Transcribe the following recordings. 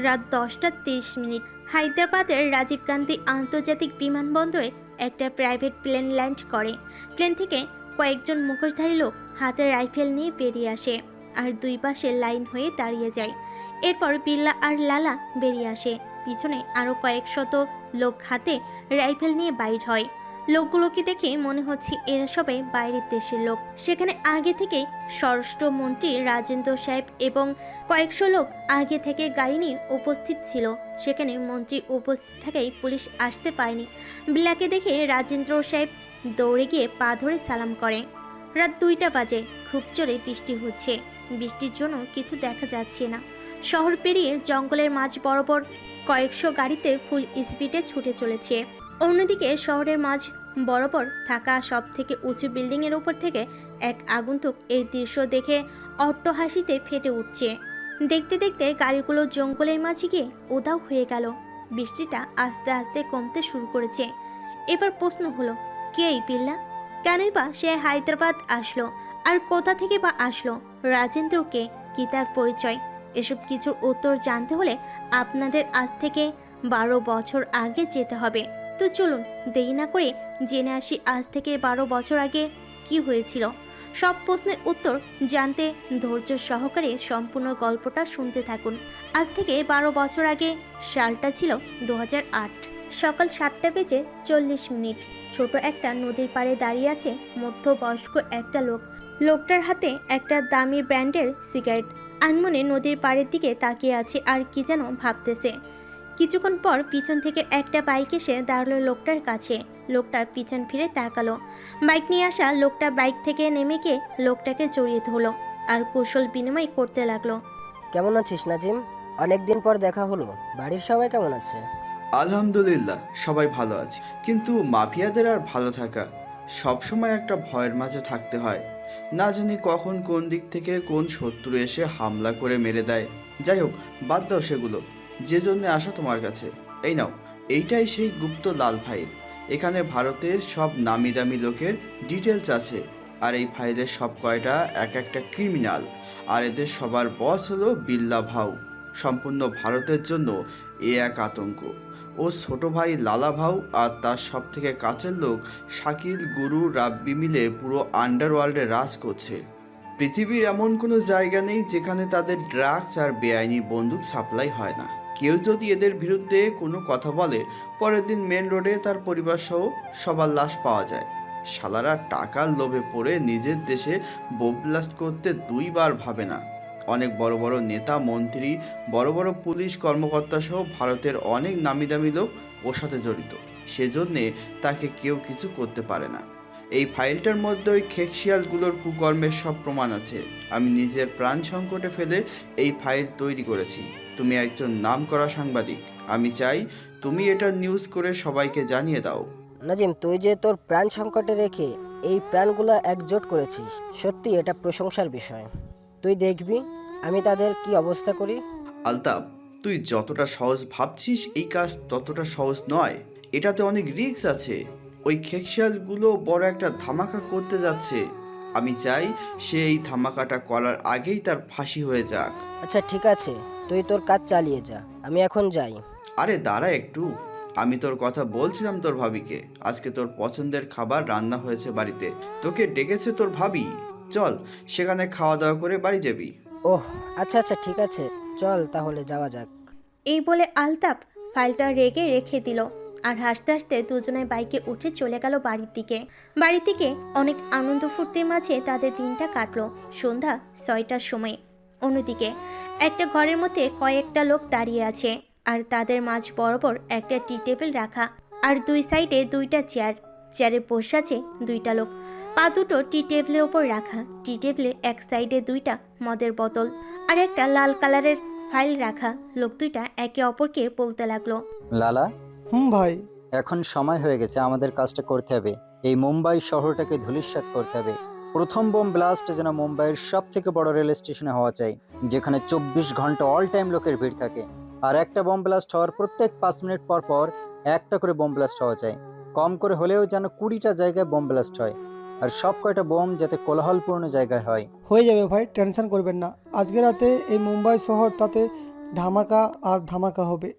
রাত 10:30 হায়দ্রাবাদের রাজীব গান্ধী আন্তর্জাতিক বিমানবন্দরে একটা প্রাইভেট প্লেন ল্যান্ড করে। প্লেন থেকে কয়েকজন মুখোশধারী লোক হাতে রাইফেল নিয়ে বেরিয়ে আসে আর দুই পাশে লাইন হয়ে দাঁড়িয়ে যায়। এরপর বিল্লা আর লালা বেরিয়ে আসে, পিছনে আরও কয়েক শত লোক হাতে রাইফেল নিয়ে বাইর হয়। লোকগুলোকে দেখে মনে হচ্ছে এরা সবাই বাইরের দেশের লোক। সেখানে আগে থেকেই স্বরাষ্ট্রমন্ত্রী রাজেন্দ্র সাহেব এবং কয়েকশো লোক আগে থেকে গাড়ি নিয়ে উপস্থিত ছিল। সেখানে মন্ত্রী উপস্থিত থাকায় পুলিশ আসতে পারেনি। বিল্লাকে দেখে রাজেন্দ্র সাহেব দৌড়ে গিয়ে পা ধরে সালাম করে। রাত 2টা বাজে, খুব জোরে বৃষ্টি হচ্ছে। বৃষ্টির জন্য কিছু দেখা যাচ্ছে না। শহর পেরিয়ে জঙ্গলের মাঝ বরাবর কয়েকশো গাড়িতে ফুল স্পিডে ছুটে চলেছে। অন্যদিকে শহরের মাঝ বরাবর থাকা সব থেকে উঁচু বিল্ডিংয়ের উপর থেকে এক আগন্তুক এই দৃশ্য দেখে অট্টহাসিতে ফেটে উঠছে। দেখতে দেখতে গাড়িগুলো জঙ্গলের মাঝে গিয়ে উধাও হয়ে গেল। বৃষ্টিটা আস্তে আস্তে কমতে শুরু করেছে। এবার প্রশ্ন হলো, কে এই বিল্লা? কেনই বা সে হায়দ্রাবাদ আসলো? আর কোথা থেকে বা আসলো? রাজেন্দ্র কে? কি তার পরিচয়? এসব কিছুর উত্তর জানতে হলে আপনাদের আজ থেকে 12 বছর আগে যেতে হবে। তো চলুন দেরি না করে জেনে আসি আজ থেকে 12 বছর আগে কি হয়েছিল। সব প্রশ্নের উত্তর জানতে ধৈর্য সহকারে সম্পূর্ণ গল্পটা শুনতে থাকুন। আজ থেকে 12 বছর আগে সালটা ছিল 2008। সকাল 7:40। ছোট একটা নদীর পাড়ে দাঁড়িয়ে আছে মধ্যবয়স্ক একটা লোক। লোকটার হাতে একটা দামি ব্র্যান্ডের সিগারেট। আনমনে নদীর পাড়ের দিকে তাকিয়ে আছে আর কি যেন ভাবতেছে। কিছুক্ষণ পর পিছন থেকে একটা বাইক এসে দাঁড়ালো লোকটার কাছে। লোকটা পিছন ফিরে তাকালো। বাইক নিয়ে আসা লোকটা বাইক থেকে নেমে গিয়ে লোকটাকে জড়িয়ে ধরলো আর কৌশল বিনিময় করতে লাগলো। কেমন আছিস নাজিম? অনেকদিন পর দেখা হলো। বাড়ির সবাই কেমন আছে? আলহামদুলিল্লাহ, সবাই ভালো আছে। কিন্তু মাফিয়াদের আর ভালো থাকা সবসময় একটা ভয়ের মাঝে থাকতে হয়। না জানি কখন কোন দিক থেকে কোন শত্রু এসে হামলা করে মেরে দেয়। যাই হোক, বাদ দাও সেগুলো। যে জন্য আসা তোমার কাছে, এই নাও, এইটাই সেই গুপ্ত লাল ফাইল। এখানে ভারতের সব নামি দামি লোকের ডিটেলস আছে। আর এই ফাইলের সব কয়টা এক একটা ক্রিমিনাল। আর এদের সবার বস হলো বিল্লা ভাউ। সম্পূর্ণ ভারতের জন্য এ এক আতঙ্ক। ও ছোট ভাই লালা ভাউ আর তার সব থেকে কাছের লোক শাকিল, গুরু, রাব্বি মিলে পুরো আন্ডারওয়ার্ল্ডে রাজ করছে। পৃথিবীর এমন কোনো জায়গা নেই যেখানে তাদের ড্রাগস আর বেআইনি বন্দুক সাপ্লাই হয় না। কেউ যদি এদের বিরুদ্ধে কোনো কথা বলে, পরের দিন মেন রোডে তার পরিবার সহ সবার লাশ পাওয়া যায়। শালারা টাকার লোভে পড়ে নিজের দেশে বোম ব্লাস্ট করতে দুইবার ভাবে না। অনেক বড় বড় নেতা, মন্ত্রী, বড় বড় পুলিশ কর্মকর্তা সহ ভারতের অনেক নামি দামি লোক ওর সাথে জড়িত। সেজন্যে তাকে কেউ কিছু করতে পারে না। এই ফাইলটার মধ্যে ওই খেকশিয়ালগুলোর কুকর্মের সব প্রমাণ আছে। আমি নিজের প্রাণ সংকটে ফেলে এই ফাইল তৈরি করেছি। তুমি একজন নামকরা সাংবাদিক, আমি চাই তুমি এটা নিউজ করে সবাইকে জানিয়ে দাও। নাজিম, তুই যে তোর প্রাণ সংকটে রেখে এই প্রাণগুলো একজোট করেছিস, সত্যি এটা প্রশংসার বিষয়। তুই দেখবি আমি তাদের কি অবস্থা করি। আলতাফ, তুই যতটা সহজ ভাবছিস এই কাজ ততটা সহজ নয়। এটাতে অনেক রিস্ক আছে। ওই খেকশিয়ালগুলো বড় একটা ধামাকা করতে যাচ্ছে। আমি চাই সে এই ধামাকাটা করার আগেই তার ফাঁসি হয়ে যাক। আচ্ছা ঠিক আছে, তুই তোর কাজ চালিয়ে যা, আমি এখন যাই। আরে দাঁড়া একটু, আমি তোর কথা বলছিলাম তোর ভাবিকে। আজকে তোর পছন্দের খাবার রান্না হয়েছে বাড়িতে, তোকে ডেকেছে তোর ভাবি। চল, সেখানে খাওয়া দাওয়া করে বাড়ি যাবি। ওহ আচ্ছা আচ্ছা ঠিক আছে, চল তাহলে যাওয়া যাক। এই বলে আলতাপ ফাইলটা রেগে রেখে দিল আর হাসতে হাসতে দুজনে বাইকে উঠে চলে গেল বাড়ির দিকে। বাড়ির দিকে অনেক আনন্দ ফুর্তির মাঝে তাদের দিনটা কাটলো। সন্ধ্যা 6টার সময়। অন্যদিকে একটা ঘরের মধ্যে কয়েকটা লোক দাঁড়িয়ে আছে আর তাদের মাঝ বরাবর একটা টি টেবিল রাখা আর দুই সাইডে দুইটা চেয়ার। চেয়ারে বসে আছে দুইটা লোক, পা দুটো টি টেবিলের ওপর রাখা। টি টেবিলে এক সাইডে দুইটা মদের বোতল আর একটা লাল কালারের ফাইল রাখা। লোক দুইটা একে অপরকে বলতে লাগলো, লালা, ভাই। এখন সময় হয়ে গেছে, আমাদের কাজটা করতে হবে। এই মুম্বাই শহরটাকে ধূলিসাৎ করতে হবে। প্রথম বোম ব্লাস্ট যেন মুম্বাইয়ের সব থেকে বড় রেল স্টেশনে হওয়া চাই, যেখানে 24 ঘন্টা অল টাইম লোকের ভিড় থাকে। আর একটা বোম ব্লাস্ট হওয়ার প্রত্যেক 5 মিনিট পর পর একটা করে বোম ব্লাস্ট হওয়া চাই। কম করে হলেও যেন 20টা জায়গায় বোম ব্লাস্ট হয়। আর সব কয়টা বোম যাতে কোলাহলপূর্ণ জায়গায় হয়। হয়ে যাবে ভাই, টেনশন করবেন না। আজকে রাতে এই মুম্বাই শহর তাতে ধামাকা আর ধামাকা হবে।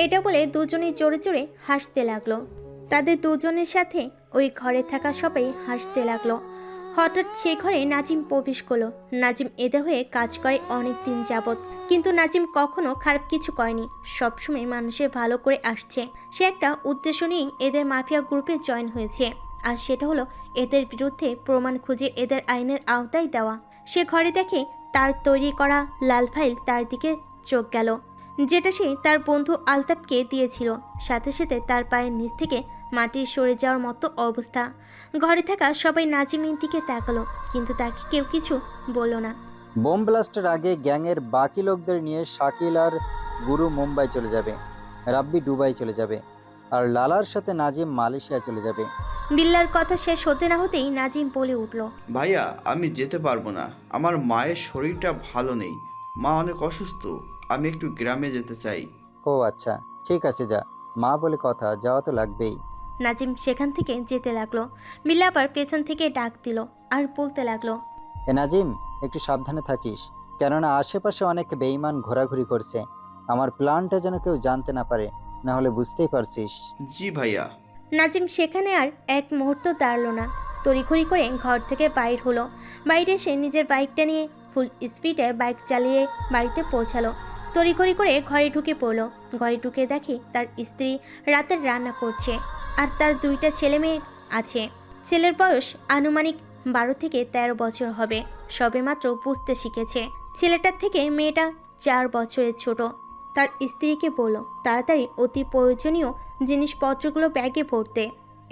এটা বলে দুজনেই জোরে জোরে হাসতে লাগলো। তাদের দুজনের সাথে ওই ঘরে থাকা সবাই হাসতে লাগলো। হঠাৎ সেই ঘরে নাজিম প্রবেশ করলো। নাজিম এদের হয়ে কাজ করে অনেক দিন যাবৎ, কিন্তু নাজিম কখনো খারাপ কিছু করেনি, সবসময় মানুষের ভালো করে আসছে। সে একটা উদ্দেশ্য নিয়েই এদের মাফিয়া গ্রুপে জয়েন হয়েছে, আর সেটা হলো এদের বিরুদ্ধে প্রমাণ খুঁজে এদের আইনের আওতায় দেওয়া। সে ঘরে দেখে তার তৈরি করা লাল ফাইল, তার দিকে চোখ গেল, যেটা সে তার বন্ধু আলতাফকে দিয়েছিল। সাথে সাথে তার পায়ের নিচ থেকে মাটি সরে যাওয়ার মতো অবস্থা। ঘরে থাকা সবাই নাজিমের দিকে তাকালো, কিন্তু তাকে কেউ কিছু বলল না। বোম ব্লাস্টের আগে গ্যাংয়ের বাকি লোকদের নিয়ে শাকিল আর গুরু মুম্বাই চলে যাবে, রাব্বি দুবাই চলে যাবে, আর লালার সাথে নাজিম মালয়েশিয়া চলে যাবে। বিল্লার কথা শেষ হতে না হতেই নাজিম বলে উঠল, ভাইয়া আমি যেতে পারবো না, আমার মায়ের শরীরটা ভালো নেই, মা অনেক অসুস্থ, আমি একটু গ্রামে যেতে চাই। ও আচ্ছা, ঠিক আছে যা, মা বলে কথা, যাওয়া তো লাগবেই। নাজিম সেখান থেকে যেতে লাগলো। বিল্লা আবার পেছন থেকে ডাক দিল আর বলতে লাগলো, এ নাজিম, একটু সাবধানে থাকিস, কেননা আশেপাশে অনেক বেঈমান ঘোরাঘুরি করছে। আমার প্ল্যানটা যেন কেউ জানতে না পারে, না হলে বুঝতেই পারছিস। জি ভাইয়া। নাজিম সেখানে আর এক মুহূর্ত দাঁড়ালো না, তড়িঘড়ি করে ঘর থেকে বাইর হলো। বাইরে এসে নিজের বাইকটা নিয়ে ফুল স্পিডে বাইক চালিয়ে বাড়িতে পৌঁছালো। তড়িঘড়ি করে ঘরে ঢুকে পড়লো। ঘরে ঢুকে দেখে তার স্ত্রী রাতের রান্না করছে, আর তার দুইটা ছেলে মেয়ে আছে। ছেলের বয়স আনুমানিক 12 থেকে 13 বছর হবে, সবেমাত্র বুঝতে শিখেছে। ছেলেটার থেকে মেয়েটা 4 বছরের ছোট। তার স্ত্রীকে বলল তাড়াতাড়ি অতি প্রয়োজনীয় জিনিসপত্রগুলো ব্যাগে ভরতে।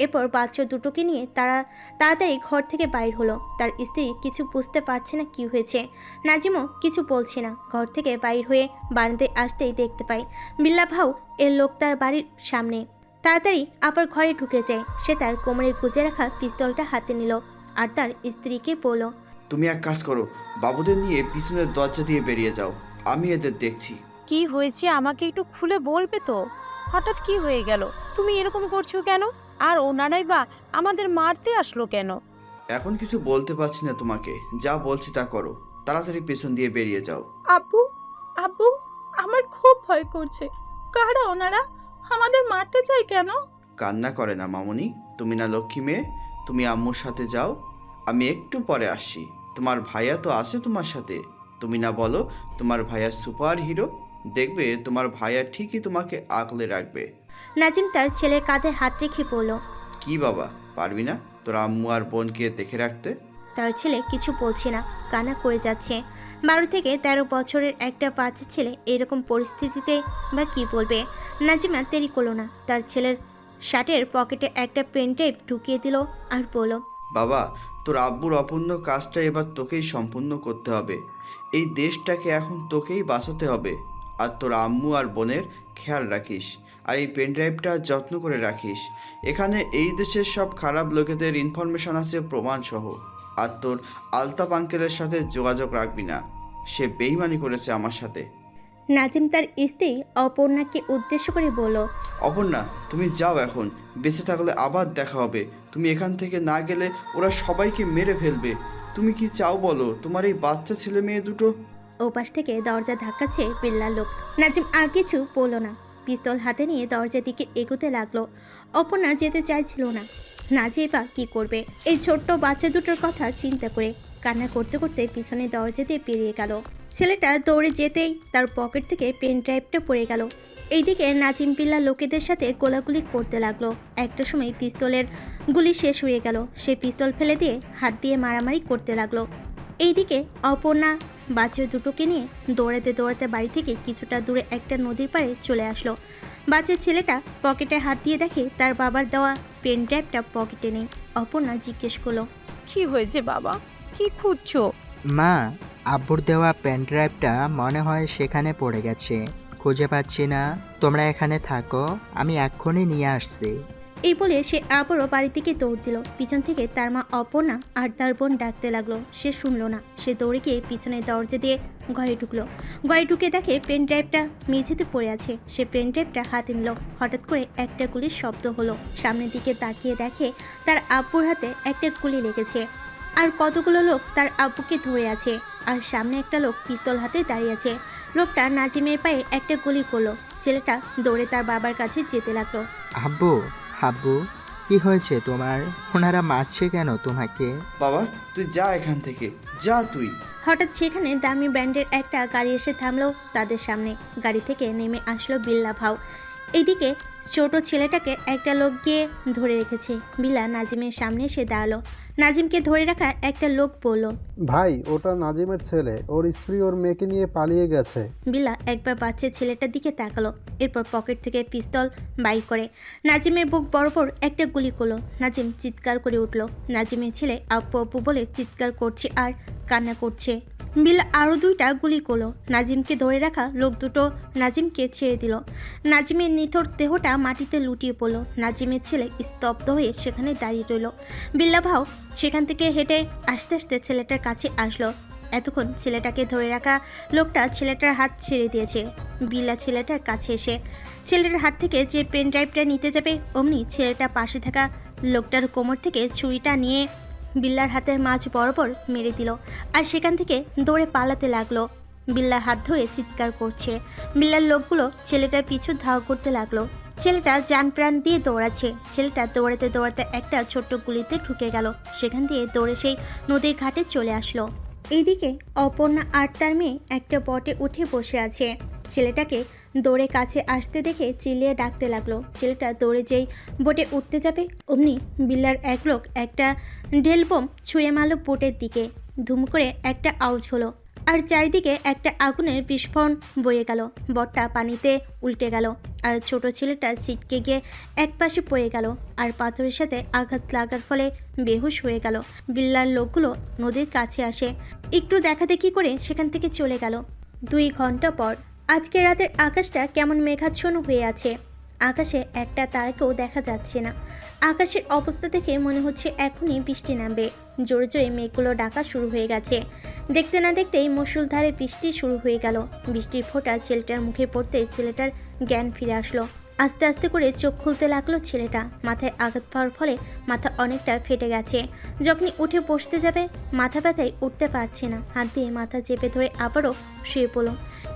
এরপর বাচ্চা দুটোকে নিয়ে তারা তাড়াতাড়ি ঘর থেকে বাইর হলো। তার স্ত্রী কিছু বুঝতে পারছে না কি হয়েছে, নাজিমও কিছু বলছে না। ঘর থেকে বাইর হয়ে বারান্দায় আসতেই দেখতে পায় বিল্লা ভাউ এর লোক তার বাড়ির সামনে। তাড়াতাড়ি আবার ঘরে ঢুকে যায়। সে তার কোমরে গুজে রাখা পিস্তলটা হাতে নিল আর তার স্ত্রীকে বলল, তুমি এক কাজ করো, বাবুদের নিয়ে পিছনের দরজা দিয়ে বেরিয়ে যাও, আমি এদের দেখছি। কি হয়েছে আমাকে একটু খুলে বলবে তো? হঠাৎ কি হয়ে গেল? তুমি এরকম করছো কেন? আর ওনারাই বা আমাদের মারতে আসলো কেন? এখন কিছু বলতে পারছি না তোমাকে, যা বলছি তা করো, তাড়াতাড়ি পেছন দিয়ে বেরিয়ে যাও। আব্বু, আব্বু, আমার খুব ভয় করছে। কারা ওনারা? আমাদের মারতে চায় কেন? কান্না করে না মামুনি, তুমি না লক্ষ্মী মেয়ে, তুমি আম্মুর সাথে যাও, আমি একটু পরে আসছি। তোমার ভাইয়া তো আছে তোমার সাথে, তুমি না বলো তোমার ভাইয়া সুপার হিরো, দেখবে তোমার ভাইয়া ঠিকই তোমাকে আগলে রাখবে। নাজিম তার ছেলের কাঁধে হাত রেখে বলল, কি বাবা, পারবি না তোর আম্মু আর বোনকে দেখে রাখতে? তার ছেলে কিছু বলছে না, কান্না করে যাচ্ছে। 12 থেকে 13 বছরের একটা বাচ্চা ছেলে এরকম পরিস্থিতিতে বা কি বলবে। নাজিমা দেরি করলো না, তার ছেলের শার্টের পকেটে একটা পেন ড্রাইভ ঢুকিয়ে দিল আর বলল, বাবা, তোর আব্বুর অপূর্ণ কাজটা এবার তোকেই সম্পূর্ণ করতে হবে। এই দেশটাকে এখন তোকেই বাঁচাতে হবে, আর তোর আম্মু আর বোনের খেয়াল রাখিস, আর এই পেনড্রাইভটা যত্ন করে রাখিস। এখানে এই দেশের সব খারাপ লোকেদের ইনফরমেশন আছে প্রমাণসহ। আর তোর আলতাফ আঙ্কেলের সাথে যোগাযোগ রাখবি না, সে বেইমানি করেছে আমার সাথে। নাজিম তার স্ত্রী অপর্ণাকে উদ্দেশ্য করে বলল, অপর্ণা, তুমি যাও এখন, বেঁচে থাকলে আবার দেখা হবে। তুমি এখান থেকে না গেলে ওরা সবাইকে মেরে ফেলবে। তুমি কি চাও বলো, তোমার এই বাচ্চা ছেলে মেয়ে দুটো? ওপাশ থেকে দরজা ধাক্কাচ্ছে বিল্লার লোক। নাজিম আর কিছু বলল না, পিস্তল হাতে নিয়ে দরজার দিকে এগোতে লাগলো। অপর্ণা যেতে চাইছিল না, না যেয়ে বা কী করবে এই ছোট্ট বাচ্চা দুটোর কথা চিন্তা করে। কান্না করতে করতে পিছনে দরজা দিয়ে পেরিয়ে গেল। ছেলেটা দৌড়ে যেতেই তার পকেট থেকে পেন ড্রাইভটা পড়ে গেল। এইদিকে নাজিম বিল্লার লোকেদের সাথে গোলাগুলি করতে লাগলো। একটা সময় পিস্তলের গুলি শেষ হয়ে গেল। সে পিস্তল ফেলে দিয়ে হাত দিয়ে মারামারি করতে লাগলো। এইদিকে অপর্ণা বাচ্চা দুটোকে নিয়ে দৌড়াতে দৌড়াতে বাড়ি থেকে কিছুটা দূরে একটা নদীর পাড়ে চলে আসলো। বাচ্চা ছেলেটা পকেটে হাত দিয়ে দেখে তার বাবার দেওয়া পেন ড্রাইভটা পকেটে নেই। অপর্ণা জিজ্ঞেস করলো, কি হয়েছে বাবা, কি খুঁজছো? মা, আব্বুর দেওয়া পেন ড্রাইভটা মনে হয় সেখানে পড়ে গেছে, খুঁজে পাচ্ছি না। তোমরা এখানে থাকো, আমি এক্ষুনি নিয়ে আসছি। এই বলে সে আবারও বাড়ি থেকে দৌড় দিল। পিছন থেকে তার মা অপর্ণা আর তার বোন ডাকতে লাগলো। সে শুনলো না। সে দৌড়ে গিয়ে পিছনে দরজা দিয়ে ঘরে ঢুকলো। ঘরে ঢুকে দেখে পেন ড্রাইভটা মেঝেতে পড়ে আছে। সে পেন ড্রাইভটা হাতে নিল। হঠাৎ করে একটা গুলির শব্দ হলো। সামনের দিকে তাকিয়ে দেখে তার আব্বুর হাতে একটা গুলি লেগেছে। আর কতগুলো লোক তার আব্বুকে ধরে আছে। আর সামনে একটা লোক পিস্তল হাতে দাঁড়িয়ে আছে। লোকটা নাজিমের পায়ে একটা গুলি করলো। ছেলেটা দৌড়ে তার বাবার কাছে যেতে লাগলো। আব্বু, আব্বু, কি হয়েছে তোমার? ওনারা মারছে কেন তোমাকে? বাবা তুই যা এখান থেকে, যা তুই। হঠাৎ সেখানে দামি ব্র্যান্ডের একটা গাড়ি এসে থামলো তাদের সামনে। গাড়ি থেকে নেমে আসলো বিল্লা ভাও। এদিকে ছোট ছেলেটাকে একটা লোক গিয়ে ধরে রেখেছে। বিল্লা নাজিমের সামনে এসে দাঁড়ালো। নাজিমকে ধরে রাখা একটা লোক বলল, ভাই ওটা নাজিমের ছেলে, ওর স্ত্রী ওর মেয়েকে নিয়ে পালিয়ে গেছে। বিল্লা একবার বাচ্চা ছেলেটার দিকে তাকালো। এরপর পকেট থেকে পিস্তল বাইর করে নাজিমের বুক বরাবর একটা গুলি করলো। নাজিম চিৎকার করে উঠল। নাজিমের ছেলে আব্বু আব্বু বলে চিৎকার করছে আর কান্না করছে। বিল্লা আরও দুইটা গুলি করলো। নাজিমকে ধরে রাখা লোক দুটো নাজিমকে ছেড়ে দিল। নাজিমের নিথর দেহটা মাটিতে লুটিয়ে পড়লো। নাজিমের ছেলে স্তব্ধ হয়ে সেখানে দাঁড়িয়ে রইল। বিল্লা ভাও সেখান থেকে হেঁটে আস্তে আস্তে ছেলেটার কাছে আসলো। এতক্ষণ ছেলেটাকে ধরে রাখা লোকটা ছেলেটার হাত ছেড়ে দিয়েছে। বিল্লা ছেলেটার কাছে এসে ছেলেটার হাত থেকে যে পেন ড্রাইভটা নিতে যাবে অমনি ছেলেটা পাশে থাকা লোকটার কোমর থেকে ছুরিটা নিয়ে বিল্লার হাতের মাঝ বরাবর মেরে দিল। আর সেখান থেকে দৌড়ে পালাতে লাগলো। বিল্লার হাত ধরে চিৎকার করছে। বিল্লার লোকগুলো ছেলেটার পিছু ধাওয়া করতে লাগলো। ছেলেটা জান প্রাণ দিয়ে দৌড়াচ্ছে। ছেলেটা দৌড়াতে দৌড়াতে একটা ছোট্ট গুলিতে ঢুকে গেল। সেখান দিয়ে দৌড়ে সেই নদীর ঘাটে চলে আসলো। এইদিকে অপর্ণা আর তার মেয়ে একটা বটে উঠে বসে আছে। ছেলেটাকে দৌড়ে কাছে আসতে দেখে চিল্লিয়ে ডাকতে লাগলো। ছেলেটা দৌড়ে যেই বোটে উঠতে যাবে অমনি বিল্লার এক লোক একটা ঢেলবোম ছুঁড়ে মারল বোটের দিকে। ধুম করে একটা আওয়াজ হলো আর চারিদিকে একটা আগুনের বিস্ফোরণ বয়ে গেল। বটটা পানিতে উল্টে গেল আর ছোট ছেলেটা ছিটকে গিয়ে একপাশে পড়ে গেল আর পাথরের সাথে আঘাত লাগার ফলে বেহুশ হয়ে গেল। বিল্লার লোকগুলো নদীর কাছে আসে। একটু দেখাদেখি করে সেখান থেকে চলে গেল। 2 ঘন্টা পর আজকে রাতের আকাশটা কেমন মেঘাচ্ছন্ন হয়ে আছে। আকাশে একটা তারাকেও দেখা যাচ্ছে না। আকাশের অবস্থা দেখে মনে হচ্ছে এখনই বৃষ্টি নামবে। জোরে জোরে মেঘগুলো ডাকা শুরু হয়ে গেছে। দেখতে না দেখতেই মুষলধারে বৃষ্টি শুরু হয়ে গেল। বৃষ্টির ফোঁটা ছেলেটার মুখে পড়তে ছেলেটার জ্ঞান ফিরে আসলো। আস্তে আস্তে করে চোখ খুলতে লাগলো ছেলেটা। মাথায় আঘাত পাওয়ার ফলে মাথা অনেকটা ফেটে গেছে। যখনই উঠে বসতে যাবে মাথা ব্যথায় উঠতে পারছে না। হাত দিয়ে মাথা চেপে ধরে আবারও শুয়ে পড়ল।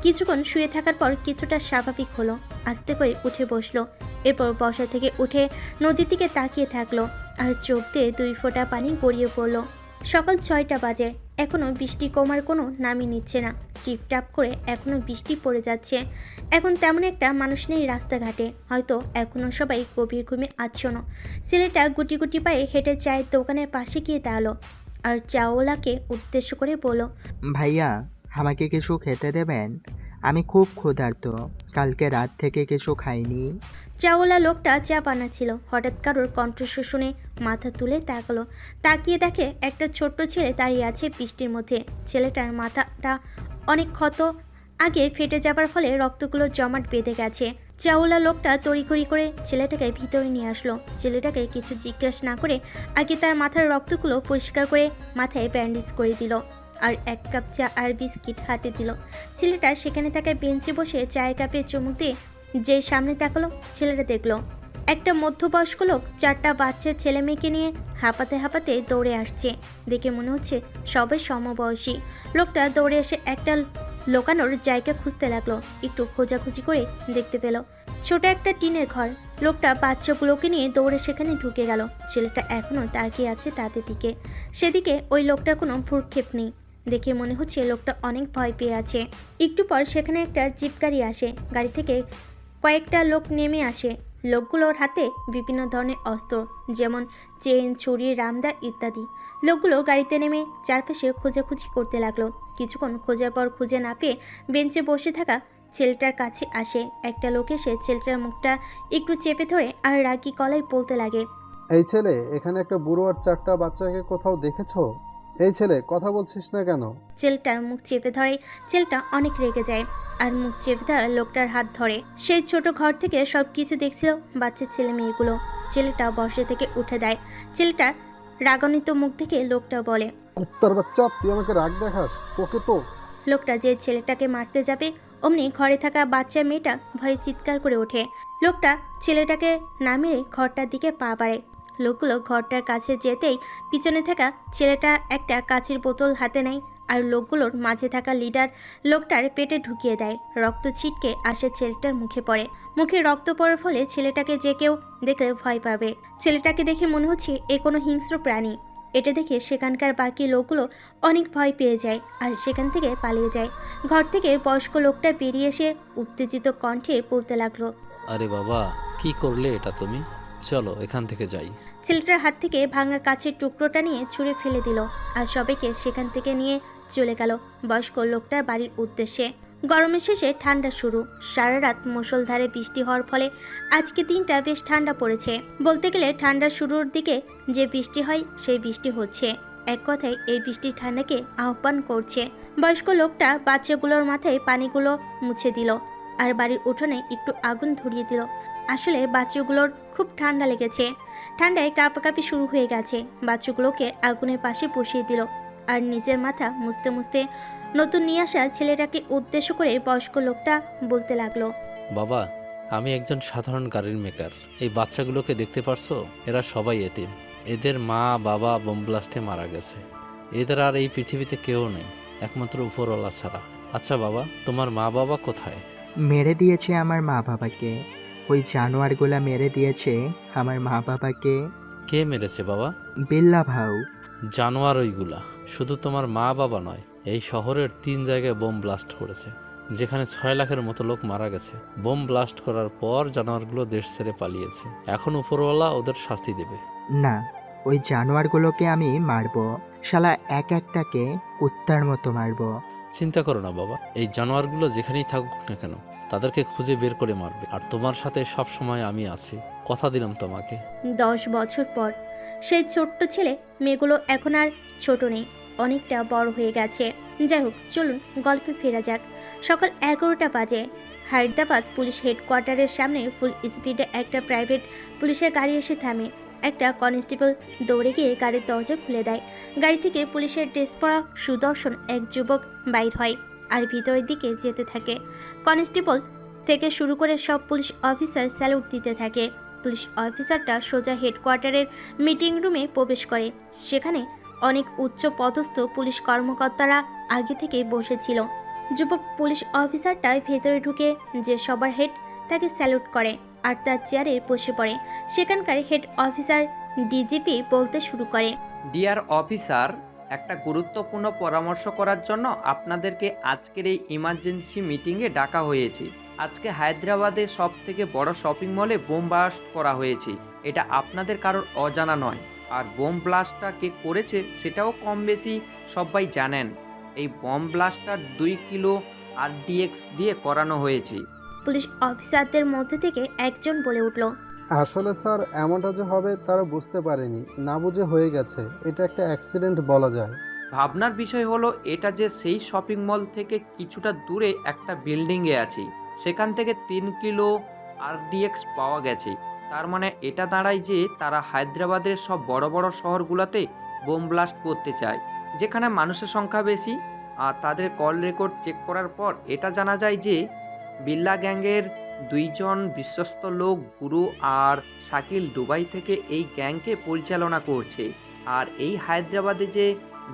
কিছুক্ষণ শুয়ে থাকার পর কিছুটা স্বাভাবিক হলো। আস্তে করে উঠে বসলো। এরপর বসা থেকে উঠে নদীর দিকে তাকিয়ে থাকলো আর চোখ দিয়ে 2 ফোঁটা পানি গড়িয়ে পড়লো। সকাল 6টা বাজে। এখনও বৃষ্টি কমার কোনো নামই নিচ্ছে না। টিপটাপ করে এখনও বৃষ্টি পড়ে যাচ্ছে। এখন তেমন একটা মানুষ নেই রাস্তাঘাটে। হয়তো এখনও সবাই গভীর ঘুমে আচ্ছন্ন। ছেলেটা গুটি গুটি পায়ে হেঁটে চায়ের দোকানের পাশে গিয়ে দাঁড়ালো আর চাওয়ালাকে উদ্দেশ্য করে বলল, ভাইয়া, আমাকে কিছু খেতে দেবেন? আমি খুব ক্ষুধার্ত, কালকে রাত থেকে কিছু খাইনি। চাওয়ালা লোকটা চা বানাচ্ছিল। হঠাৎ কারোর কণ্ঠস্বর শুনে মাথা তুলে তাকালো। তাকিয়ে দেখে একটা ছোট্ট ছেলে দাঁড়িয়ে আছে বৃষ্টির মধ্যে। ছেলেটার মাথাটা অনেক ক্ষত আগে ফেটে যাবার ফলে রক্তগুলো জমাট বেঁধে গেছে। চাওয়ালা লোকটা তড়িঘড়ি করে ছেলেটাকে ভিতরে নিয়ে আসলো। ছেলেটাকে কিছু জিজ্ঞাসা না করে আগে তার মাথার রক্তগুলো পরিষ্কার করে মাথায় ব্যান্ডেজ করে দিল আর 1 কাপ চা আর বিস্কিট হাতে দিল। ছেলেটা সেখানে থাকা বেঞ্চে বসে চায়ের কাপে চুমুক দিয়ে যে সামনে তাকালো, ছেলেটা দেখলো একটা মধ্যবয়স্ক লোক 4টা বাচ্চা ছেলে মেয়েকে নিয়ে হাঁপাতে হাঁপাতে দৌড়ে আসছে। দেখে মনে হচ্ছে সবাই সমবয়সী। লোকটা দৌড়ে এসে একটা লোকানোর জায়গা খুঁজতে লাগলো। একটু খোঁজাখুঁজি করে দেখতে পেল ছোট একটা টিনের ঘর। লোকটা বাচ্চাগুলোকে নিয়ে দৌড়ে সেখানে ঢুকে গেল। ছেলেটা এখনও তাকিয়ে আছে তাদের দিকে। সেদিকে ওই লোকটার কোনো ভ্রুক্ষেপ নেই। দেখে মনে হচ্ছে লোকটা অনেক ভয় পেয়ে আছে। একটু পর সেখানে একটা জিপ গাড়ি আসে। গাড়ি থেকে কয়েকটা লোক নেমে আসে। লোকগুলোর হাতে বিভিন্ন ধরনের অস্ত্র, যেমন চেন, ছুরি, রামদা ইত্যাদি। লোকগুলো গাড়িতে নেমে চারপাশে খোঁজাখুঁজি করতে লাগলো। কিছুক্ষণ খোঁজার পর খুঁজে না পেয়ে বেঞ্চে বসে থাকা ছেলেটার কাছে আসে। একটা লোক এসে ছেলেটার মুখটা একটু চেপে ধরে আর রাগী গলায় বলতে লাগে, এই ছেলে, এখানে একটা বুড়ো আর 4টা বাচ্চাকে কোথাও দেখেছো? এই ছেলে, কথা বলছিস না কেন? ছেলেটার মুখ চেপে ধরে। ছেলেটা অনেক রেগে যায় আর মুখ চেপে ধরা লোকটার হাত ধরে। সেই ছোট ঘর থেকে সব কিছু দেখছিল বাচ্চা ছেলে মেয়েগুলো। ছেলেটা বসে থেকে উঠে দেয়। ছেলেটা রাগান্বিত মুখ থেকে লোকটা বলে। উত্তর বাচ্চা, তুই আমাকে রাগ দেখাস? তোকে তো। লোকটা যে ছেলেটাকে মারতে যাবে অমনি ঘরে থাকা বাচ্চা মেয়েটা ভয়ে চিৎকার করে ওঠে। লোকটা ছেলেটাকে না মেরে ঘরটার দিকে পা বাড়ে। লোকগুলো ঘরটার কাছে যেতেই পিছনে থাকা ছেলেটা একটা কাচের বোতল হাতে নেয় আর লোকগুলোর মাঝে থাকা লিডার লোকটার পেটে ঢুকিয়ে দেয়। রক্ত ছিটকে আসে ছেলেটার মুখে পড়ে। মুখে রক্ত পড়ার ফলে ছেলেটাকে যে কেউ দেখলে ভয় পাবে। ছেলেটাকে দেখে মনে হচ্ছে এ কোনো হিংস্র প্রাণী। এটা দেখে সেখানকার বাকি লোকগুলো অনেক ভয় পেয়ে যায় আর সেখান থেকে পালিয়ে যায়। ঘর থেকে বয়স্ক লোকটা বেরিয়ে এসে উত্তেজিত কণ্ঠে বলতে লাগলো। আরে বাবা, কি করলে এটা তুমি? চলো এখান থেকে যাই। ছেলেটার হাত থেকে ভাঙা কাচের টুকরোটা নিয়ে ছুঁড়ে ফেলে দিল আর সবাইকে সেখান থেকে নিয়ে চলে গেল বয়স্ক লোকটার বাড়ির উদ্দেশ্যে। গরমের শেষে ঠান্ডা শুরু। সারা রাত মুষলধারে বৃষ্টি হওয়ার ফলে আজকে দিনটা বেশ ঠান্ডা পড়েছে। বলতে গেলে ঠান্ডার শুরুর দিকে যে বৃষ্টি হয় সেই বৃষ্টি হচ্ছে। এক কথায় এই বৃষ্টির ঠান্ডাকে আহ্বান করছে। বয়স্ক লোকটা বাচ্চাগুলোর মাথায় পানিগুলো মুছে দিল আর বাড়ির উঠোনে একটু আগুন ধরিয়ে দিল। আসলে বাচ্চাগুলোর খুব ঠান্ডা লেগেছে। ঠান্ডায় কাঁপাকাঁপি শুরু হয়ে গেছে। বাচ্চাগুলোকে আগুনের পাশে বসিয়ে দিল আর নিজের মাথা মুছতে মুছতে নতুন নিয়ে আসা ছেলেটাকে উদ্দেশ্য করে বয়স্ক লোকটা বলতে লাগলো। বাবা, আমি একজন সাধারণ গাড়ির মেকার। এই বাচ্চাগুলোকে দেখতে পারছো? এরা সবাই এতিম। এদের মা বাবা বোম ব্লাস্টে মারা গেছে। এদের আর এই পৃথিবীতে কেউ নেই, একমাত্র উপরওয়ালা ছাড়া। আচ্ছা বাবা, তোমার মা বাবা কোথায়? মেরে দিয়েছে আমার মা বাবাকে। ওই জানোয়ারগুলা মেরে দিয়েছে আমার মা বাবাকে। কে মেরেছে বাবা? বিল্লা ভাউ। জানোয়ার ওইগুলা। শুধু তোমার মা বাবা নয়, এই শহরের 3 জায়গায় বোম ব্লাস্ট করেছে, যেখানে 6 লাখের মতো লোক মারা গেছে। বোম ব্লাস্ট করার পর জানোয়ারগুলো দেশ ছেড়ে পালিয়েছে। এখন উপরওয়ালা ওদের শাস্তি দেবে। না, ওই জানোয়ারগুলোকে আমি মারবো। শালা এক একটাকে কুত্তার মতো মারবো। চিন্তা করো না বাবা, এই জানোয়ারগুলো যেখানেই থাকুক না কেন তাদেরকে খুঁজে বের করে মারবে। আর তোমার সাথে সব সময় আমি আছি, কথা দিলাম তোমাকে। 10 বছর পর সেই ছোট্ট ছেলে মেয়েগুলো এখন আর ছোট নেই, অনেকটা বড় হয়ে গেছে। যাই হোক, চলুন গল্পে ফেরা যাক। সকাল 11টা বাজে। হায়দ্রাবাদ পুলিশ হেডকোয়ার্টারের সামনে ফুল স্পিডে একটা প্রাইভেট পুলিশের গাড়ি এসে থামে। একটা কনস্টেবল দৌড়ে গিয়ে গাড়ির দরজা খুলে দেয়। গাড়ি থেকে পুলিশের ড্রেস পরা সুদর্শন এক যুবক বাইর হয় আর ভিতরের দিকে যেতে থাকে। কনস্টেবল থেকে শুরু করে সব পুলিশ অফিসার স্যালুট দিতে থাকে। পুলিশ অফিসারটা সোজা হেডকোয়ার্টারের মিটিং রুমে প্রবেশ করে। সেখানে অনেক উচ্চ পদস্থ পুলিশ কর্মকর্তারা আগে থেকেই বসেছিল। যুবক পুলিশ অফিসারটা ভেতরে ঢুকে যে সবার হেড তাকে স্যালুট করে আর তার চেয়ারে বসে পড়ে। সেখানকার হেড অফিসার ডিজিপি বলতে শুরু করে। ডিয়ার অফিসার, একটা গুরুত্বপূর্ণ পরামর্শ করার জন্য আপনাদেরকে আজকের এই ইমার্জেন্সি মিটিংয়ে ডাকা হয়েছে। আজকে হায়দ্রাবাদে সব থেকে বড় শপিং মলে বোম ব্লাস্ট করা হয়েছে। এটা আপনাদের কারোর অজানা নয়। আর বোম ব্লাস্টটা কে করেছে সেটাও কম বেশি সবাই জানেন। এই বোম ব্লাস্টটা 2 কিলো RDX দিয়ে করানো হয়েছে। পুলিশ অফিসারদের মধ্যে থেকে একজন বলে উঠল। আসলে স্যার, এমনটা যে হবে তারা বুঝতে পারেনি, না বুঝে হয়ে গেছে। এটা একটা অ্যাক্সিডেন্ট বলা যায়। ভাবনার বিষয় হলো এটা যে সেই শপিং মল থেকে কিছুটা দূরে একটা বিল্ডিংয়ে আছে, সেখান থেকে 3 কিলো RDX পাওয়া গেছে। তার মানে এটা দাঁড়ায় যে তারা হায়দ্রাবাদের সব বড় বড় শহরগুলোতে বোম ব্লাস্ট করতে চায়, যেখানে মানুষের সংখ্যা বেশি। আর তাদের কল রেকর্ড চেক করার পর এটা জানা যায় যে বিল্লা গ্যাংয়ের 2 জন বিশ্বস্ত লোক, গুরু আর শাকিল, দুবাই থেকে এই গ্যাংকে পরিচালনা করছে। আর এই হায়দ্রাবাদে যে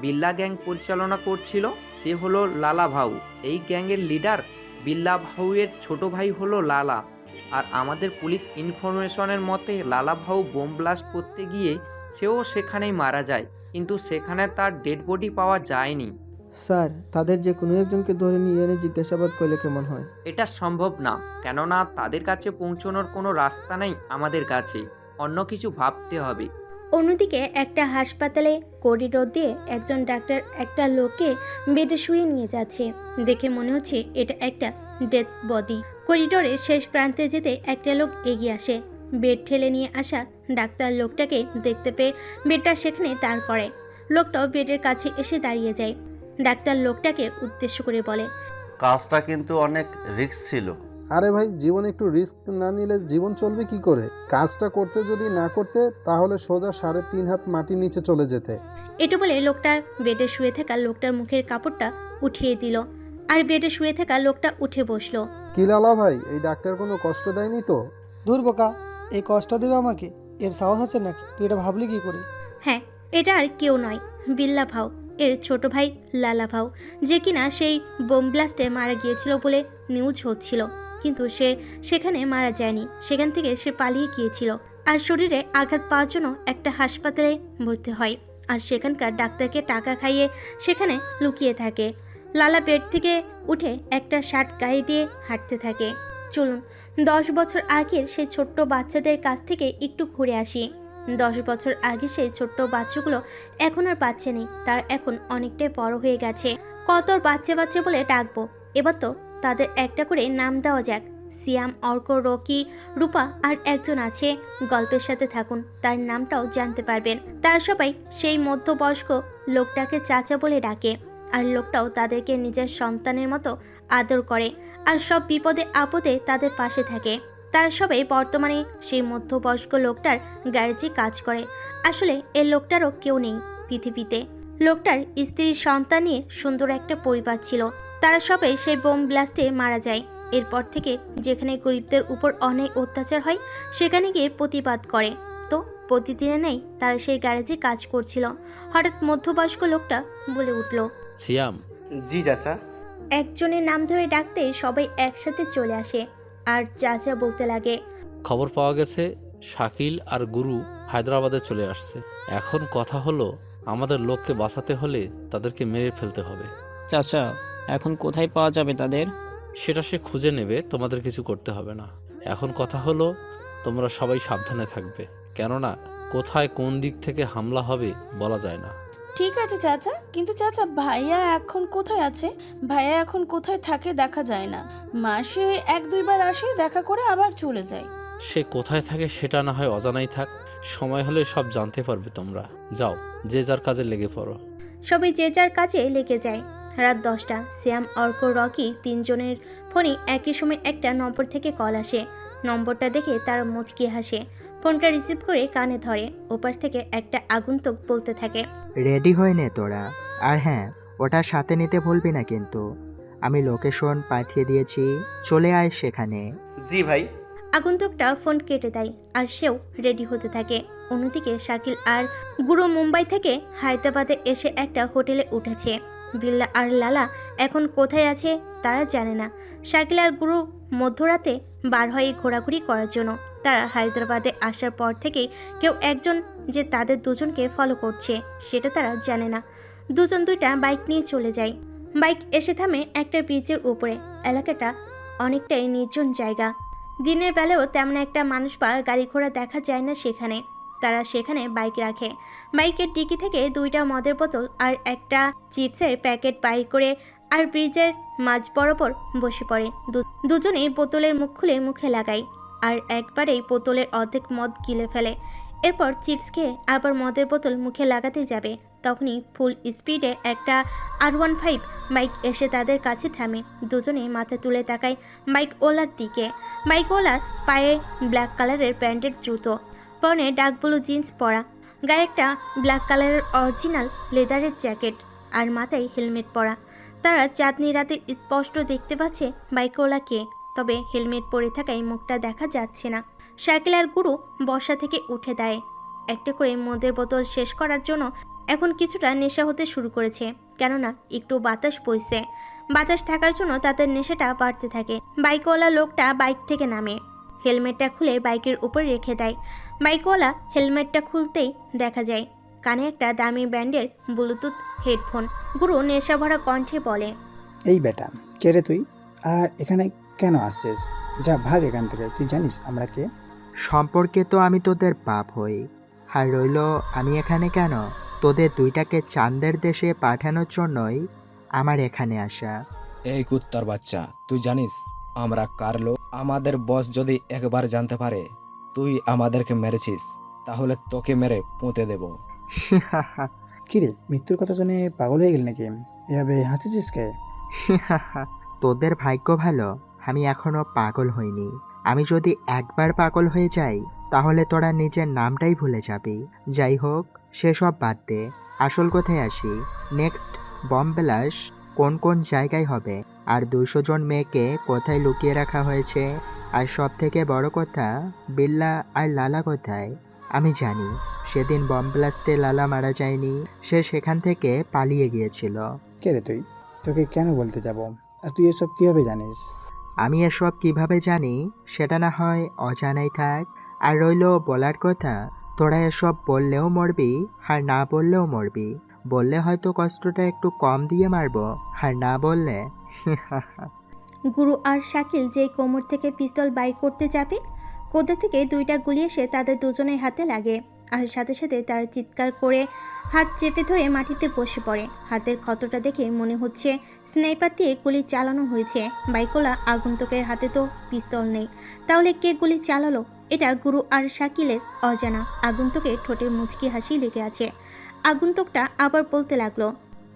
বিল্লা গ্যাং পরিচালনা করছিল সে হলো লালা ভাউ। এই গ্যাংয়ের লিডার বিল্লা ভাউয়ের ছোট ভাই হলো লালা। আর আমাদের পুলিশ ইনফরমেশনের মতে লালা ভাউ বোম ব্লাস্ট করতে গিয়ে সেও সেখানেই মারা যায়, কিন্তু সেখানে তার ডেড বডি পাওয়া যায়নি। স্যার, তাদের যে কোনো একজনকে ধরে নিয়ে এনে জিজ্ঞাসাবাদ করলে কেমন হয়? এটা সম্ভব না, কেননা তাদের কাছে পৌঁছানোর কোনো রাস্তা নেই আমাদের কাছে। অন্য কিছু ভাবতে হবে। অন্যদিকে একটা হাসপাতালে করিডোর দিয়ে একজন ডাক্তার একটা লোককে বেডে শুয়ে নিয়ে যাচ্ছে। দেখে মনে হচ্ছে এটা একটা ডেথ বডি। করিডোরে শেষ প্রান্তে যেতে একটা লোক এগিয়ে আসে। বেড ঠেলে নিয়ে আসা ডাক্তার লোকটাকে দেখতে পেয়ে বেডটা সেখানে দাঁড় করে। লোকটাও বেডের কাছে এসে দাঁড়িয়ে যায়। ডাক্তার লোকটাকে উদ্দেশ্য করে বলে, কাজটা কিন্তু অনেক রিস্ক ছিল। আরে ভাই, জীবনে একটু রিস্ক না নিলে জীবন চলবে কি করে? কাজটা করতে যদি না করতে তাহলে সোজা 3.5 হাত মাটির নিচে চলে যেতে। এটা বলে লোকটা বেডে শুয়ে থাকা লোকটার মুখের কাপড়টা উঠিয়ে দিল আর বেডে শুয়ে থাকা লোকটা উঠে বসলো। কি লালা ভাই, এই ডাক্তার কোনো কষ্ট দেয়নি তো? দূর বোকা, এই কষ্ট দেবে আমাকে? এর সাহস আছে নাকি? তুই এটা ভাবলি কি করে? হ্যাঁ, এটা আর কেউ নয়, বিল্লা ভাও, এর ছোট ভাই লালা ভাও, যে কিনা সেই বোম ব্লাস্টে মারা গিয়েছিল বলে নিউজ হচ্ছিল, কিন্তু সে সেখানে মারা যায়নি। সেখান থেকে সে পালিয়ে গিয়েছিল আর শরীরে আঘাত পাওয়ার জন্য একটা হাসপাতালে ভর্তি হয় আর সেখানকার ডাক্তারকে টাকা খাইয়ে সেখানে লুকিয়ে থাকে। লালা বেড থেকে উঠে একটা শার্ট গায়ে দিয়ে হাঁটতে থাকে। চলুন 10 বছর আগের সেই ছোট্ট বাচ্চাদের কাছ থেকে একটু ঘুরে আসি। 10 বছর আগে সেই ছোট্ট বাচ্চাগুলো এখন আর বাচ্চা নেই, তার এখন অনেকটাই বড় হয়ে গেছে। কত বাচ্চা বাচ্চা বলে ডাকবো? এবার তো তাদের একটা করে নাম দেওয়া যাক। সিয়াম, অর্ক, রকি, রূপা আর একজন আছে, গল্পের সাথে থাকুন, তার নামটাও জানতে পারবেন। তার সবাই সেই মধ্যবয়স্ক লোকটাকে চাচা বলে ডাকে আর লোকটাও তাদেরকে নিজের সন্তানের মতো আদর করে আর সব বিপদে আপদে তাদের পাশে থাকে। তারা সবাই বর্তমানে সেই মধ্যবয়স্ক লোকটার গ্যারেজে কাজ করে। আসলে এই লোকটারও কেউ নেই পৃথিবীতে। লোকটার স্ত্রী, সন্তান নিয়ে সুন্দর একটা পরিবার ছিল। তারা সবাই সেই বোম ব্লাস্টে মারা যায়। এরপর থেকে যেখানে গরিবদের উপর অনেক অত্যাচার হয় সেখানে গিয়ে প্রতিবাদ করে। তো প্রতিদিনে নেই তারা সেই গ্যারেজে কাজ করছিল। হঠাৎ মধ্যবয়স্ক লোকটা বলে উঠল, সিয়াম। জি চাচা। একজনের নাম ধরে ডাকতে সবাই একসাথে চলে আসে আর চাচা বলতে লাগে, খবর পাওয়া গেছে শাকিল আর গুরু হায়দ্রাবাদে চলে আসছে। এখন কথা হলো আমাদের লোককে বাঁচাতে হলে তাদেরকে মেরে ফেলতে হবে। চাচা, এখন কোথায় পাওয়া যাবে তাদের? সেটা সে খুঁজে নেবে, তোমাদের কিছু করতে হবে না। এখন কথা হলো তোমরা সবাই সাবধানে থাকবে, কেননা কোথায় কোন দিক থেকে হামলা হবে বলা যায় না। ঠিক আছে চাচা, কিন্তু চাচা ভাইয়া এখন কোথায় আছে? ভাইয়া এখন কোথায় থাকে দেখা যায় না। মাসে 1-2 বার আসে, দেখা করে আবার চলে যায়। সে কোথায় থাকে সেটা না হয় অজানাই থাক, সময় হলে সব জানতে পারবে তোমরা। যাও, যে যার কাজে লেগে পড়ো। সবাই যে যার কাজে লেগে যায়। রাত 10টা। শ্যাম, অর্ক, রকি তিনজনের ফোনে একই সময় একটা নম্বর থেকে কল আসে। নম্বরটা দেখে তারা মুচকি হাসে। ফোনটা রিসিভ করে কানে ধরে। ওপাশ থেকে একটা আগন্তুক বলতে থাকে, রেডি হয়ে নে তোরা। আর হ্যাঁ, ওটা সাথে নিতে ভুলবি না কিন্তু। আমি লোকেশন পাঠিয়ে দিয়েছি, চলে আয় সেখানে। জি ভাই। আগন্তুকটা ফোন কেটে দেয় আর সেও রেডি হতে থাকে। অন্যদিকে শাকিল আর গুরু মুম্বাই থেকে হায়দ্রাবাদে এসে একটা হোটেলে উঠেছে। বিল্লা আর লালা এখন কোথায় আছে তারা জানে না। শাকিল আর গুরু মধ্যরাতে বার হয়ে ঘোরাঘুরি করার জন্য। তারা হায়দ্রাবাদে আসার পর থেকেই কেউ একজন যে তাদের দুজনকে ফলো করছে সেটা তারা জানে না। দুজন দুইটা বাইক নিয়ে চলে যায়। বাইক এসে থামে একটা ব্রিজের উপরে। এলাকাটা অনেকটাই নির্জন জায়গা। দিনের বেলাও তেমন একটা মানুষ বা গাড়ি ঘোড়া দেখা যায় না সেখানে। তারা সেখানে বাইক রাখে। বাইকের ডিকি থেকে 2টা মদের বোতল আর একটা চিপসের প্যাকেট বাইর করে আর ব্রিজের মাঝ বরাবর বসে পড়ে। দুজনেই বোতলের মুখ খুলে মুখে লাগায় আর একবারেই বোতলের অর্ধেক মদ গিলে ফেলে। এরপর চিপস খেয়ে আবার মদের বোতল মুখে লাগাতে যাবে, তখনই ফুল স্পিডে একটা R15 বাইক এসে তাদের কাছে থামে। দুজনে মাথা তুলে তাকায় বাইকওয়ালার দিকে। বাইকওয়ালার পায়ে ব্ল্যাক কালারের প্যান্টের জুতো, পরনে ডার্ক ব্লু জিন্স পরা, গায়ে একটা ব্ল্যাক কালারের অরিজিনাল লেদারের জ্যাকেট আর মাথায় হেলমেট পরা। তারা চাঁদনি রাতে স্পষ্ট দেখতে পাচ্ছে বাইকওয়ালাকে, তবে হেলমেট পরে থাকায় মুখটা দেখা যাচ্ছে না। শাকিল আর গুরু বসা থেকে উঠে দেয়। একটা করে মদের বোতল শেষ করার জন্য এখন কিছুটা নেশা হতে শুরু করেছে, কেননা একটু বাতাস বইছে। বাতাস থাকার জন্য তাদের নেশাটা বাড়তে থাকে। বাইকওয়ালা লোকটা বাইক থেকে নামে, হেলমেটটা খুলে বাইকের উপর রেখে দেয়। বাইকওয়ালা হেলমেটটা খুলতেই দেখা যায় কানে একটা দামি ব্র্যান্ডের ব্লুটুথ হেডফোন। গুরু নেশা ভরা কণ্ঠে বলে, এই বেটা, কে রে তুই? আর এখানে কেন আসছিস? যা ভাগ এখান থেকে। তুই জানিস আমরা কে? সম্পর্কে তো আমি তোদের বাপ হই। আর রইল আমি এখানে কেন? তোদের দুইটাকে চাঁদের দেশে পাঠানোর জন্যই আমার এখানে আসা। এই কুত্তার বাচ্চা, তুই জানিস আমরা কার লোক? আমাদের বস যদি একবার জানতে পারে তুই আমাদেরকে মেরেছিস, তাহলে তোকে মেরে পুঁতে দেব। কিরে, মৃত্যুর কথা শুনে পাগল হয়ে গেলি নাকি? এভাবে হাসিছিস কে? তোদের ভাগ্য ভালো, আমি এখনো পাগল হইনি। আমি যদি একবার পাগল হয়ে যাই তাহলে তোরা নিজের নামটাই ভুলে যাবি। যাই হোক, সেসব বাদ দে, আসল কথায় আসি। নেক্সট বম্ব ব্লাস্ট কোন কোন জায়গায় হবে, আর 200 জন মেয়েকে কোথায় লুকিয়ে রাখা হয়েছে, আর সব থেকে বড় কথা, বিল্লা আর লালা কোথায়? আমি জানি সেদিন বম্ব ব্লাস্টে লালা মারা যায়নি, সে সেখান থেকে পালিয়ে গিয়েছিল। কে রে তুই? তোকে কেন বলতে যাব? আর তুই এসব কিভাবে জানিস? আমি এসব কিভাবে জানি সেটা না হয় অজানাই থাক। আর রইলো বলার কথা, তোরা এসব বললেও মরবি আর না বললেও মরবি। বললে হয়তো কষ্টটা একটু কম দিয়ে মারবো, আর না বললে গুরু আর শাকিল যেই কোমর থেকে পিস্তল বাইর করতে যাবে, কোথা থেকে 2টা গুলি এসে তাদের দুজনের হাতে লাগে, আর সাথে সাথে তারা চিৎকার করে হাত চেপে ধরে মাটিতে বসে পড়ে। হাতের ক্ষতটা দেখে মনে হচ্ছে স্নাইপার দিয়ে গুলি চালানো হয়েছে। বাইকোলা আগন্তুকের হাতে তো পিস্তল নেই, তাহলে কে গুলি চালালো? এটা গুরু আর শাকিলের অজানা। আগন্তুকের ঠোঁটে মুচকি হাসি লেগে আছে। আগন্তুকটা আবার বলতে লাগলো,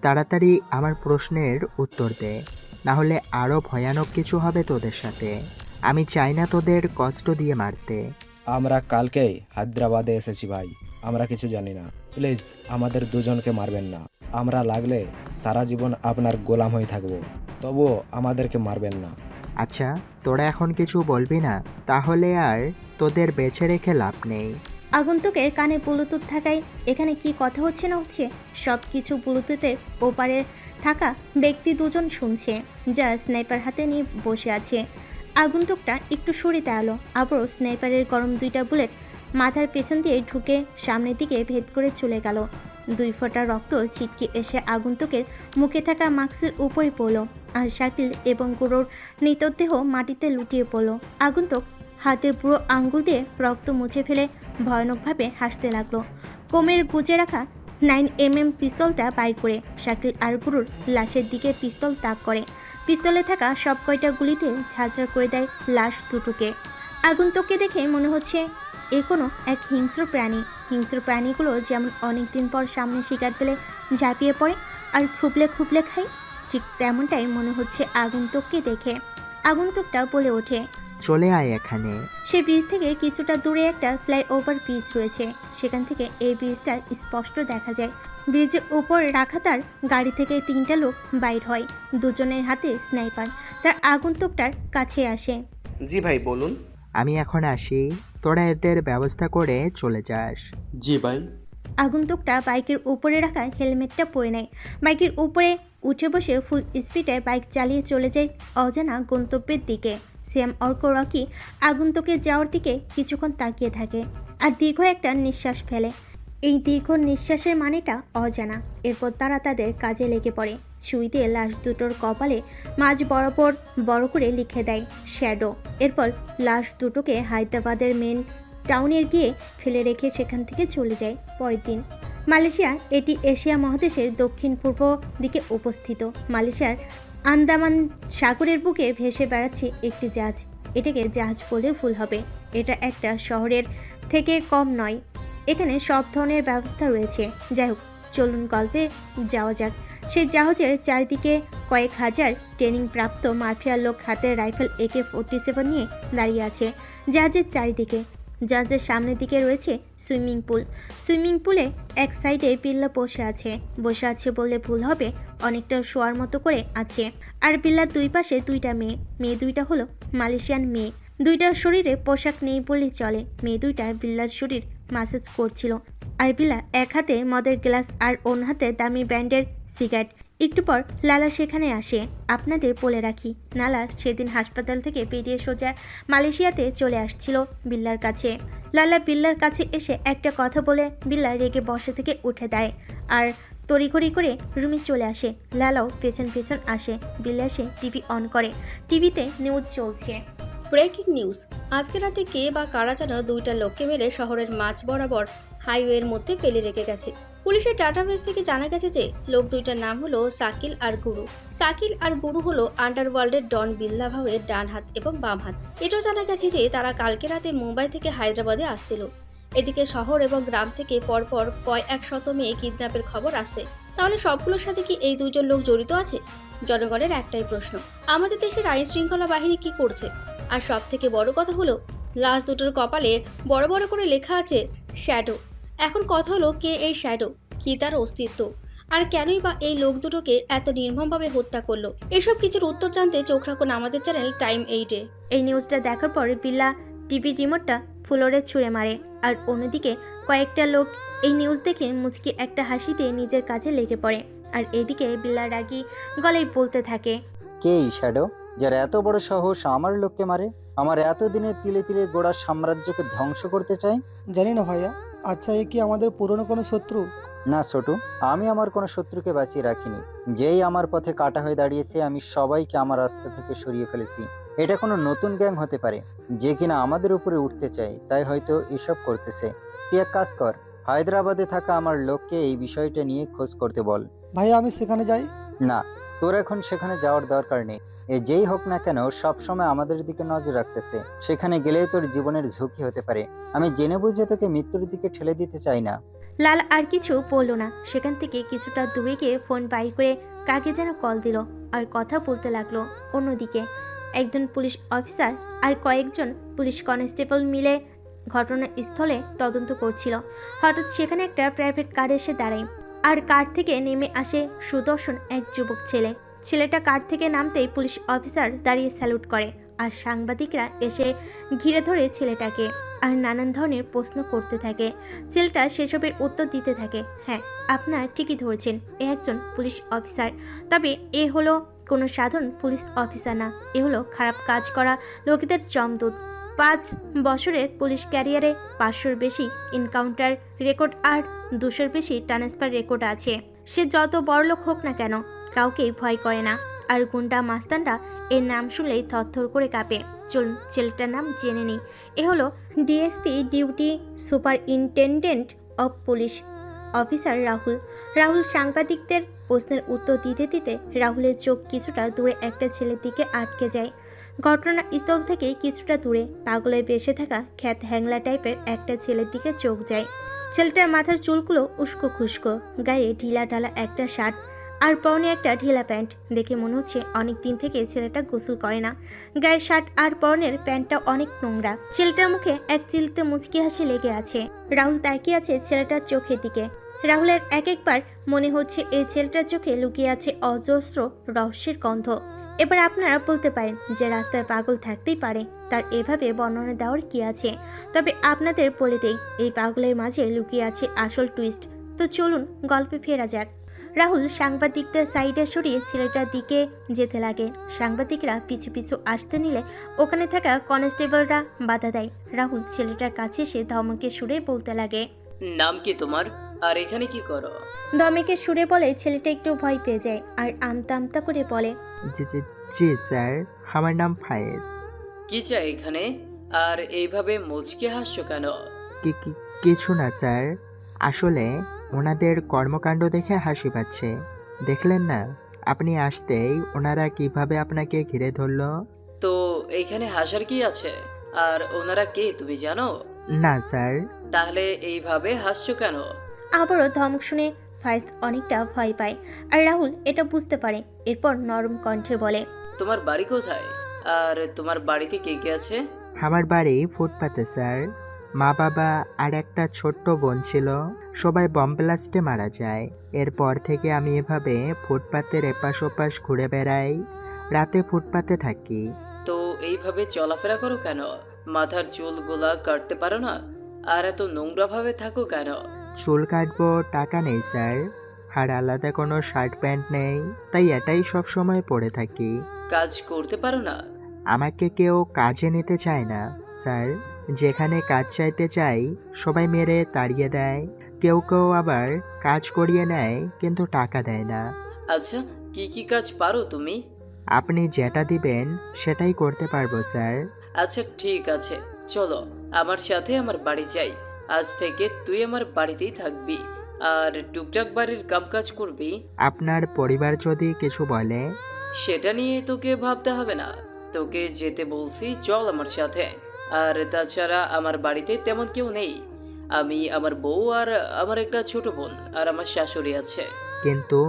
তাড়াতাড়ি আমার প্রশ্নের উত্তর দে, না হলে আরও ভয়ানক কিছু হবে তোদের সাথে। আমি চাই না তোদের কষ্ট দিয়ে মারতে। আমরা কালকেই হায়দ্রাবাদে এসেছি ভাই, আমরা কিছু জানি না। প্লিজ আমাদের দুজনকে মারবেন না। আমরা লাগলে সারা জীবন আপনার গোলাম হয়ে থাকবো, তবুও আমাদেরকে মারবেন না। আচ্ছা, তোরা এখন কিছু বলবি না? তাহলে আর তোদের বেছে রেখে লাভ নেই। আগন্তুকের কানে ব্লুটুথ থাকায় এখানে কি কথা হচ্ছে না হচ্ছে সব কিছু ব্লুটুথের ওপারে থাকা ব্যক্তি দুজন শুনছে, যা স্নাইপার হাতে নিয়ে বসে আছে। আগন্তুকটা একটু সরিতে এলো, আবারও স্নাইপারের গরম 2টা বুলেট মাথার পেছন দিয়ে ঢুকে সামনের দিকে ভেদ করে চলে গেল। 2 ফোঁটা রক্ত ছিটকে এসে আগন্তুকের মুখে থাকা মাস্কের উপরে পড়ল, আর শাকিল এবং গুরুর মৃতদেহ মাটিতে লুটিয়ে পড়ল। আগন্তুক হাতের পুরো আঙ্গুল দিয়ে রক্ত মুছে ফেলে ভয়ানকভাবে হাসতে লাগলো। কোমের গুজে রাখা 9mm পিস্তলটা বাইর করে শাকিল আর গুরুর লাশের দিকে পিস্তল তাক করে। পিস্তলে থাকা সব কয়টা গুলিতে ঝাঁঝরা করে দেয় লাশ দুটোকে। আগন্তুককে দেখে মনে হচ্ছে এ কোনো এক হিংস্র প্রাণী। হিংস্র প্রাণীগুলো যেমন অনেকদিন পর সামনে শিকার পেলে ঝাঁপিয়ে পড়ে আর খুবলে খুবলে খায়, ঠিক তেমনটাই মনে হচ্ছে আগন্তুককে দেখে। আগন্তুকটা বলে ওঠে, চলে আয় এখানে। সে ব্রিজ থেকে কিছুটা দূরে একটা ফ্লাইওভার ব্রিজ রয়েছে, সেখান থেকে এই ব্রিজটা স্পষ্ট দেখা যায়। ব্রিজের উপর রাখা তার গাড়ি থেকে 3টা লোক বাইর হয়, দুজনের হাতে স্নাইপার। তার আগন্তুকটার কাছে আসে। জি ভাই বলুন। আমি এখন আসি, তোরা এদের ব্যবস্থা করে চলে যাস। জি ভাই। আগন্তুকটা বাইকের উপরে রাখা হেলমেটটা পরে নেয়, বাইকের উপরে উঠে বসে ফুল স্পিডে বাইক চালিয়ে চলে যায় অজানা গন্তব্যের দিকে। শ্যাম অর্ক রকি আগন্তুকের যাওয়ার দিকে কিছুক্ষণ তাকিয়ে থাকে আর দীর্ঘ একটা নিঃশ্বাস ফেলে। এই দীর্ঘ নিঃশ্বাসের মানেটা অজানা। এরপর তারা তাদের কাজে লেগে পড়ে। ছুরি দিয়ে লাশ দুটোর কপালে মাঝ বরাবর বড় করে লিখে দেয় শ্যাডো। এরপর লাশ দুটোকে হায়দ্রাবাদের মেন টাউনের গিয়ে ফেলে রেখে সেখান থেকে চলে যায়। পরের দিন মালয়েশিয়া, এটি এশিয়া মহাদেশের দক্ষিণ পূর্ব দিকে অবস্থিত। মালয়েশিয়ার আন্দামান সাগরের বুকে ভেসে বেড়াচ্ছে একটি জাহাজ। এটাকে জাহাজ বলেও ভুল হবে, এটা একটা শহরের থেকে কম নয়। এখানে সব ধরনের ব্যবস্থা রয়েছে। যাই হোক, চলুন গল্পে যাওয়া যাক। সেই জাহাজের চারিদিকে কয়েক হাজার ট্রেনিং প্রাপ্ত মাফিয়ার লোক হাতে রাইফেল AK-47 নিয়ে দাঁড়িয়ে আছে। জাহাজের চারিদিকে, জাহাজের সামনের দিকে রয়েছে সুইমিং পুল। সুইমিং পুলে এক সাইডে বিল্লা বসে আছে বললে ভুল হবে, অনেকটা শোয়ার মতো করে আছে। আর বিল্লার 2 পাশে 2টা মেয়ে 2টা হলো মালয়েশিয়ান মেয়ে। 2টার শরীরে পোশাক নেই বললেই চলে। মেয়ে 2টা বিল্লার শরীর মাসাজ করছিল, আর বিল্লা এক হাতে মদের গ্লাস আর অন্য হাতে দামি ব্র্যান্ডের সিগারেট। একটু পর লালা সেখানে আসে। আপনাদের বলে রাখি, লালা সেদিন হাসপাতাল থেকে বেরিয়ে সোজা মালয়েশিয়াতে চলে আসছিল বিল্লার কাছে। লালা বিল্লার কাছে এসে একটা কথা বলে বিল্লা রেগে বসা থেকে উঠে দেয় আর তড়িঘড়ি করে রুমে চলে আসে। লালাও পেছন পেছন আসে। বিল্লা এসে টিভি অন করে। টিভিতে নিউজ চলছে। ব্রেকিং নিউজ, আজকে রাতে কে বা কারা যেন 2টা লোককে মেরে শহরের মাঝ বরাবর হাইওয়ের মধ্যে ফেলে রেখে গেছে। পুলিশের ডাটাবেস থেকে জানা গেছে যে লোক 2টার নাম হলো শাকিল আর গুরু। শাকিল আর গুরু হলো আন্ডারওয়ার্ল্ডের ডন বিল্লা ভাউয়ের ডান হাত এবং বাম হাত। এটাও জানা গেছে যে তারা কালকে রাতে মুম্বাই থেকে হায়দ্রাবাদে আসছিল। এদিকে শহর এবং গ্রাম থেকে পরপর কয়েক শত মেয়ে কিডন্যাপের খবর আসে। তাহলে সবগুলোর সাথে কি এই দুইজন লোক জড়িত আছে? জনগণের একটাই প্রশ্ন, আমাদের দেশের আইন শৃঙ্খলা বাহিনী কি করছে? আর সব থেকে বড় কথা হলো, লাশ দুটোর কপালে বড় বড় করে লেখা আছে শ্যাডো। এখন কথা হলো, কে এই শ্যাডো, কি তার অস্তিত্ব, আর কেনই বা এই লোক দুটোকে এত নির্মমভাবে হত্যা করলো? এসব কিছুর উত্তর জানতে চোখ রাখুন আমাদের চ্যানেল টাইম 8-এ। এই নিউজটা দেখার পর বিল্লা টিভি রিমোটটা ফ্লোরে ছুঁড়ে মারে। আর অন্যদিকে কয়েকটা লোক এই নিউজ দেখে মুচকি একটা হাসিতে নিজের কাজে লেগে পড়ে। আর এদিকে বিল্লা রাগী গলায় বলতে থাকে, কে এই শ্যাডো, যার এত বড় সাহস আমার লোককে মারে, আমার এতদিনের তিলে তিলে গোড়া সাম্রাজ্যকে ধ্বংস করতে চায়? জানি না ভাইয়া। আচ্ছা, এ কি আমাদের পুরনো কোনো শত্রু? না ছোটু, আমি আমার কোনো শত্রুকে বাঁচিয়ে রাখিনি। যেই আমার পথে কাটা হয়ে দাঁড়িয়েছে, আমি সবাইকে আমার রাস্তা থেকে সরিয়ে ফেলেছি। এটা কোনো নতুন গ্যাং হতে পারে, যে কিনা আমাদের উপরে উঠতে চায়, তাই হয়তো এসব করতেছে। তুই এক কাজ কর, হায়দ্রাবাদে থাকা আমার লোককে এই বিষয়টা নিয়ে খোঁজ করতে বল। ভাইয়া, আমি সেখানে যাই? না, তোর এখন সেখানে যাওয়ার দরকার নেই। এ যেই হোক না কেন, সবসময় আমাদের দিকে নজর রাখতেছে। সেখানে গেলেই তোর জীবনের ঝুঁকি হতে পারে। আমি জেনে বুঝে তোকে মৃত্যুর দিকে ঠেলে দিতে চাই না। লাল আর কিছু বলল না। সেখান থেকে কিছুটা দূরে গিয়ে ফোন বাইর করে কাকে যেন কল দিল আর কথা বলতে লাগলো। অন্যদিকে একজন পুলিশ অফিসার আর কয়েকজন পুলিশ কনস্টেবল মিলে ঘটনাস্থলে তদন্ত করছিল। হঠাৎ সেখানে একটা প্রাইভেট কার এসে দাঁড়ায়, আর কার থেকে নেমে আসে সুদর্শন এক যুবক ছেলে। ছেলেটা কার থেকে নামতেই পুলিশ অফিসার দাঁড়িয়ে স্যালুট করে, আর সাংবাদিকরা এসে ঘিরে ধরে ছেলেটাকে আর নানান ধরনের প্রশ্ন করতে থাকে। ছেলেটা সেসবের উত্তর দিতে থাকে, হ্যাঁ আপনার ঠিকই ধরেছেন, এ একজন পুলিশ অফিসার। তবে এ হলো কোনো সাধারণ পুলিশ অফিসার না, এ হলো খারাপ কাজ করা লোকেদের জমদূত। 5 বছরের পুলিশ ক্যারিয়ারে 500-র বেশি এনকাউন্টার রেকর্ড আর 200-র বেশি ট্রান্সফার রেকর্ড আছে। সে যত বড়লোক হোক না কেন, কাউকেই ভয় করে না। আর গুন্ডা মাস্তানরা এর নাম শুনলেই থরথর করে কাঁপে। চলুন ছেলেটার নাম জেনে নিই। এ হলো DSP duty superintendent of police officer Rahul. Rahul সাংবাদিকদের প্রশ্নের উত্তর দিতে দিতে রাহুলের চোখ কিছুটা দূরে একটা ছেলের দিকে আটকে যায়। ঘটনাস্থল থেকে কিছুটা দূরে পাগলের বেশে থাকা খ্যাত হ্যাংলা টাইপের একটা ছেলের দিকে চোখ যায়। ছেলেটার মাথার চুলগুলো উস্কো খুস্কো, গায়ে ঢিলা ঢালা একটা শার্ট আর পরনে একটা ঢিলা প্যান্ট। দেখে মনে হচ্ছে অনেক দিন থেকে ছেলেটা গোসল করে না। গায়ে শার্ট আর পরনের প্যান্টটা অনেক নোংরা। ছেলেটার মুখে এক চিলতে মুচকি হাসি লেগে আছে। রাহুল তাকিয়ে আছে ছেলেটার চোখের দিকে। রাহুলের একবার মনে হচ্ছে এই ছেলেটার চোখে লুকিয়ে আছে অজস্র রহস্যের গন্ধ। এবার আপনারা বলতে পারেন যে রাস্তায় পাগল থাকতেই পারে, তার এভাবে বর্ণনা দেওয়ার কি আছে? তবে আপনাদের বলে দেই, এই পাগলের মাঝে লুকিয়ে আছে আসল টুইস্ট। তো চলুন গল্পে ফেরা যাক। রাহুল সাংবাদিকদের সাইডে সরিয়ে ছেলেটার দিকে যেতে লাগে। সাংবাদিকরা পিছু পিছু আসতে নিলে ওখানে থাকা কনস্টেবলরা বাধা দেয়। রাহুল ছেলেটার কাছে এসে ধমকে সুরে বলতে লাগে, নাম কি তোমার, আর এখানে কি করো? ধমকে সুরে বলে ছেলেটা একটু ভয় পেয়ে যায় আর আমতা আমতা করে বলে, জি জি জি স্যার, আমার নাম ফায়েজ। কি চাই এখানে, আর এইভাবে মুচকে হাসছো কেন? কিছু না স্যার, আসলে ওনাদের কর্মকাণ্ড দেখে হাসি পাচ্ছে। দেখলেন না আপনি আসতেই ওনারা কিভাবে আপনাকে ঘিরে ধরলো? তো এইখানে হাসার কি আছে? আর ওনারা কে তুমি জানো? না স্যার। তাহলে এইভাবে হাসছো কেন? আবারও ধমক শুনে ফায়েজ অনেকটা ভয় পায়, আর রাহুল এটা বুঝতে পারে। এরপর নরম কণ্ঠে বলে, তোমার বাড়ি কোথায়, আর তোমার বাড়িতে কে কে আছে? আমার বাড়ি ফুটপাতে স্যার। মা বাবা আর একটা ছোট্ট বোন ছিল, সবাই বম ব্লাস্টে মারা যায়। এরপর থেকে আমি এভাবে ফুটপাতের এপাশ ওপাশ ঘুরে বেড়াই, রাতে ফুটপাতে থাকি। তো এইভাবে চলাফেরা করো কেন? মাথার চুলগুলা কাটতে পারো না? আর এত নোংরা ভাবে থাকো কেন? চুল কাটবো, টাকা নেই স্যার, আর আলাদা কোনো শার্ট প্যান্ট নেই, তাই এটাই সব সময় পরে থাকি। কাজ করতে পারো না? আমাকে কেউ কাজে নিতে চায় না স্যার। যেখানে কাজ চাইতে চাই সবাই মেরে তাড়িয়ে দেয়। কেউ কেউ আবার কাজ করিয়ে নেয় কিন্তু টাকা দেয় না। আচ্ছা, কি কি কাজ পারো তুমি? আপনি যেটা দিবেন সেটাই করতে পারবো স্যার। আচ্ছা ঠিক আছে, চলো আমার সাথে আমার বাড়ি যাই। আজ থেকে তুই আমার বাড়িতেই থাকবি আর টুকটাক বাড়ির কামকাজ করবি। আপনার পরিবার যদি কিছু বলে? সেটা নিয়ে তোকে ভাবতে হবে না, তোকে যেতে বলছি, চল আমার সাথে। আর তাছাড়া আমার বাড়িতে তেমন কেউ নেই, আমি, আমার বউ আর আমার একটা ছোট বোন আর আমার শাশুড়ি আছে। কিন্তু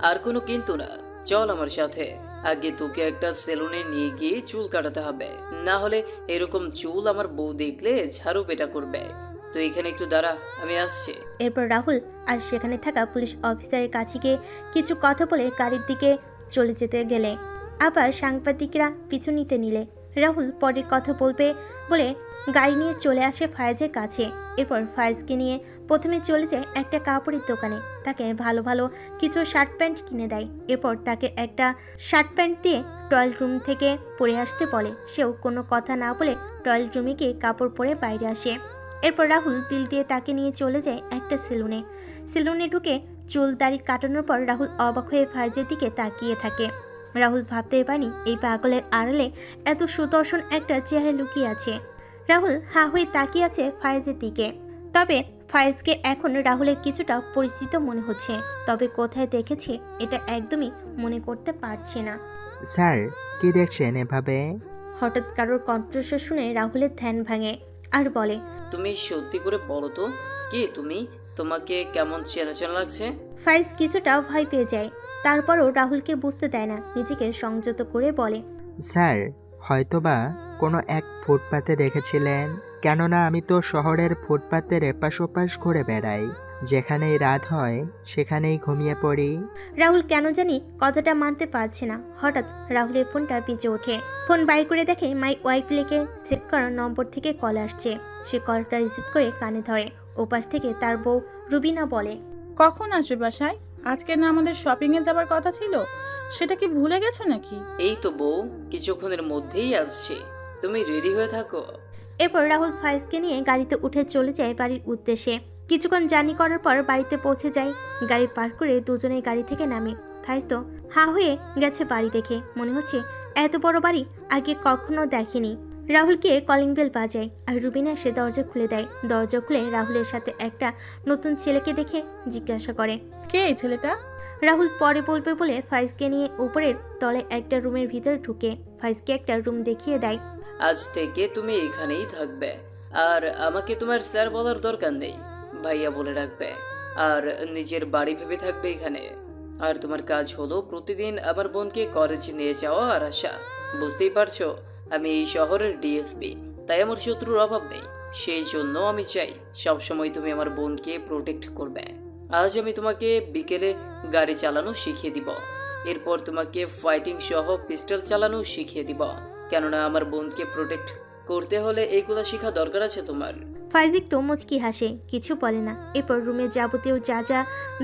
আর কোনো কিন্তু না, চল আমার সাথে। আগে তোকে একটা সেলুনে নিয়ে গিয়ে চুল কাটাতে হবে, না হলে এরকম চুল আমার বউ দেখলে ঝাড়ু পেটা করবে। তো এখানে একটু দাঁড়া, আমি আসছি। এরপর রাহুল আর সেখানে থাকা পুলিশ অফিসারের কাছে গিয়ে কিছু কথা বলে গাড়ির দিকে চলে যেতে গেলে আবার সাংবাদিকরা পিছু নিতে নিলে রাহুল পরের কথা বলবে বলে গাড়ি নিয়ে চলে আসে ফায়েজের কাছে। এরপর ফায়েজকে নিয়ে প্রথমে চলে যায় একটা কাপড়ের দোকানে, তাকে ভালো ভালো কিছু শার্ট প্যান্ট কিনে দেয়। এরপর তাকে একটা শার্ট প্যান্ট দিয়ে টয়লেট রুম থেকে পরে আসতে বলে। সেও কোনো কথা না বলে টয়লেট রুমে গিয়ে কাপড় পরে বাইরে আসে। এরপর রাহুল বিল দিয়ে তাকে নিয়ে চলে যায় একটা সেলুনে ঢুকে চুল দাড়ি কাটানোর পর রাহুল অবাক হয়ে ফায়েজের দিকে তাকিয়ে থাকে। রাহুল ভাবতেই পারেনি এই পাগলের আড়ালে এত সুদর্শন একটা চেহারা লুকিয়ে আছে। রাহুল হা হয়ে তাকিয়ে আছে ফায়েজের দিকে। তবে ফায়েজকে এখন রাহুলের কিছুটা পরিচিত মনে হচ্ছে, তবে কোথায় দেখেছে এটা একদমই মনে করতে পারছে না। স্যার, কি দেখছেন এভাবে? হঠাৎ কারোর কণ্ঠস্বর শুনে রাহুলের ধ্যান ভাঙে আর বলে, তুমি সত্যি করে বলো তো, কে তুমি? তোমাকে কেমন চেনা চেনা লাগছে? ফায়েজ কিছুটা ভয় পেয়ে যায়, তারপরও রাহুলকে বুঝতে দেয় না, নিজেকে সংযত করে বলে, স্যার, হয়তোবা কোনো এক ফুটপাতে দেখেছিলেন। কেননা আমি তো শহরের ফুটপাতের এপাশ ওপাশ ঘুরে বেড়াই, যেখানেই রাত হয় সেখানেই ঘুমিয়ে পড়ি। রাহুল কেন জানি কথাটা মানতে পারছে না। হঠাৎ রাহুলের ফোনটা বেজে ওঠে। ফোন বাইর করে দেখে মাই ওয়াইফ লিখে সেভ করা নম্বর থেকে কল আসছে। সে কলটা রিসিভ করে কানে ধরে। ওপাশ থেকে তার বউ রুবিনা বলে, কখন আসবে বাসায়? আজকে না আমাদের শপিংয়ে যাবার কথা ছিল, সেটা কি ভুলে গেছো নাকি? এই তো বউ, কিছুক্ষণের মধ্যেই আসছি, তুমি রেডি হয়ে থাকো। এরপর রাহুল ফায়েজকে নিয়ে গাড়িতে উঠে চলে যায় বাড়ির উদ্দেশ্যে। কিছুক্ষণ জার্নি করার পর বাড়িতে পৌঁছে যায়। গাড়ি পার্ক করে দুজনেই গাড়ি থেকে নামে। ফায়েজ তো হা হয়ে গেছে বাড়ি দেখে, মনে হচ্ছে এত বড় বাড়ি আগে কখনো দেখেনি। রাহুলকে কলিং বেল বাজায় আর রুবিনা সে দরজা খুলে দেয়। দরজা খুলে রাহুলের সাথে একটা নতুন ছেলেকে দেখে জিজ্ঞাসা করে, কে এই ছেলেটা? রাহুল পরে বলবে বলে ফায়েজকে নিয়ে উপরের তলে একটা রুমের ভিতরে ঢুকে ফায়েজকে একটা রুম দেখিয়ে দেয়। আজ থেকে তুমি এখানেই থাকবে, আর আমাকে তোমার স্যার বলার দরকার নেই, ভাইয়া বলে রাখবে। আর নিজের বাড়ি ভেবে থাকবে এখানে। আর তোমার কাজ হলো প্রতিদিন আমার বোনকে কলেজে নিয়ে যাওয়া আর আসা। বুঝতেই পারছো, আমি এই শহরের ডিএসপি, তাই আমার শত্রুর অভাব নেই। সেই জন্য আমি চাই সবসময় তুমি আমার বোনকে প্রোটেক্ট করবে। আজ আমি তোমাকে বিকেলে গাড়ি চালানো শিখিয়ে দিব, এরপর তোমাকে ফাইটিং সহ পিস্টল চালানো শিখিয়ে দিব। কেননা আমার বোনকে প্রোটেক্ট করতে হলে এইগুলো শেখা দরকার আছে তোমার। ফায়েজ একটু মুচকি হাসে, কিছু বলে না। এরপর রুমে যাবতীয় যা যা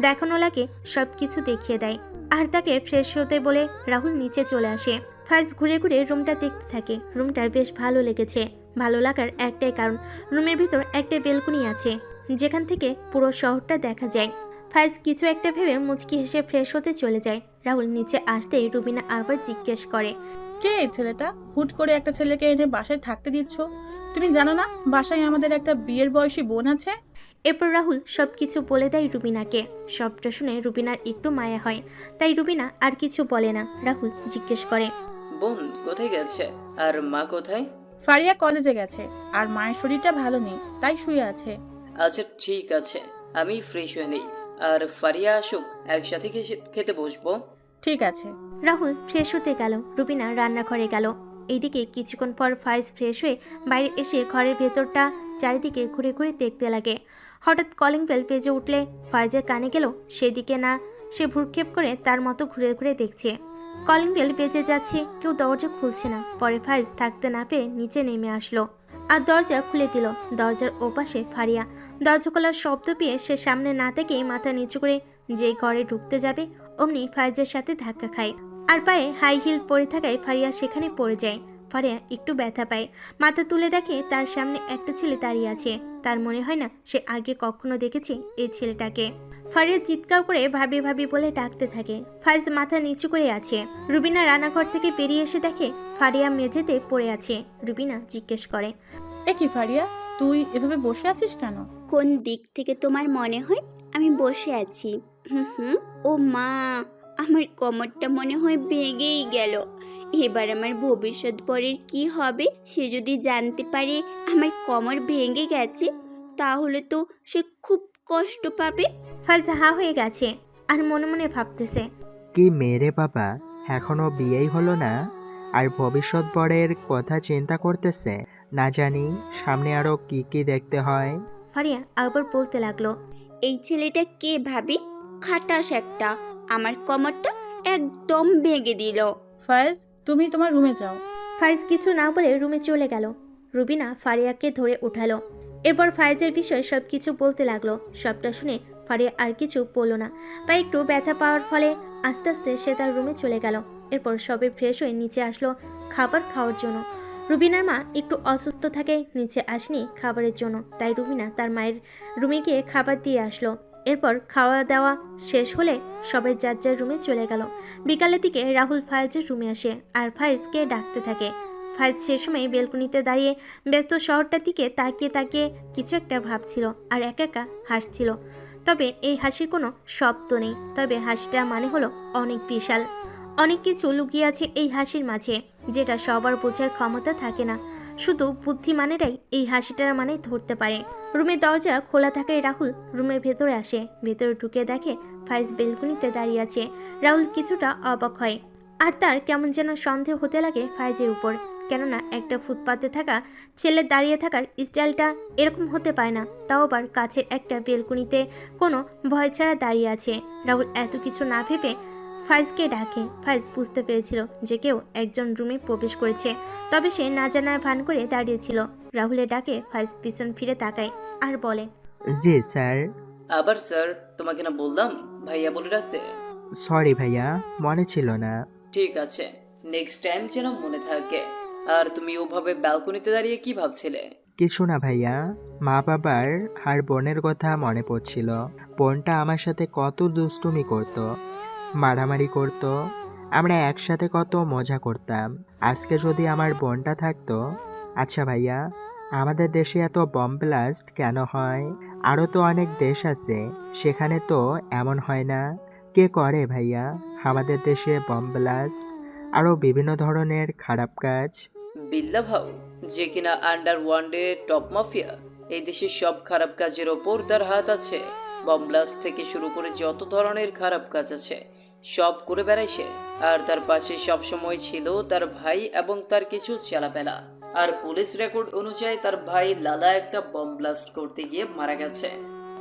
দেখানো লাগে সব কিছু দেখিয়ে দেয় আর তাকে ফ্রেশ হতে বলে রাহুল নিচে চলে আসে। ফায়েজ ঘুরে ঘুরে রুমটা দেখতে থাকে। রুমটা বেশ ভালো লেগেছে। ভালো লাগার একটাই কারণ, রুমের ভিতর একটা বেলকনি আছে যেখান থেকে পুরো শহরটা দেখা যায়। ফায়েজ কিছু একটা ভেবে মুচকি হেসে ফ্রেশ হতে চলে যায়। রাহুল নিচে আসতেই রুবিনা আবার জিজ্ঞেস করে, কে এই ছেলেটা? হুট করে একটা ছেলেকে এনে বাসায় থাকতে দিচ্ছ? তুমি জানো না বাসায় আমাদের একটা বিয়ের বয়সী বোন আছে? এরপর রাহুল সবকিছু বলে দেয় রুবিনাকে। সবটা শুনে রুবিনার একটু মায়া হয়, তাই রুবিনা আর কিছু বলে না। রাহুল জিজ্ঞেস করে, বোন কোথায় গেছে আর মা কোথায়? ফারিয়া কলেজে গেছে আর মায়ের শরীরটা ভালো নেই, তাই শুয়ে আছে। আচ্ছা ঠিক আছে, আমি ফ্রেশ হয়ে নেই, আর ফারিয়া আসুক একসাথে খেতে বসবো। ঠিক আছে। রাহুল ফ্রেশ হতে গেল, রুবিনা রান্নাঘরে গেল। এইদিকে কিছুক্ষণ পর ফায়েজ ফ্রেশ হয়ে বাইরে এসে ঘরের ভেতরটা চারিদিকে ঘুরে ঘুরে দেখতে লাগে। হঠাৎ কলিং বেল বেজে উঠলে ফায়েজের কানে গেল সেদিকে না, সে ভ্রুক্ষেপ করে তার মতো ঘুরে ঘুরে দেখছে। কলিং বেল বেজে যাচ্ছে, কেউ দরজা খুলছে না। পরে ফায়েজ থাকতে না পেয়ে নিচে নেমে আসলো আর দরজা খুলে দিল। দরজার ওপাশে ফারিয়া। দরজা খোলার শব্দ পেয়ে সে সামনে না থেকেই মাথা নিচু করে যে ঘরে ঢুকতে যাবে অমনি ফায়েজের সাথে ধাক্কা খায় আর পায়ে হাই হিল পরে থাকায় ফারিয়া সেখানে পড়ে যায়। ফারিয়া একটু ব্যথা পায়, মাথা তুলে দেখে তার সামনে একটা ছেলে দাঁড়িয়ে আছে। তার মনে হয় না সে আগে কখনো দেখেছে এই ছেলেটাকে। ফারিয়া চিৎকার করে ভাবি ভাবি বলে ডাকতে থাকে। ফায়েজ মাথা নিচু করে আছে। রুবিনা রান্নাঘর থেকে বেরিয়ে এসে দেখে ফারিয়া মেঝেতে পড়ে আছে। রুবিনা জিজ্ঞেস করে, এ কি ফারিয়া, তুই এভাবে বসে আছিস কেন? কোন দিক থেকে তোমার মনে হয় আমি বসে আছি? ও মা, আমার কোমরটা মনে হয় ভেঙেই গেল। এবার আমার ভবিষ্যৎ পরের কি হবে? সে যদি জানতে পারে আমার কোমর ভেঙে গেছে তাহলে তো সে খুব কষ্ট পাবে। ফায়েজ হা হয়ে গেছে। আর মনে মনে ভাবতেছে, কি মেরে বাবা, এখনো বিয়েই হলো না আর ভবিষ্যৎ বরের কথা চিন্তা করতেছে। না জানি সামনে আরো কি কি দেখতে হয়। ফারিয়া আবার বলতে লাগলো, এই ছেলেটা কে ভাবি? খাটাস একটা, আমার কোমরটা একদম ভেঙে দিল। ফায়েজ, তুমি তোমার রুমে যাও। ফাইজ কিছু না বলে রুমে চলে গেল। রুবিনা ফারিয়াকে ধরে উঠালো। এরপর ফাইজের বিষয়ে সব কিছু বলতে লাগলো। সবটা শুনে ফারিয়া আর কিছু বলল না। পায়ে একটু ব্যথা পাওয়ার ফলে আস্তে আস্তে সে তার রুমে চলে গেল। এরপর সবে ফ্রেশ হয়ে নিচে আসলো খাবার খাওয়ার জন্য। রুবিনার মা একটু অসুস্থ থাকে, নিচে আসেনি খাবারের জন্য, তাই রুবিনা তার মায়ের রুমে গিয়ে খাবার দিয়ে আসলো। এরপর খাওয়া দাওয়া শেষ হলে সবাই যার যার রুমে চলে গেল। বিকালের দিকে রাহুল ফায়েজের রুমে আসে আর ফায়েজকে ডাকতে থাকে। ফায়েজ সে সময় বেলকনিতে দাঁড়িয়ে ব্যস্ত শহরটার দিকে তাকিয়ে তাকিয়ে কিছু একটা ভাবছিল আর একা একা হাসছিল। তবে এই হাসির কোনো শব্দ নেই, তবে হাসিটা মানে হলো অনেক বিশাল। অনেক কিছু লুকিয়ে আছে এই হাসির মাঝে, যেটা সবার বোঝার ক্ষমতা থাকে না। শুধু বুদ্ধিমানেরাই এই হাসিটার মানে ধরতে পারে। রুমের দরজা খোলা থাকায় রাহুল রুমের ভেতরে আসে। ভেতরে ঢুকে দেখে ফাইজ বেলকনিতে দাঁড়িয়ে আছে। রাহুল কিছুটা অবাক হয় আর তার কেমন যেন সন্দেহ হতে লাগে ফাইজের উপর। কেননা একটা ফুটপাতে থাকা ছেলে দাঁড়িয়ে থাকার স্টাইলটা এরকম হতে পারে না, তাও আবার কাছের একটা বেলকনিতে কোনো ভয় ছাড়া দাঁড়িয়ে আছে। রাহুল এত কিছু না ভেবে ফাইজকে ডাকে। ফাইজ বুঝতে পেরেছিল যে কেউ একজন রুমে প্রবেশ করেছে, তবে সে না জানার ভান করে দাঁড়িয়েছিল। রাহুলের ডাকে ফাইজ পিছন ফিরে তাকায় আর বলে, জি স্যার। আবার স্যার? তোমাকে না বললাম ভাইয়া বলে রাখতে? সরি ভাইয়া, মনে ছিল না। ঠিক আছে, নেক্সট টাইম যেন মনে থাকে। আর তুমি ওভাবে ব্যালকনিতে দাঁড়িয়ে কি ভাবছিলে? কিছু না ভাইয়া, মা বাবার আর বোনের কথা মনে পড়ছিল। বোনটা আমার সাথে কত দুষ্টুমি করতো, মারামারি করতো, আমরা একসাথে কত মজা করতাম। আজকে যদি আমার বোনটা থাকতো। আচ্ছা ভাইয়া, আমাদের দেশে এত বম ব্লাস্ট কেন হয়? আরও তো অনেক দেশ আছে, সেখানে তো এমন হয় না। কে করে ভাইয়া আমাদের দেশে বম ব্লাস্ট, আরও বিভিন্ন ধরনের খারাপ কাজ? বিল্লা ভাউ, যে কিনা আন্ডারওয়ার্ল্ডে টপ মাফিয়া। এই দেশের সব খারাপ কাজের ওপর তার হাত আছে। বম ব্লাস্ট থেকে শুরু করে যত ধরনের খারাপ কাজ আছে সব করে বেড়ায় সে। আর তার পাশে সবসময় ছিল তার ভাই এবং তার কিছু চেলাপেলা। আর পুলিশ রেকর্ড অনুযায়ী তার ভাই লালা একটা বম ব্লাস্ট করতে গিয়ে মারা গেছে,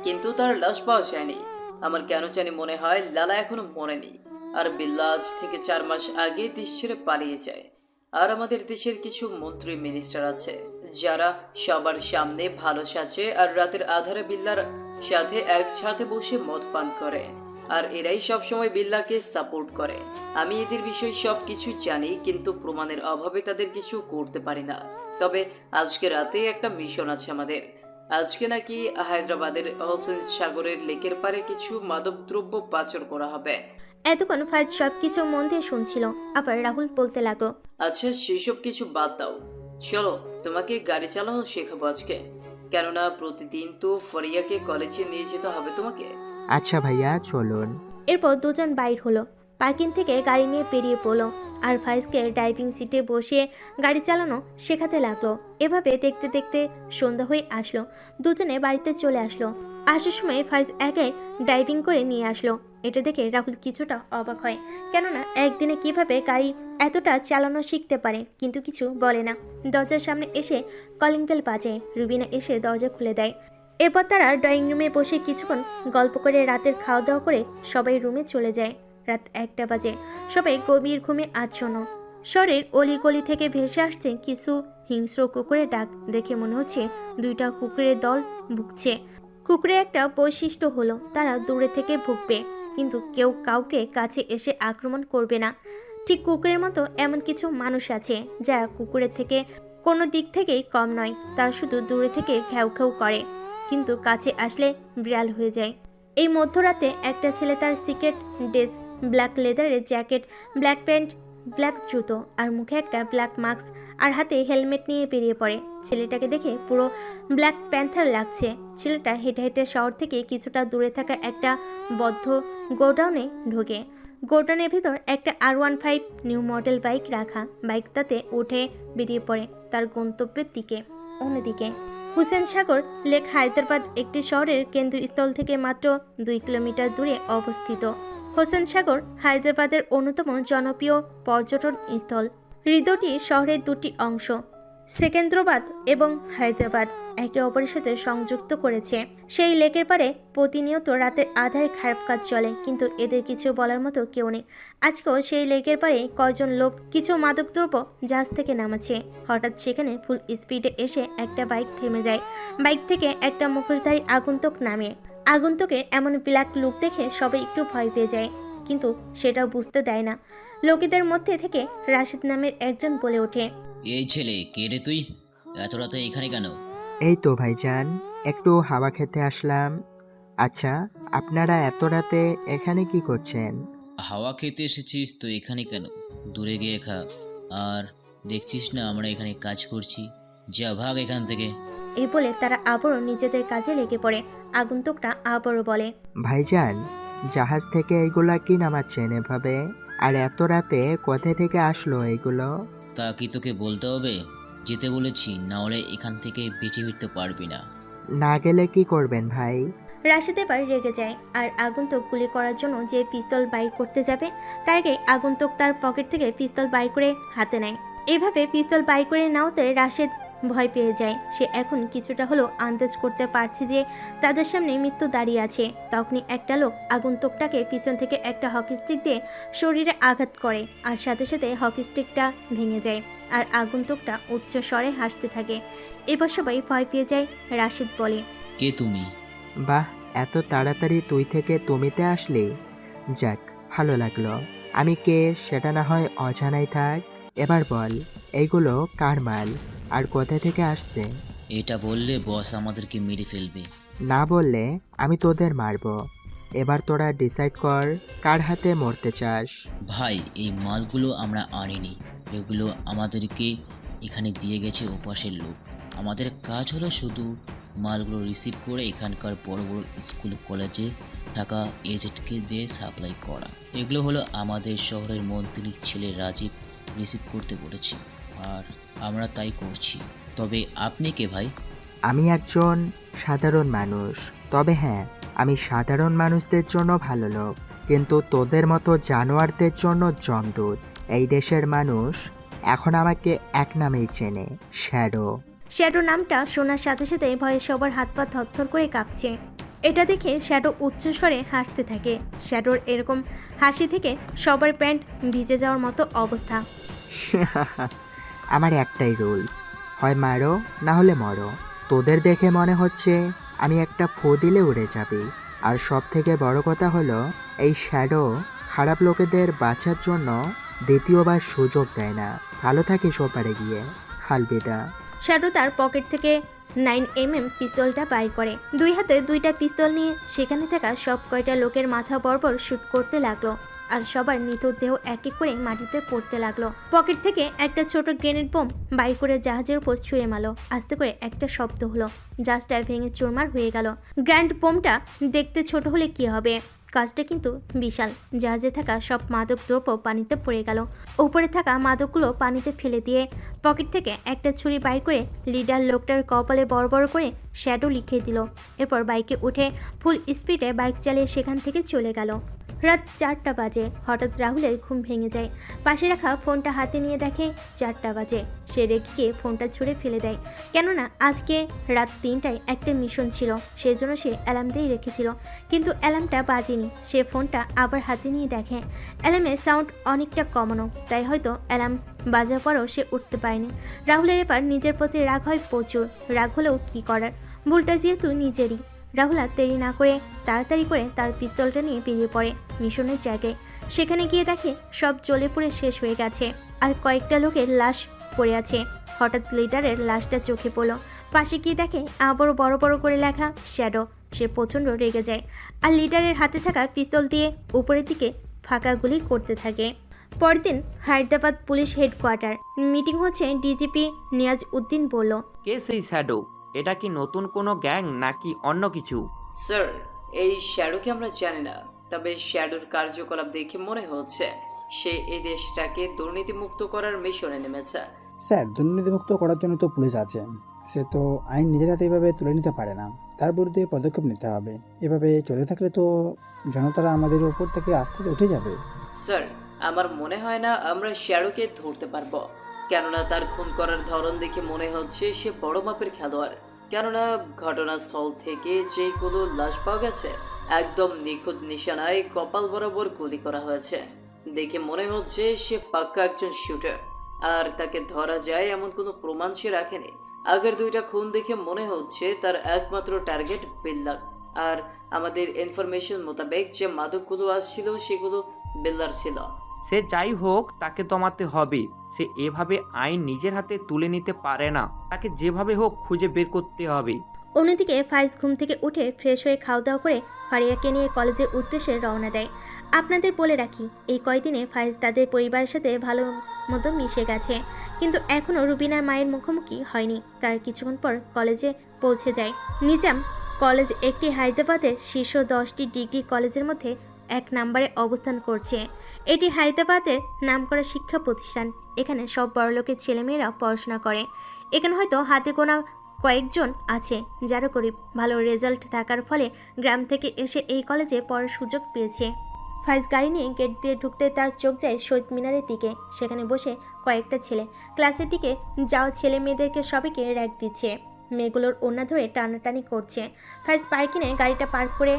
কিন্তু তার লাশ পাওয়া যায়নি। আমার কেন জানি মনে হয় লালা এখনো মরেনি। আর বিল্লা আজ থেকে 4 মাস আগে দেশ ছেড়ে পালিয়ে যায়। আর আমাদের দেশের কিছু মন্ত্রী মিনিস্টার আছে যারা সবার সামনে ভালো সাজে আর রাতের আধারে বিল্লার সাথে একসাথে বসে মদ পান করে। আর এরাই সবসময় বিল্লাকে সাপোর্ট করে। আমি এদের বিষয়ে সব কিছু জানি, কিন্তু প্রমাণের অভাবে তাদের কিছু করতে পারি না। তবে আজকে রাতে একটা মিশন আছে আমাদের। আজকে নাকি হায়দ্রাবাদের হোসেন সাগরের লেকের পারে কিছু মাদকদ্রব্য পাচার করা হবে। এতক্ষণ ফাইজ সবকিছু মন দিয়ে শুনছিল। আবার রাহুল বলতে লাগলো, আচ্ছা সেসব কিছু বাদ দাও, চলো তোমাকে গাড়ি চালানো শেখাবো আজকে। কেননা প্রতিদিন তো ফরিয়াকে কলেজে নিয়ে যেতে হবে তোমাকে। আচ্ছা ভাইয়া, চলুন। এরপর দুজন বাইর হলো, পার্কিং থেকে গাড়ি নিয়ে বেরিয়ে পড়লো আর ফাইজকে ড্রাইভিং সিটে বসিয়ে গাড়ি চালানো শেখাতে লাগলো। এভাবে দেখতে দেখতে সন্ধ্যা হয়ে আসলো। দুজনে বাড়িতে চলে আসলো। আসার সময় ফাইজ একাই ড্রাইভিং করে নিয়ে আসলো। এটা দেখে রাহুল কিছুটা অবাক হয়, কেননা একদিনে কিভাবে গাড়ি এতটা চালানো শিখতে পারে, কিন্তু কিছু বলে না। দরজার সামনে এসে কলিং বেল বাজে। রুবিনা এসে দরজা খুলে দেয়। এরপর তারা ড্রয়িং রুমে বসে কিছুক্ষণ গল্প করে রাতের খাওয়া দাওয়া করে সবাই রুমে চলে যায়। রাত 1টা বাজে। সবাই গভীর ঘুমে আচ্ছন্ন। শহরের অলিগলি থেকে ভেসে আসছে কিছু হিংস্র কুকুরের ডাক। দেখে মনে হচ্ছে 2টা কুকুরের দল ভুগছে। কুকুরের একটা বৈশিষ্ট্য হলো তারা দূরে থেকে ভুগবে, কিন্তু কেউ কাউকে কাছে এসে আক্রমণ করবে না। ঠিক কুকুরের মতো এমন কিছু মানুষ আছে যারা কুকুরের থেকে কোনো দিক থেকেই কম নয়। তারা শুধু দূরে থেকে ঘ্যাউ ঘ্যাউ করে, কিন্তু কাছে আসলে বিড়াল হয়ে যায়। এই মধ্যরাতে একটা ছেলে তার সিক্রেট ড্রেস, ব্ল্যাক লেদারের জ্যাকেট, ব্ল্যাক প্যান্ট, ব্ল্যাক জুতো আর মুখে একটা ব্ল্যাক মাস্ক আর হাতে হেলমেট নিয়ে বেরিয়ে পড়ে। ছেলেটাকে দেখে পুরো ব্ল্যাক প্যান্থার লাগছে। ছেলেটা হেঁটে হেঁটে শহর থেকে কিছুটা দূরে থাকা একটা বদ্ধ গোডাউনে ঢোকে। গোডাউনের ভিতর একটা R15 নিউ মডেল বাইক রাখা। বাইকটাতে উঠে বেরিয়ে পড়ে তার গন্তব্যের দিকে। অন্যদিকে হুসেন সাগর লেক হায়দ্রাবাদ একটি শহরের কেন্দ্রস্থল থেকে মাত্র 2 কিলোমিটার দূরে অবস্থিত। হোসেন সাগর হায়দ্রাবাদের অন্যতম জনপ্রিয় পর্যটন স্থল। হ্রদটি শহরের দুটি অংশ সেকেন্দ্রাবাদ এবং হায়দ্রাবাদ একে অপরের সাথে সংযুক্ত করেছে। সেই লেকের পাড়ে প্রতিনিয়ত রাতের আধারে খারাপ কাজ চলে, কিন্তু এদের কিছু বলার মতো কেউ নেই। আজকেও সেই লেকের পাড়ে কয়েকজন লোক কিছু মাদকদ্রব্য জাহাজ থেকে নামাচ্ছে। হঠাৎ সেখানে ফুল স্পিডে এসে একটা বাইক থেমে যায়। বাইক থেকে একটা মুখোশধারী আগন্তুক নামে। আগন্তুকের এমন ব্ল্যাক লুক দেখে সবাই একটু ভয় পেয়ে যায়, কিন্তু সেটাও বুঝতে দেয় না। লোকেদের মধ্যে থেকে রাশিদ নামের একজন বলে ওঠে, এই ছেলে কে রে তুই? এত রাতে এখানে কেন? এই তো ভাইজান, একটু হাওয়া খেতে আসলাম। আচ্ছা, আপনারা এত রাতে এখানে কি করছেন? হাওয়া খেতে এসেছিস তো এখানে কেন? দূরে গিয়ে খা। আর দেখছিস না আমরা এখানে কাজ করছি? যা ভাগ এখান থেকে। এই বলে তারা আবারও নিজেদের কাজে লেগে পড়ে। আগন্তুকটা আবারও বলে, ভাইজান, জাহাজ থেকে এইগুলা কি নামাচ্ছেন এভাবে? আর এত রাতে কোথা থেকে আসলো এইগুলো? তা কি তোকে বলতে হবে? যেতে বলেছি, না হলে এখান থেকে বেঁচে ফিরতে পারবি না। না গেলে কি করবেন ভাই? রাশিদ এবার রেগে যায় আর আগন্তুক গুলি করার জন্য যে পিস্তল বাইর করতে যাবে তার আগে আগন্তুক তার পকেট থেকে পিস্তল বাইর করে হাতে নেয়। এভাবে পিস্তল বাইর করে নাওতে রাশিদ ভয় পেয়ে যায়। সে এখন কিছুটা হলেও আন্দাজ করতে পারছে যে তাদের সামনে মৃত্যু দাঁড়িয়ে আছে। তখনই একটা লোক আগন্তুকটাকে পিছন থেকে একটা হকি স্টিক দিয়ে শরীরে আঘাত করে, আর সাথে সাথে হকি স্টিকটা ভেঙে যায় আর আগন্তুকটা উচ্চ স্বরে হাসতে থাকে। এবার সবাই ভয় পেয়ে যায়। রাশিদ বলে, কে তুমি? বাহ, এত তাড়াতাড়ি তুই থেকে তুমিতে আসলি। যাক, ভালো লাগলো। আমি কে সেটা না হয় অজানাই থাক। এবার বল, এইগুলো কার মাল আর কোথা থেকে আসছে? এটা বললে বস আমাদেরকে মেরে ফেলবে। না বললে আমি তোদের মারবো। এবার তোরা ডিসাইড কর কার হাতে মরতে চাস। ভাই, এই মালগুলো আমরা আনিনি, এগুলো আমাদেরকে এখানে দিয়ে গেছে ওপাশের লোক। আমাদের কাজ হলো শুধু মালগুলো রিসিভ করে এখানকার বড় বড় স্কুল কলেজে থাকা এজেন্টকে দিয়ে সাপ্লাই করা। এগুলো হলো আমাদের শহরের মন্ত্রীর ছেলে রাজীব রিসিভ করতে বলেছি, আর আমরা তাই করছি। তবে আপনি কে ভাই? আমি একজন সাধারণ মানুষ। তবে হ্যাঁ, আমি সাধারণ মানুষদের জন্য ভালো লোক, কিন্তু তোদের মতো জানোয়ারদের জন্য জমদূত। এই দেশের মানুষ এখন আমাকে এক নামেই চেনে, শ্যাডো। শ্যাডো নামটা শোনার সাথে সাথে ভয়ে সবার হাত পা থরথর করে কাঁপছে। এটা দেখে শ্যাডো উচ্চস্বরে হাসতে থাকে। শ্যাডোর এরকম হাসি থেকে সবার প্যান্ট ভিজে যাওয়ার মতো অবস্থা। আমার একটাই রুলস, হয় মারো না হলে মরো। তোদের দেখে মনে হচ্ছে আমি একটা ফু দিলে উড়ে যাবি। আর সব থেকে বড় কথা হলো, এই শ্যাডো খারাপ লোকেদের বাঁচার জন্য দ্বিতীয়বার সুযোগ দেয় না। ভালো থাকিস ওপারে গিয়ে। হালবিদা। শ্যাডো তার পকেট থেকে 9mm পিস্তলটা বাইর করে। দুই হাতে দুইটা পিস্তল নিয়ে সেখানে থাকা সব কয়টা লোকের মাথা বরাবর শুট করতে লাগলো, আর সবার নিথর দেহ এক এক করে মাটিতে পড়তে লাগলো। পকেট থেকে একটা ছোট গ্রেনেড বোম বাইর করে জাহাজের উপর ছুঁড়ে মারলো। আস্তে করে একটা শব্দ হলো, জাহাজটা ভেঙে চুরমার হয়ে গেল। গ্র্যান্ড বোমটা দেখতে ছোট হলে কি হবে, কাজটা কিন্তু বিশাল। জাহাজে থাকা সব মাদক দ্রব্য পানিতে পড়ে গেল। উপরে থাকা মাদকগুলো পানিতে ফেলে দিয়ে পকেট থেকে একটা ছুরি বাইর করে লিডার লোকটার কপালে বড় বড় করে শ্যাডো লিখে দিল। এরপর বাইকে উঠে ফুল স্পিডে বাইক চালিয়ে সেখান থেকে চলে গেল। রাত 4টা বাজে। হঠাৎ রাহুলের ঘুম ভেঙে যায়। পাশে রাখা ফোনটা হাতে নিয়ে দেখে 4টা বাজে। সে রেগে গিয়ে ফোনটা ছুঁড়ে ফেলে দেয়, কেননা আজকে রাত 3টায় একটা মিশন ছিল, সেজন্য সে অ্যালার্ম দিয়ে রেখেছিল। কিন্তু অ্যালার্মটা বাজেনি। সে ফোনটা আবার হাতে নিয়ে দেখে অ্যালার্মের সাউন্ড অনেকটা কমানো, তাই হয়তো অ্যালার্ম বাজার পরও সে উঠতে পারেনি। রাহুলের এবার নিজের প্রতি রাগ হয় প্রচুর। রাগ হলেও কী করার, ভুলটা যেহেতু নিজেরই। রাহুল আর দেরি না করে তাড়াতাড়ি করে তার পিস্তলটা নিয়ে বেরিয়ে পড়ে মিশনের জায়গায়। সেখানে গিয়ে দেখে সব জ্বলে পুড়ে শেষ হয়ে গেছে, আর কয়েকটা লোকের লাশ পড়ে আছে। হঠাৎ লিডারের লাশটা চোখে পড়ল। পাশে গিয়ে দেখে আবারও বড় বড় করে লেখা শ্যাডো। সে প্রচণ্ড রেগে যায় আর লিডারের হাতে থাকা পিস্তল দিয়ে উপরের দিকে ফাঁকা গুলি করতে থাকে। পরদিন হায়দ্রাবাদ পুলিশ হেডকোয়ার্টার মিটিং হচ্ছে। ডিজিপি নিয়াজ উদ্দিন বলল, কে সেই শ্যাডো? এটা কি নতুন কোনো গ্যাং নাকি অন্য কিছু? স্যার, এই শ্যাডোকে আমরা জানি না, তবে শ্যাডোর কার্যকলাপ দেখে মনে হচ্ছে সে এই দেশটাকে দুর্নীতিমুক্ত করার মিশনে নেমেছে। স্যার, দুর্নীতিমুক্ত করার জন্য তো পুলিশ আছে। সে তো আইন নিজের হাতে এভাবে তুলে নিতে পারে না, তার বিরুদ্ধে পদক্ষেপ নিতে হবে। এভাবে চলতে থাকলে তো জনতারা আমাদের উপর থেকে আস্তে আস্তে উঠে যাবে। স্যার, আমার মনে হয় না আমরা শ্যাডোকে ধরতে পারবো, কেননা তার খুন করার ধরন দেখে মনে হচ্ছে সে বড় মাপের খেলোয়াড়। কেননা ঘটনাস্থল থেকে যেগুলো লাশ পাওয়া গেছে একদম নিখুঁত নিশানায় কপাল বরাবর গুলি করা হয়েছে। দেখে মনে হচ্ছে সে পাক্কা একজন শুটার, আর তাকে ধরা যায় এমন কোনো প্রমাণ সে রাখেনি। আগের দুইটা খুন দেখে মনে হচ্ছে তার একমাত্র টার্গেট বিল্লার, আর আমাদের ইনফরমেশন মোতাবেক যে মাদকগুলো আসছিল সেগুলো বিল্লার ছিল। সে যাই হোক, তাকে দমাতে হবে। সে এভাবে আইন নিজের হাতে তুলে নিতে পারে না, তাকে যেভাবে হোক খুঁজে বের করতে হবে। অন্যদিকে ফাইজ ঘুম থেকে উঠে ফ্রেশ হয়ে খাওয়া দাওয়া করে ফারিয়াকে নিয়ে কলেজের উদ্দেশ্যে রওনা দেয়। আপনাদের বলে রাখি, এই কয়দিনে ফাইজ তাদের পরিবারের সাথে ভালো মতো মিশে গেছে, কিন্তু এখনও রুবিনার মায়ের মুখোমুখি হয়নি। তার কিছুক্ষণ পর কলেজে পৌঁছে যায়। নিজাম কলেজ একটি হায়দ্রাবাদের শীর্ষ 10টি ডিগ্রি কলেজের মধ্যে 1 নম্বরে অবস্থান করছে। এটি হায়দ্রাবাদের নামকরা শিক্ষা প্রতিষ্ঠান। এখানে সব বড়লোকের ছেলেমেয়েরা পড়াশোনা করে। এখানে হয়তো হাতে গোনা কয়েকজন আছে যারা গরিব। ভালো রেজাল্ট থাকার ফলে গ্রাম থেকে এসে এই কলেজে পড়ার সুযোগ পেয়েছে। ফাইজ গাড়ি নিয়ে গেট দিয়ে ঢুকতে তার চোখ যায় শহীদ মিনারের দিকে। সেখানে বসে কয়েকটা ছেলে ক্লাসের দিকে যাও ছেলে মেয়েদেরকে সবাইকে র্যাক দিচ্ছে। মেয়েগুলোর ওড়না ধরে টানাটানি করছে। ফাইজ পার্কিংয়ে গাড়িটা পার্ক করে,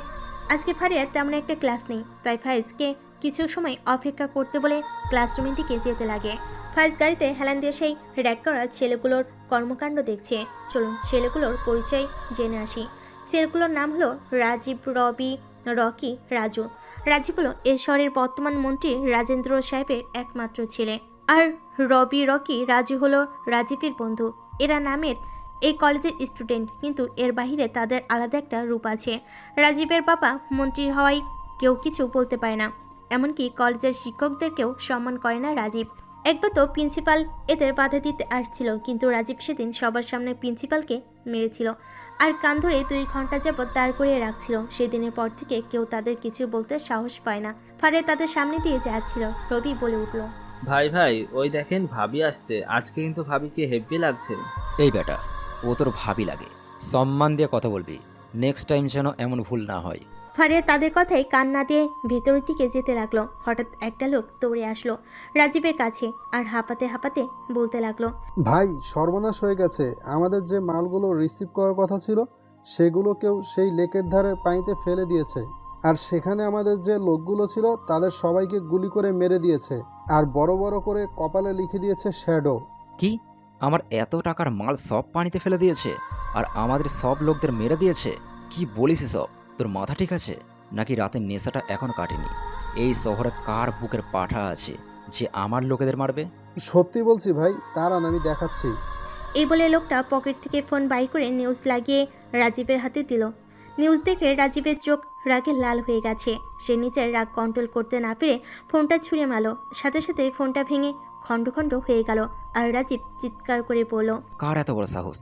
আজকে ফারিয়ার তেমন একটা ক্লাস নেই, তাই ফাইজকে কিছু সময় অপেক্ষা করতে বলে ক্লাসরুমের দিকে যেতে লাগে। ফাইজ গাড়িতে হেলান দিয়ে সেই র্যাক করা ছেলেগুলোর কর্মকাণ্ড দেখছে। চলুন ছেলেগুলোর পরিচয় জেনে আসি। ছেলেগুলোর নাম হলো রাজীব, রবি, রকি, রাজু। রাজীব হলো এ শহরের বর্তমান মন্ত্রী রাজেন্দ্র সাহেবের একমাত্র ছেলে, আর রবি, রকি, রাজু হলো রাজীবের বন্ধু। এরা নামের এই কলেজের স্টুডেন্ট, কিন্তু এর বাইরে তাদের আলাদা একটা রূপ আছে। রাজীবের বাবা মন্ত্রী হওয়ায় কেউ কিছু বলতে পারে না, এমনকি কলেজের শিক্ষকদেরকেও সম্মান করে না রাজীব। একবার তো প্রিন্সিপাল এদের বাধা দিতে আসছিল, কিন্তু রাজীব সেদিন সবার সামনে প্রিন্সিপালকে মেরেছিল আর কান ধরে 2 ঘন্টা যাবৎ দাঁড় করিয়ে রাখছিল। সেদিনের পর থেকে কেউ তাদের কিছু বলতে সাহস পায় না। ফারে তাদের সামনে দিয়ে যাচ্ছিল। রবি বলে উঠল, ভাই ভাই, ওই দেখেন ভাবি আসছে। আজকে কিন্তু ভাবিকে হেভি লাগছে। এই বেটা, ও তোর ভাবি লাগে, সম্মান দিয়ে কথা বলবি। নেক্সট টাইম যেন এমন ভুল না হয়। ফারিয়া তাদের কথাই কান না দিয়ে ভেতরের দিকে যেতে লাগলো। হঠাৎ একটা লোক দৌড়ে আসলো রাজীবের কাছে আর হাঁপাতে হাঁপাতে বলতে লাগলো, ভাই সর্বনাশ হয়ে গেছে। আমাদের যে মালগুলো রিসিভ করার কথা ছিল সেগুলো কেউ সেই লেকের ধারে পানিতে ফেলে দিয়েছে, আর সেখানে আমাদের যে লোকগুলো ছিল তাদের সবাইকে গুলি করে মেরে দিয়েছে, আর বড় বড় করে কপালে লিখে দিয়েছে শ্যাডো। কি, আমার এত টাকার মাল সব পানিতে ফেলে দিয়েছে আর আমাদের সব লোকদের মেরে দিয়েছে? কি বলিস সব? তোর মাথা ঠিক আছে নাকি? রাতের নেশাটা এখন কাটেনি? এই শহরে কার বুকের পাঠা আছে যে আমার লোকেদের মারবে? সত্যি বলছি ভাই, দাঁড়ান আমি দেখাচ্ছি। এই বলে লোকটা পকেট থেকে ফোন বাই করে নিউজ লাগিয়ে রাজীবের হাতে দিল। নিউজ দেখে রাজীবের চোখ রাগে লাল হয়ে গেছে। সে নিজের রাগ কন্ট্রোল করতে না পেরে ফোনটা ছুঁড়ে মারল। সাথে সাথে ফোনটা ভেঙে খণ্ড খণ্ড হয়ে গেল আর রাজীব চিৎকার করে বলল, কার এত বড় সাহস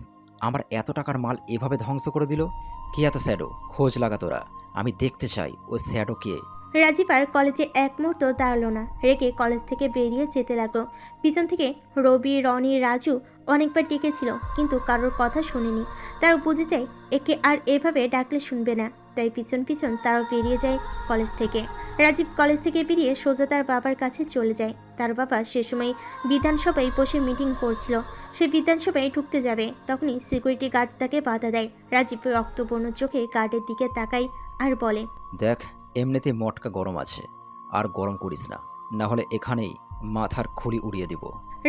আমার এত টাকার মাল এভাবে ধ্বংস করে দিল? কি এত শ্যাডো? খোঁজ লাগা তোরা, আমি দেখতে চাই ও শ্যাডো কে। রাজীব আর কলেজে এক মুহূর্ত দাঁড়ালো না, রেগে কলেজ থেকে বেরিয়ে যেতে লাগলো। পিছন থেকে রবি, রনি, রাজু অনেকবার ডেকেছিল, কিন্তু কারোর কথা শুনেনি। তারা বুঝে যায় একে আর এভাবে ডাকলে শুনবে না, তাই পিছন পিছন তারাও বেরিয়ে যায় কলেজ থেকে। রাজীব কলেজ থেকে বেরিয়ে সোজা তার বাবার কাছে চলে যায়। তার বাবা সে সময় বিধানসভায় বসে মিটিং করছিল। সে বিধানসভায় ঢুকতে যাবে, তখনই সিকিউরিটি গার্ড তাকে বাধা দেয়। রাজীব রক্তবর্ণ চোখে গার্ডের দিকে তাকায় আর বলে, দেখ, এমনিতে মটকা গরম আছে, আর গরম করিস না, না হলে এখানেই মাথার খুলি উড়িয়ে দিব।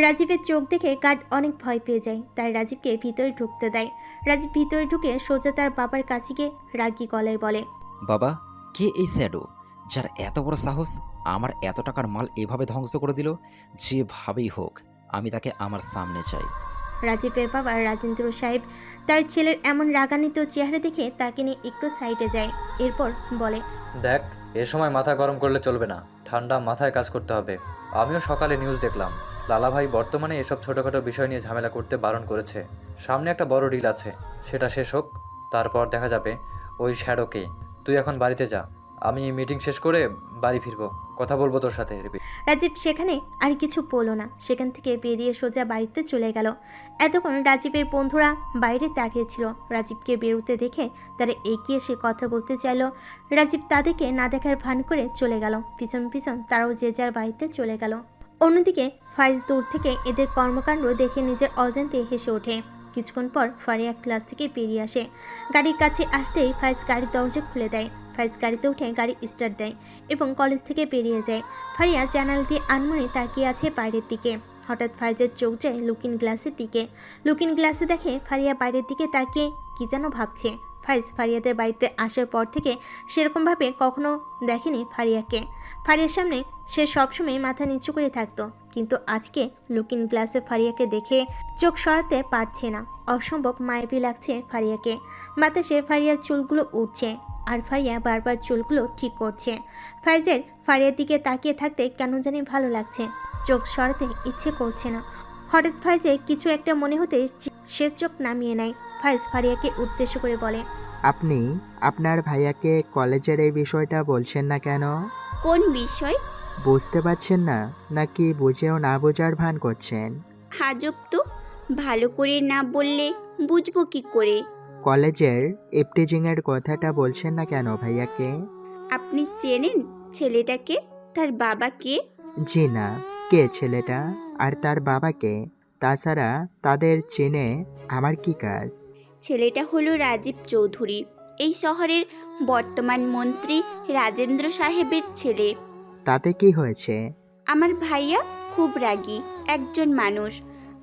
রাজীবের চোখ দেখে গার্ড অনেক ভয় পেয়ে যায়, তাই রাজীবকে ভিতরে ঢুকতে দেয়। রাজীব ভিতরে ঢুকে সোজা তার বাবার কাছে গিয়ে রাগী গলায় বলে, বাবা, কে এই শ্যাডো যার এত বড় সাহস আমার এত টাকার মাল এভাবে ধ্বংস করে দিল? যেভাবেই হোক আমি তাকে আমার সামনে চাই। রাজীবের বাবা রাজেন্দ্র সাহেব তার ছেলের এমন রাগান্বিত চেহারা দেখে তাকে নিয়ে একটু সাইডে যায়। এরপর বলে, দেখ, এ সময় মাথা গরম করলে চলবে না, ঠান্ডা মাথায় কাজ করতে হবে। আমিও সকালে নিউজ দেখলাম, লালাভাই বর্তমানে এসব ছোটোখাটো বিষয় নিয়ে ঝামেলা করতে বারণ করেছে। সামনে একটা বড় ডিল আছে, সেটা শেষ হোক, তারপর দেখা যাবে ওই শ্যাডোকে। তুই এখন বাড়িতে যা, আমি মিটিং শেষ করে বাড়ি ফিরবো। কথা বলবো তোর সাথে। রিপিট। রাজীব সেখানে আর কিছু বলল না, সেখান থেকে বেরিয়ে সোজা বাড়িতে চলে গেল। এতক্ষণ রাজীবের বন্ধুরা বাইরে দাঁড়িয়েছিল। রাজীবকে বেরোতে দেখে তারা এগিয়ে এসে কথা বলতে চাইল। রাজীব তাদেরকে না দেখার ভান করে চলে গেল। পিছন পিছন তারাও যে যার বাড়িতে চলে গেল। অন্যদিকে ফাইজ দূর থেকে এদের কর্মকাণ্ড দেখে নিজের অজান্তে হেসে ওঠে। কিছুক্ষণ পর ফারিয়া ক্লাস থেকে বেরিয়ে আসে। গাড়ির কাছে আসতেই ফাইজ গাড়ির দরজা খুলে দেয়। ফাইজ গাড়িতে উঠে গাড়ি স্টার্ট দেয় এবং কলেজ থেকে বেরিয়ে যায়। ফারিয়া জানাল দিয়ে আনমনে তাকিয়ে আছে বাইরের দিকে। হঠাৎ ফাইজের চোখ যায় লুকিং গ্লাসের দিকে। লুকিং গ্লাসে দেখে ফারিয়া বাইরের দিকে তাকিয়ে কি যেন ভাবছে। ফাইজ ফারিয়াদের বাড়িতে আসার পর থেকে সেরকমভাবে কখনো দেখেনি ফারিয়াকে। ফারিয়ার সামনে সে সবসময় মাথা নিচু করে থাকতো, কিন্তু আজকে লুকিং গ্লাসে ফারিয়াকে দেখে চোখ সরাতে পারছে না। অসম্ভব মায়াবী লাগছে ফারিয়াকে। বাতাসে ফারিয়ার চুলগুলো উঠছে আর ফারিয়া বারবার চুলগুলো ঠিক করছে। ফাইজের ফারিয়ার দিকে তাকিয়ে থাকতে কেন জানি ভালো লাগছে, চোখ সরাতে ইচ্ছে করছে না। হঠাৎ ফাইজে কিছু একটা মনে হতে সে চোখ নামিয়ে নেয়। ফাইজ ফারিয়াকে উদ্দেশ্য করে বলে, আপনি আপনার ভাইয়াকে কলেজের এই বিষয়টা বলছেন না কেন? কোন বিষয়? বুঝতে পারছেন না নাকি বুঝেও না বোঝার ভান করছেন? হাজব তো, ভালো করে না বললে বুঝবো কি করে? কলেজের ইপটিজিংয়ের কথাটা বলছেন না কেন ভাইয়াকে? আপনি চেনেন ছেলেটাকে? তার বাবাকে? জি না। কে ছেলেটা আর তার বাবাকে? তাছাড়া তাদের চেনে আমার কি কাজ? ছেলেটা হলো রাজীব চৌধুরী, এই শহরের বর্তমান মন্ত্রী রাজেন্দ্র সাহেবের ছেলে। তাতে কি হয়েছে? আমার ভাইয়া খুব রাগী একজন মানুষ।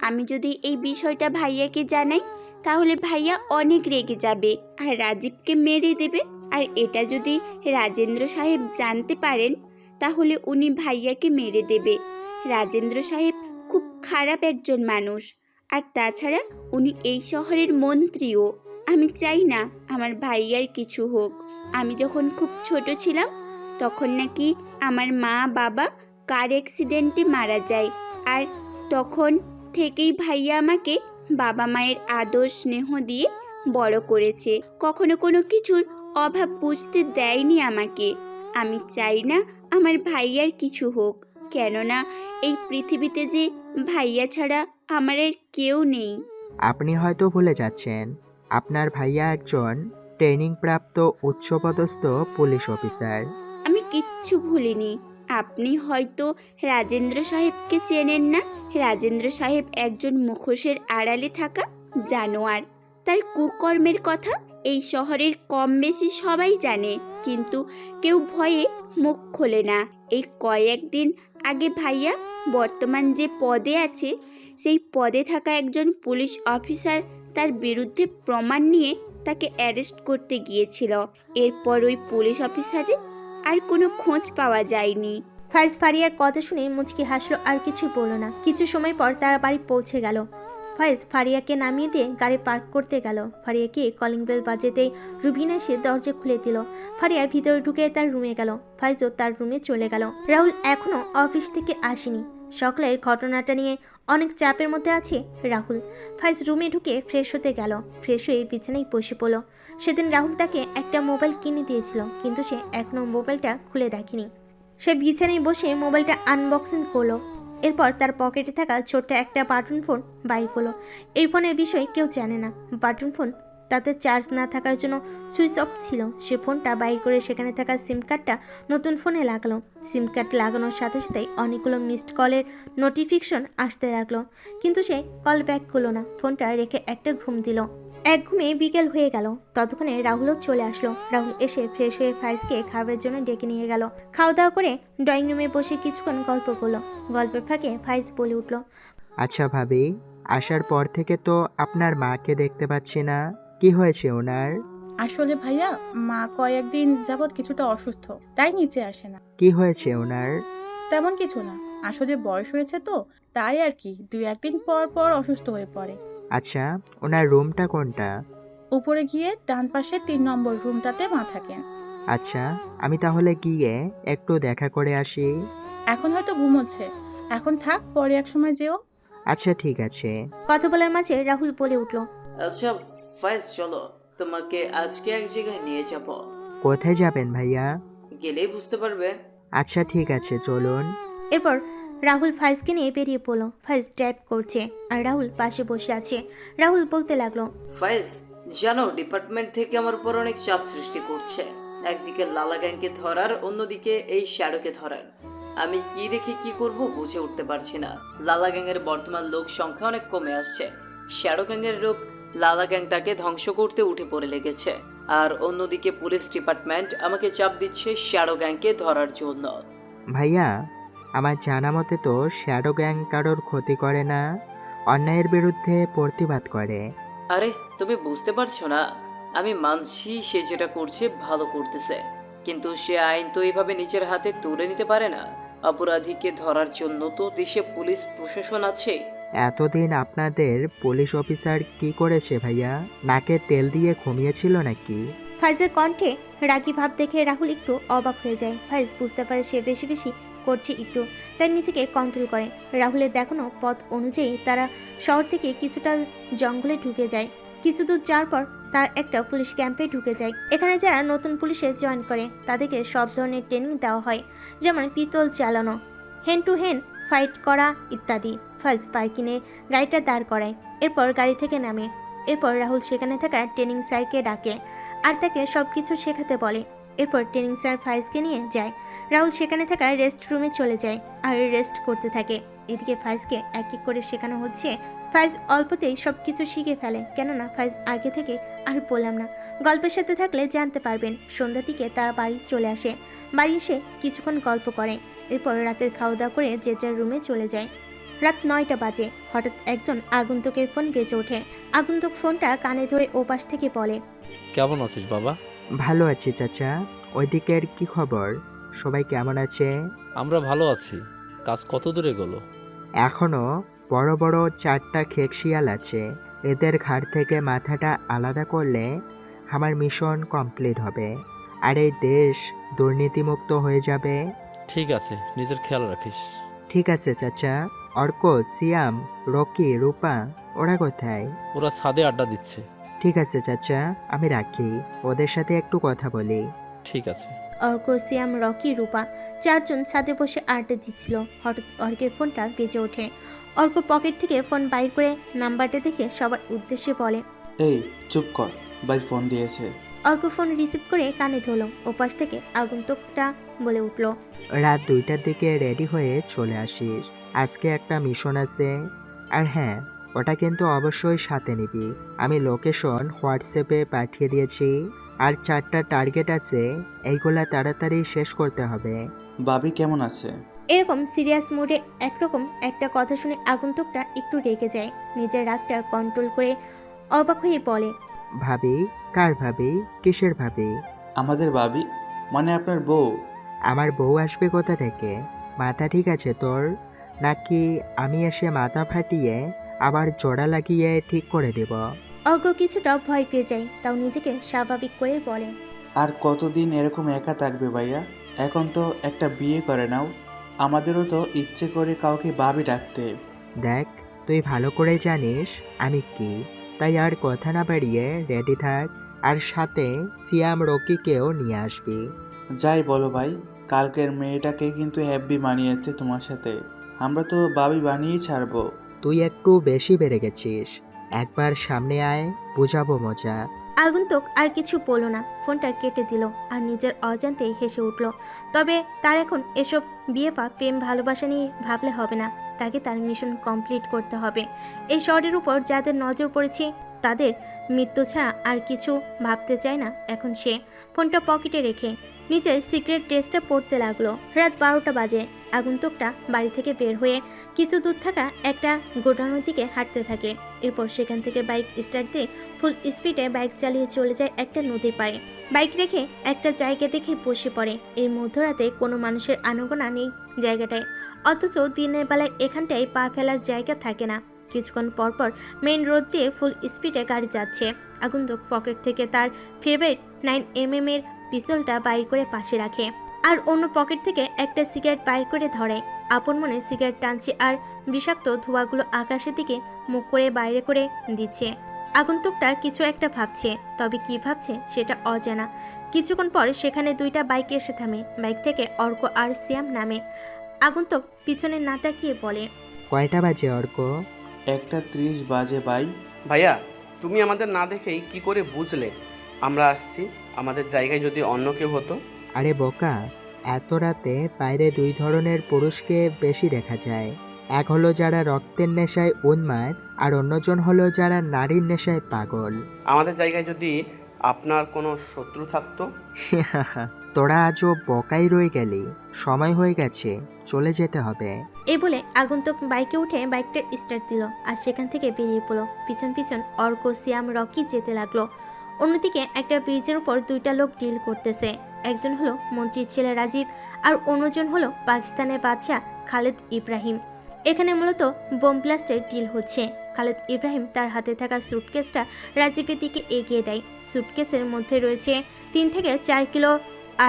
আমি যদি এই বিষয়টা ভাইয়াকে জানাই তাহলে ভাইয়া অনেক রেগে যাবে আর রাজীবকে মেরে দেবে। আর এটা যদি রাজেন্দ্র সাহেব জানতে পারেন তাহলে উনি ভাইয়াকে মেরে দেবে। রাজেন্দ্র সাহেব খুব খারাপ একজন মানুষ, আর তাছাড়া উনি এই শহরের মন্ত্রীও। আমি চাই না আমার ভাইয়ার কিছু হোক। আমি যখন খুব ছোট ছিলাম তখন নাকি আমার মা বাবা কার অ্যাক্সিডেন্টে মারা যায়, আর তখন থেকেই ভাইয়া আমাকে বাবা মায়ের আদর স্নেহ দিয়ে বড় করেছে। কখনো কোনো কিছুর অভাব বুঝতে দেয়নি আমাকে। আমি চাই না আমার ভাইয়ার কিছু হোক, কেননা এই পৃথিবীতে যে ভাইয়া ছাড়া আমার আর কেউ নেই। আপনি হয়তো ভুলে যাচ্ছেন, আপনার ভাইয়া একজন ট্রেনিং প্রাপ্ত উচ্চপদস্থ পুলিশ অফিসার। আমি কিচ্ছু ভুলিনি। আপনি হয়তো রাজেন্দ্র সাহেবকে চেনেন না। রাজেন্দ্র সাহেব একজন মুখোশের আড়ালে থাকা জানোয়ার। তার কুকর্মের কথা এই শহরের কম বেশি সবাই জানে, কিন্তু কেউ ভয়ে মুখ খোলে না। এই কয়েকদিন আগে ভাইয়া বর্তমান যে পদে আছে সেই পদে থাকা একজন পুলিশ অফিসার তার বিরুদ্ধে প্রমাণ নিয়ে তাকে অ্যারেস্ট করতে গিয়েছিল। এরপর ওই পুলিশ অফিসারের আর কোনো খোঁজ পাওয়া যায়নি। ফাইজ ফারিয়ার কথা শুনে মুচকি হাসলো, আর কিছু বলল না। কিছু সময় পর তারা বাড়ি পৌঁছে গেল। ফাইজ ফারিয়াকে নামিয়ে দিয়ে গাড়ি পার্ক করতে গেল। ফারিয়াকে কলিং বেল বাজেতেই রুবিনা এসে দরজা খুলে দিল। ফারিয়া ভিতরে ঢুকে তার রুমে গেল। ফাইজও তার রুমে চলে গেল। রাহুল এখনো অফিস থেকে আসেনি। সকালের ঘটনাটা নিয়ে অনেক চাপের মধ্যে আছে রাহুল। ফাইজ রুমে ঢুকে ফ্রেশ হতে গেল। ফ্রেশ হয়ে বিছানায় বসে পড়ল। সেদিন রাহুল তাকে একটা মোবাইল কিনে দিয়েছিল, কিন্তু সে এখনো মোবাইলটা খুলে দেখেনি। সে বিছানায় বসে মোবাইলটা আনবক্সিং করলো। এরপর তার পকেটে থাকা ছোট্ট একটা বাটন ফোন বাইর করলো। এই ফোনের বিষয়ে কেউ জানে না। বাটন ফোন তাতে চার্জ না থাকার জন্য সুইচ অফ ছিল। সে ফোনটা বাইর করে সেখানে থাকা সিম কার্ডটা নতুন ফোনে লাগালো। সিম কার্ড লাগানোর সাথে সাথেই অনেকগুলো মিসড কলের নোটিফিকেশন আসতে লাগলো, কিন্তু সে কল ব্যাক করলো না। ফোনটা রেখে একটা ঘুম দিল। এক ঘুমে বিকেল হয়ে গেল। ততক্ষণে রাহুলও চলে আসলো। রাহুল এসে ফ্রেশ হয়ে ফাইজকে খাবারের জন্য ডেকে নিয়ে গেল। খাওয়া দাওয়া করে ড্রয়িং রুমে বসে কিছুক্ষণ গল্প করলো। গল্পের ফাঁকে ফাইজ বলে উঠল, আচ্ছা ভাবি, আসার পর থেকে তো আপনার মাকে দেখতে পাচ্ছি না, কি হয়েছে ওনার? আসলে ভাইয়া মা কয়েকদিন যাবৎ কিছুটা অসুস্থ, তাই নিচে আসে না। কি হয়েছে ওনার? তেমন কিছু না, আসলে বয়স হয়েছে তো, তাই আর কি 2-1 দিন পর পর অসুস্থ হয়ে পড়ে। আচ্ছা, ওনার রুমটা কোনটা? উপরে গিয়ে ডান পাশে 3 নম্বর রুমটাতে মা থাকেন। আচ্ছা, আমি তাহলে গিয়ে একটু দেখা করে আসি। এখন হয়তো ঘুমোচ্ছে, এখন থাক, পরে এক সময় যেও। আচ্ছা ঠিক আছে। কথা বলার মাঝে রাহুল বলে উঠল, আচ্ছা ফাইজ, চলো তোমাকে আজকে এক জায়গায় নিয়ে যাব। কোথায় যাবেন ভাইয়া? গেলেই বুঝতে পারবে। আচ্ছা ঠিক আছে, চলুন। এরপর রাহুল ফাইজকে নিয়ে বেরিয়ে পড়লো। ফাইজ ড্রাইভ করছে আর রাহুল পাশে বসে আছে। রাহুল বলতে লাগলো, ফায়েজ, জানো ডিপার্টমেন্ট থেকে আমার উপর অনেক চাপ সৃষ্টি করছে। একদিকে লালা গ্যাংকে ধরার, অন্যদিকে এই শ্যাডোকে ধরার। আমি কি রেখে কি করব বুঝে উঠতে পারছি না। লালা গ্যাংয়ের বর্তমান লোক সংখ্যা অনেক কমে আসছে। শ্যাডো গ্যাংয়ের লোক লালা গ্যাংটাকে ধ্বংস করতে উঠে পড়ে লেগেছে। আর অন্যদিকে পুলিশ ডিপার্টমেন্ট আমাকে চাপ দিচ্ছে শ্যাডো গ্যাংকে ধরার জন্য। ভাইয়া, আমার জানা মতে তো শ্যাডো গ্যাং কারোর ক্ষতি করে না, অন্যায়ের বিরুদ্ধে প্রতিবাদ করে। আরে তুমি বুঝতে পারছো না? আমি মানছি সে যেটা করছে ভালো করতেছে, কিন্তু সে আইন তো এভাবে নিজের হাতে তুলে নিতে পারে না। অপরাধীকে ধরার জন্য তো দেশে পুলিশ প্রশাসন আছে। এতদিন আপনাদের পুলিশ অফিসার কি করেছে ভাইয়া? নাকে তেল দিয়ে ঘুমিয়েছিল নাকি? ফাইজের কণ্ঠে রাগী ভাব দেখে রাহুল একটু অবাক হয়ে যায়। ফাইজ বুঝতে পারে সে বেশি বেশি করছে একটু, তাই নিজেকে কন্ট্রোল করে। রাহুলের দেখানো পথ অনুযায়ী তারা শহর থেকে কিছুটা জঙ্গলে ঢুকে যায়। কিছু দূর যাওয়ার পর তার একটা পুলিশ ক্যাম্পে ঢুকে যায়। এখানে যারা নতুন পুলিশে জয়েন করে তাদেরকে সব ধরনের ট্রেনিং দেওয়া হয়, যেমন পিস্তল চালানো, হ্যান্ড টু হ্যান্ড ফাইট করা ইত্যাদি। ফাইজ পার্কিংয়ে গাড়িটা দাঁড় করায়, এরপর গাড়ি থেকে নামে। এরপর রাহুল সেখানে থাকা ট্রেনিং স্যারকে ডাকে আর তাকে সব কিছু শেখাতে বলে। এরপর ট্রেনিং স্যার ফাইজকে নিয়ে যায়। রাহুল সেখানে থাকা রেস্ট রুমে চলে যায় আর রেস্ট করতে থাকে। এদিকে ফাইজকে এক এক করে শেখানো হচ্ছে। ফাইজ অল্পতেই সব কিছু শিখে ফেলে, কেননা ফাইজ আগে থেকে আর বললাম না, গল্পের সাথে থাকলে জানতে পারবেন। সন্ধ্যার দিকে তারা বাড়ি চলে আসে। বাড়ি এসে কিছুক্ষণ গল্প করে, এরপর রাতের খাওয়া দাওয়া করে যে যার রুমে চলে যায়। রাত 9টা বাজে। হঠাৎ একজন আগন্তুকের ফোন বেজে ওঠে। আগন্তুক ফোনটা কানে ধরে ওপাশ থেকে বলে, কেমন আছিস বাবা? ভালো আছি চাচা, ওইদিকের কি খবর? সবাই কেমন আছে? আমরা ভালো আছি। কাজ কত দূরে গেলো? এখনো বড় বড় 4টা খেকশিয়াল আছে, এদের ঘাড় থেকে মাথাটা আলাদা করলে আমার মিশন কমপ্লিট হবে আর এই দেশ দুর্নীতিমুক্ত হয়ে যাবে। ঠিক আছে, নিজের খেয়াল রাখিস। ঠিক আছে চাচা। অর্ক, সিয়াম, রকি, রূপা ওরা কোথায়? ওরা ছাদে আড্ডা দিচ্ছে। ঠিক আছে চাচা, আমি রাখি, ওদের সাথে একটু কথা বলি। ঠিক আছে। অর্ক, সিয়াম, রকি, রূপা চারজন ছাদে বসে আড্ডা দিচ্ছিল। হঠাৎ অর্কের ফোনটা বেজে ওঠে। অর্ক পকেট থেকে ফোন বাইর করে নাম্বারটা দেখে সবার উদ্দেশ্যে বলে, এই চুপ কর, ভাই ফোন দিয়েছে। অর্ক ফোন রিসিভ করে কানে ধরল। ওপাশ থেকে আগন্তুকটা বলে উঠল, রাত 2টার দিকে রেডি হয়ে চলে আসিস, আজকে একটা মিশন আছে। আর হ্যাঁ, ওটা কিন্তু অবশ্যই সাথে নিবি। আমি লোকেশন হোয়াটসঅ্যাপে পাঠিয়ে দিয়েছি। আর 4টা টার্গেট আছে, এইগুলা তাড়াতাড়ি শেষ করতে হবে। ভাবি কেমন আছে? এরকম সিরিয়াস মুডে একরকম একটা কথা শুনে আগন্তুকটা একটু রেগে যায়। নিজের রাগটা কন্ট্রোল করে অবাক হয়ে বলে, ভাবি? কার ভাবি? কিসের ভাবি? আমাদের ভাবি মানে আপনার বউ? আমার বউ আসবে কোথা থেকে? মাথা ঠিক আছে তোর? নাকি আমি এসে মাথা ফাটিয়ে আবার জোড়া লাগিয়ে ঠিক করে দেব? অর্ক কিছুটা ভয় পেয়ে যায়, তাও নিজেকে স্বাভাবিক করে বলে, আর কতদিন এরকম একা থাকবে ভাইয়া? এখন তো একটা বিয়ে করে নাও। আমাদেরও তো ইচ্ছে করে কাউকে ভাবি ডাকতে। দেখ, তুই ভালো করে জানিস আমি কি, তাই আর কথা না বাড়িয়ে রেডি থাক। আর সাথে সিয়াম, রকিকেও নিয়ে আসবি। যাই বলো ভাই, কালকের মেয়েটাকে কিন্তু হ্যাপি মানিয়েছে তোমার সাথে। আমরা তো ভাবি বানিয়েই ছাড়বো। তুই একটু বেশি বেড়ে গেছিস, একবার সামনে আয়, বুঝাবো মজা। আগন্তুক আর কিছু বলল না, ফোনটা কেটে দিল আর নিজের অজান্তেই হেসে উঠল। তবে তার এখন এসব বিয়ে বা প্রেম ভালোবাসা নিয়ে ভাবলে হবে না, তাকে তার মিশন কমপ্লিট করতে হবে। এই শহরের উপর যাদের নজর পড়েছে তাদের মৃত্যু ছাড়া আর কিছু ভাবতে চায় না এখন সে। ফোনটা পকেটে রেখে নিজের সিক্রেট ড্রেসটা পরতে লাগলো। রাত 12টা বাজে। আগন্তুকটা বাড়ি থেকে বের হয়ে কিছু দূর থাকা একটা গোডাউনের দিকে হাঁটতে থাকে। এরপর সেখান থেকে বাইক স্টার্ট দিয়ে ফুল স্পিডে বাইক চালিয়ে চলে যায় একটা নদীর পাড়ে। বাইক রেখে একটা জায়গা দেখে বসে পড়ে। এই মধ্যরাতে কোনো মানুষের আনাগোনা নেই জায়গাটায়, অথচ দিনের বেলায় এখানটায় পা ফেলার জায়গা থাকে না। কিছুক্ষণ পরপর মেইন রোড দিয়ে ফুল স্পিডে গাড়ি যাচ্ছে। আগন্তুক পকেট থেকে তার ফেভারিট 9mm এর পিস্তলটা বাইর করে পাশে রাখে আর অন্য পকেট থেকে একটা সিগারেট বাইর করে ধরে। আপন মনে সিগারেট টানছে আর বিষাক্ত ধোঁয়াগুলো আকাশের দিকে মুখ করে বাইরে করে দিচ্ছে। আগন্তুকটা কিছু একটা ভাবছে, তবে কি ভাবছে সেটা অজানা। কিছুক্ষণ পর সেখানে দুইটা বাইক এসে থামে। বাইক থেকে অর্ক আর সিয়াম নামে। আগন্তুক পিছনে না তাকিয়ে বলে, কয়টা বাজে অর্ক? 1:30 বাজে ভাই। ভাইয়া, তুমি আমাদের না দেখেই কি করে বুঝলে আমরা আসছি? আমাদের জায়গায় যদি অন্য কেউ হতো। আরে বোকা, এত রাতে বাইরে দুই ধরনের পুরুষকে বেশি দেখা যায়। এক হলো যারা রক্তের নেশায় উন্মাদ, আর অন্যজন হলো যারা নারীর নেশায় পাগল। আমাদের জায়গায় যদি আপনার কোনো শত্রু থাকতো। তোরা আজও বকাই রয়ে গেলি। সময় হয়ে গেছে, চলে যেতে হবে। এই বলে আগন্তুক বাইকে উঠে বাইকটা স্টার্ট দিল আর সেখান থেকে বেরিয়ে পড়লো। পিছন পিছন অর্ক, সিয়াম, রকি যেতে লাগলো। অন্যদিকে একটা ব্রিজের উপর দুইটা লোক ডিল করতেছে। একজন হলো মন্ত্রীর ছেলে রাজীব, আর অন্যজন হলো পাকিস্তানের বাদশা খালেদ ইব্রাহিম। এখানে মূলত বোম ব্লাস্টের ডিল হচ্ছে। খালেদ ইব্রাহিম তার হাতে থাকা সুটকেসটা রাজীবের দিকে এগিয়ে দেয়। সুটকেসের মধ্যে রয়েছে 3 থেকে 4 কিলো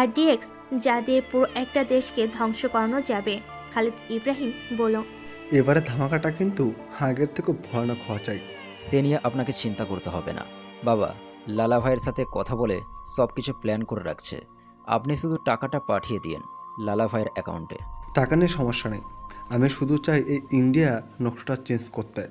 RDX, যা দিয়ে পুরো একটা দেশকে ধ্বংস করানো যাবে। খালেদ ইব্রাহিম বলল, এবারে ধামাকাটা কিন্তু আগের থেকে ভয়ানক হওয়া চাই। সে নিয়ে আপনাকে চিন্তা করতে হবে না বাবা। লালা ভাইয়ের সাথে কথা বলে সব কিছু প্ল্যান করে রাখছে। আপনি শুধু টাকাটা পাঠিয়ে দিন লালা ভাইয়ের অ্যাকাউন্টে। টাকা নিয়ে সমস্যা নেই, আমি শুধু চাই এই ইন্ডিয়া নকশাটা চেঞ্জ করতে।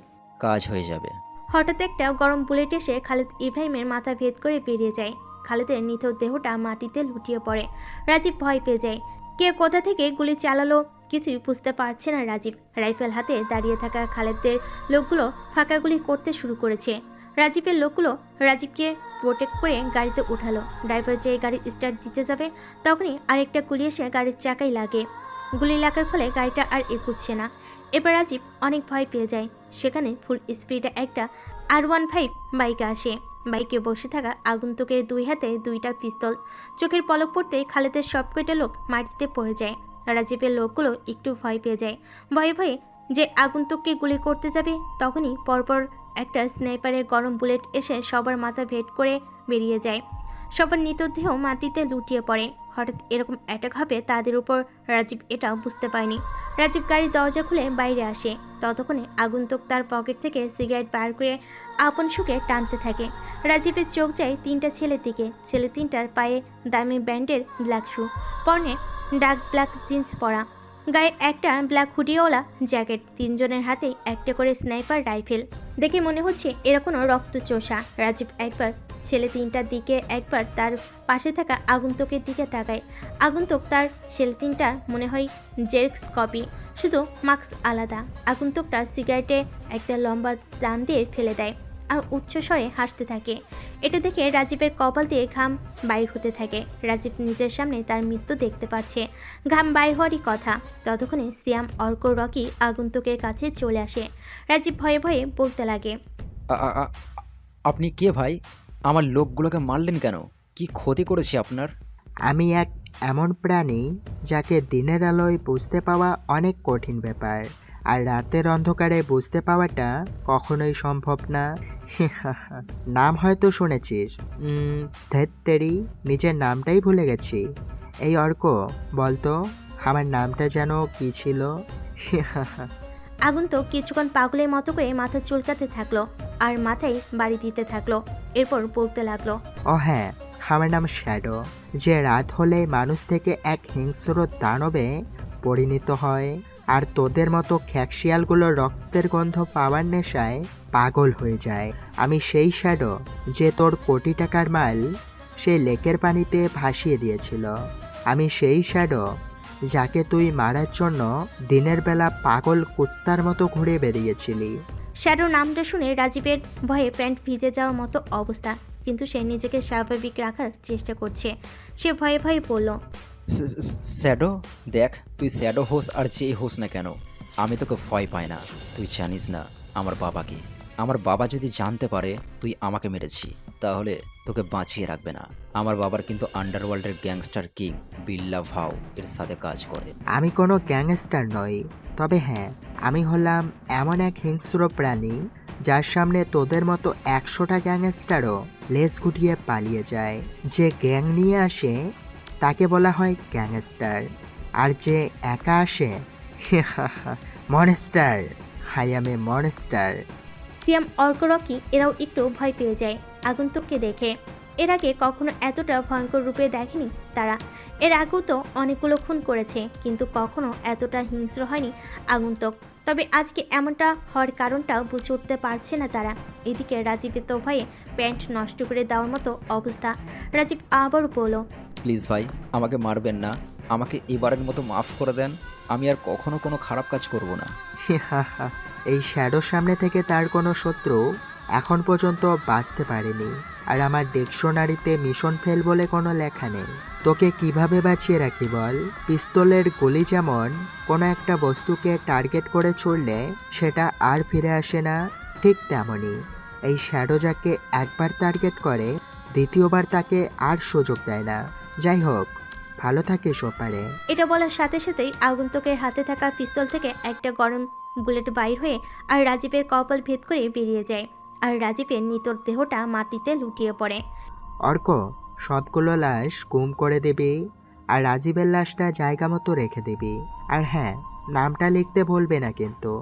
কাজ হয়ে যাবে। হঠাৎ একটা গরম বুলেট এসে খালেদ ইব্রাহিমের মাথা ভেদ করে বেরিয়ে যায়। খালেদের নিথর দেহটা মাটিতে লুটিয়ে পড়ে। রাজীব ভয় পেয়ে যায়। কে কোথা থেকে গুলি চালালো কিছুই বুঝতে পারছে না রাজীব। রাইফেল হাতে দাঁড়িয়ে থাকা খালেদের লোকগুলো ফাঁকা গুলি করতে শুরু করেছে। রাজীবের লোকগুলো রাজীবকে প্রোটেক্ট করে গাড়িতে উঠালো। ড্রাইভার যে গাড়ি স্টার্ট দিতে যাবে তখনই আরেকটা গুলি এসে গাড়ির চাকায় লাগে। গুলি লাগার ফলে গাড়িটা আর এগুচ্ছে না। এবার রাজীব অনেক ভয় পেয়ে যায়। সেখানে ফুল স্পিডে একটা R15 বাইকে আসে। বাইকে বসে থাকা আগন্তুকের দুই হাতে দুইটা পিস্তল। চোখের পলক পড়তেই খালেদের সব কয়টা লোক মাটিতে পড়ে যায়। রাজীবের লোকগুলো একটু ভয় পেয়ে যায়। ভয়ে ভয়ে যে আগন্তুককে গুলি করতে যাবে তখনই পরপর একটা স্নাইপারের গরম বুলেট এসে সবার মাথা ভেদ করে বেরিয়ে যায়। সবার মৃতদেহ মাটিতে লুটিয়ে পড়ে। হঠাৎ এরকম অ্যাটাক হবে তাদের উপর রাজীব এটাও বুঝতে পারেনি। রাজীব গাড়ির দরজা খুলে বাইরে আসে। ততক্ষণে আগন্তুক তার পকেট থেকে সিগারেট বার করে আপন সুখে টানতে থাকে। রাজীবের চোখ যায় 3টা ছেলের দিকে। ছেলে 3টার পায়ে দামি ব্র্যান্ডের ব্ল্যাক শু, পরনে ডার্ক ব্ল্যাক জিন্স পরা, গায়ে একটা ব্ল্যাক হুডিওয়ালা জ্যাকেট। 3 জনের হাতে একটা করে স্নাইপার রাইফেল। দেখে মনে হচ্ছে এরা কোনো রক্তচোষা। রাজীব একবার ছেলে 3টার দিকে, একবার তার পাশে থাকা আগন্তুকের দিকে তাকায়। আগন্তুক তার ছেলে 3টা মনে হয় জেরক্স কপি, শুধু মাস্ক আলাদা। আগন্তুকটা সিগারেটে একটা লম্বা টান দিয়ে ফেলে দেয় আর উচ্চস্বরে হাসতে থাকে। এটা দেখে রাজীবের কপাল দিয়ে ঘাম বাইর হতে থাকে। রাজীব নিজের সামনে তার মৃত্যু দেখতে পাচ্ছে। ঘাম বাইর হওয়ারই কথা। ততক্ষণে সিয়াম, অর্ক, রকি আগন্তুকের কাছে চলে আসে। রাজীব ভয়ে ভয়ে বলতে লাগে, আপনি কে ভাই? আমার লোকগুলোকে মারলেন কেন? কি ক্ষতি করেছি আপনার? আমি এক এমন প্রাণী যাকে দিনের আলোয় বুঝতে পাওয়া অনেক কঠিন ব্যাপার, আর রাতের অন্ধকারে বুঝতে পাওয়াটা কখনোই সম্ভব না। নাম হয়তো শুনেছিস। ধেত্তেরি, নিজের নামটাই ভুলে গেছি। এই অর্ক, বলতো আমার নামটা যেন কি ছিল? আগন্তুক কিছুক্ষণ পাগলের মতো করে মাথা চুলকাতে থাকলো আর মাথায় বাড়ি দিতে থাকলো। এরপর বলতে লাগলো, ও হ্যাঁ, আমার নাম শ্যাডো, যে রাত হলে মানুষ থেকে এক হিংস্র দানবে পরিণত হয়, আর তোদের মতো খ্যাকশিয়ালগুলো রক্তের গন্ধ পাওয়ার নেশায় পাগল হয়ে যায়। আমি সেই শ্যাডো যে তোর কোটি টাকার মাল সেই লেকের পানিতে ভাসিয়ে দিয়েছিল। আমি সেই শ্যাডো যাকে তুই মারার জন্য দিনের বেলা পাগল কুত্তার মতো ঘুরে বেরিয়েছিলি। শ্যাডো নামটা শুনে রাজীবের ভয়ে প্যান্ট ভিজে যাওয়ার মতো অবস্থা, কিন্তু সে নিজেকে স্বাভাবিক রাখার চেষ্টা করছে। সে ভয়ে ভয়ে বলল, শ্যাডো, দেখ তুই শ্যাডো হোস আর যেই হোস না কেন, আমি তোকে ভয় পাই না। তুই জানিস না আমার বাবাকে। আমার বাবা যদি জানতে পারে তুই আমাকে মেরেছি তাহলে তোকে বাঁচিয়ে রাখবে না। আমার বাবার কিন্তু আন্ডারওয়ার্ল্ডের গ্যাংস্টার কিং বিল্লা ভাও এর সাথে কাজ করে। আমি কোনো গ্যাংস্টার নই, তবে হ্যাঁ, আমি হলাম এমন এক হিংস্র প্রাণী যার সামনে তোদের মতো 100টা গ্যাংস্টারও লেজ গুটিয়ে পালিয়ে যায়। যে গ্যাং নিয়ে আসে তাকে বলা হয় গ্যাংস্টার, আর যে একা আসে মনস্টার। হাই, আমি মনস্টার। সিয়াম, অর্ক, রকি এরাও একটু ভয় পেয়ে যায় আগন্তুককে দেখে। এর আগে কখনো এতটা ভয়ঙ্কর রূপে দেখেনি তারা। এর আগেও তো অনেকগুলো খুন করেছে, কিন্তু কখনো এতটা হিংস্র হয়নি আগন্তুক। তবে আজকে এমনটা হওয়ার কারণটা বুঝে উঠতে পারছে না তারা। এদিকে রাজীবের তো ভয়ে প্যান্ট নষ্ট করে দেওয়ার মতো অবস্থা। রাজীব আবারও বলল, প্লিজ ভাই, আমাকে মারবেন না, আমাকে এবারের মতো মাফ করে দেন। আমি আর কখনো কোনো খারাপ কাজ করব না। এই শ্যাডোর সামনে থেকে তার কোনো শত্রু এখন পর্যন্ত বাঁচতে পারেনি। আর আমার ডিকশনারিতে মিশন ফেল বলে কোনো লেখা নেই। তোকে কিভাবে বাঁচিয়ে রাখি বল? পিস্তলের গুলি যেমন কোনো একটা বস্তুকে টার্গেট করে ছুড়লে সেটা আর ফিরে আসে না, ঠিক তেমনই এই শ্যাডো যাকে একবার টার্গেট করে দ্বিতীয়বার তাকে আর সুযোগ দেয় না। যাই হোক, ভালো থাকিস ওপারে। এটা বলার সাথে সাথেই আগন্তুকের হাতে থাকা পিস্তল থেকে একটা গরম বুলেট বাইর হয়ে আর রাজীবের কপাল ভেদ করে বেরিয়ে যায়। আর রাজীবের নিতর দেহটা মাটিতে লুটিয়ে পড়ে। অর্ক, সবগুলো লাশ গুম করে দিবি আর রাজীবের লাশটা জায়গা মতো রেখে দিবি। আর হ্যাঁ, নামটা লিখতে ভুলবে না কিন্তু।